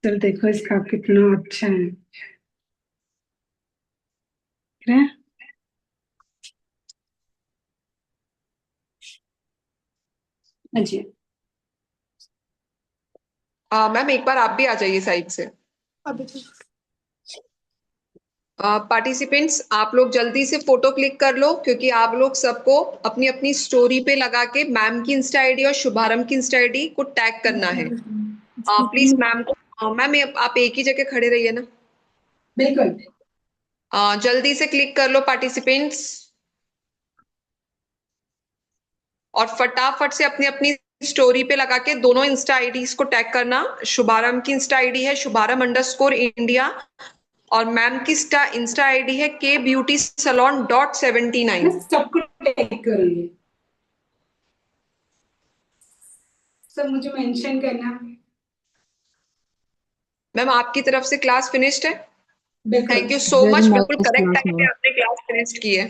चल देखो इसका कितना अच्छा है, देख रहे हैं? हाँ जी। मैम एक बार आप भी आ जाइए साइड से। अभी पार्टिसिपेंट्स आप लोग जल्दी से फोटो क्लिक कर लो, क्योंकि आप लोग सबको अपनी अपनी स्टोरी पे लगा के मैम की इंस्टा आईडी और शुभारंभ की इंस्टा आईडी को टैग करना है। प्लीज मैम को, मैम आप एक ही जगह खड़े रहिए ना। बिल्कुल। जल्दी से क्लिक कर लो पार्टिसिपेंट्स, और फटाफट से अपनी अपनी स्टोरी पे लगा के दोनों इंस्टा आईडीज को टैग करना। शुभारंभ की इंस्टा आईडी है शुभारंभ_इंडिया, और मैम की इंस्टा आईडी है KBeautySalon.79। सबको टैग करेंगे, सब मुझे मेंशन करना। मैम आपकी तरफ से क्लास फिनिश्ड है। बिल्कुल। थैंक यू सो मच, बिल्कुल करेक्ट टाइम पे आपने क्लास फिनिश्ड की है।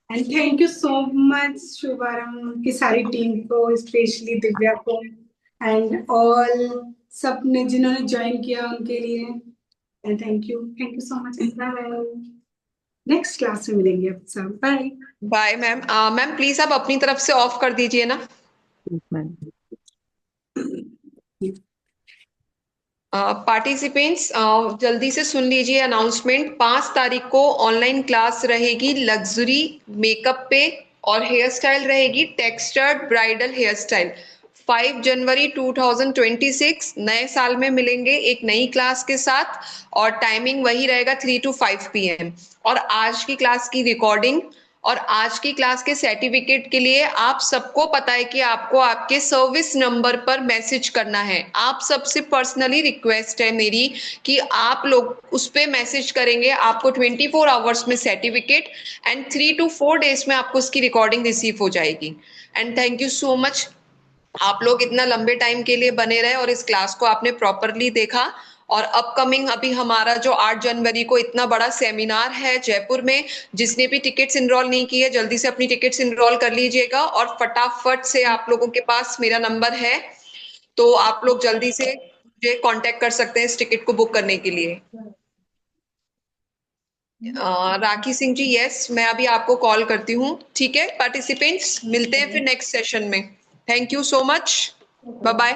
And thank you so much शुभारंभ की सारी टीम को, स्पेशली दिव्या को, एंड ऑल सब ने जिन्होंने ज्वाइन किया उनके लिए, and thank you so much. Next class में मिलेंगे आप सब, bye bye ma'am. Ma'am please आप अपनी तरफ से ऑफ कर दीजिए ना। पार्टिसिपेंट्स जल्दी से सुन लीजिए अनाउंसमेंट। 5 तारीख को ऑनलाइन क्लास रहेगी लग्जरी मेकअप पे, और हेयर स्टाइल रहेगी टेक्सचर्ड ब्राइडल हेयर स्टाइल। 5 जनवरी 2026 नए साल में मिलेंगे एक नई क्लास के साथ, और टाइमिंग वही रहेगा 3 to 5 PM। और आज की क्लास की रिकॉर्डिंग और आज की क्लास के सर्टिफिकेट के लिए आप सबको पता है कि आपको आपके सर्विस नंबर पर मैसेज करना है। आप सबसे पर्सनली रिक्वेस्ट है मेरी कि आप लोग उस पे मैसेज करेंगे, आपको 24 आवर्स में सर्टिफिकेट, एंड 3 to 4 डेज में आपको उसकी रिकॉर्डिंग रिसीव हो जाएगी। And thank you so much, आप लोग इतना लंबे टाइम के लिए बने रहे और इस क्लास को आपने प्रॉपरली देखा। और अपकमिंग अभी हमारा जो 8 जनवरी को इतना बड़ा सेमिनार है जयपुर में, जिसने भी टिकट्स इनरोल नहीं की है जल्दी से अपनी टिकट्स इनरोल कर लीजिएगा, और फटाफट से आप लोगों के पास मेरा नंबर है, तो आप लोग जल्दी से मुझे कांटेक्ट कर सकते हैं इस टिकट को बुक करने के लिए। राखी सिंह जी, यस मैं अभी आपको कॉल करती हूँ। ठीक है पार्टिसिपेंट्स, मिलते हैं फिर नेक्स्ट सेशन में। Thank you so much, bye bye.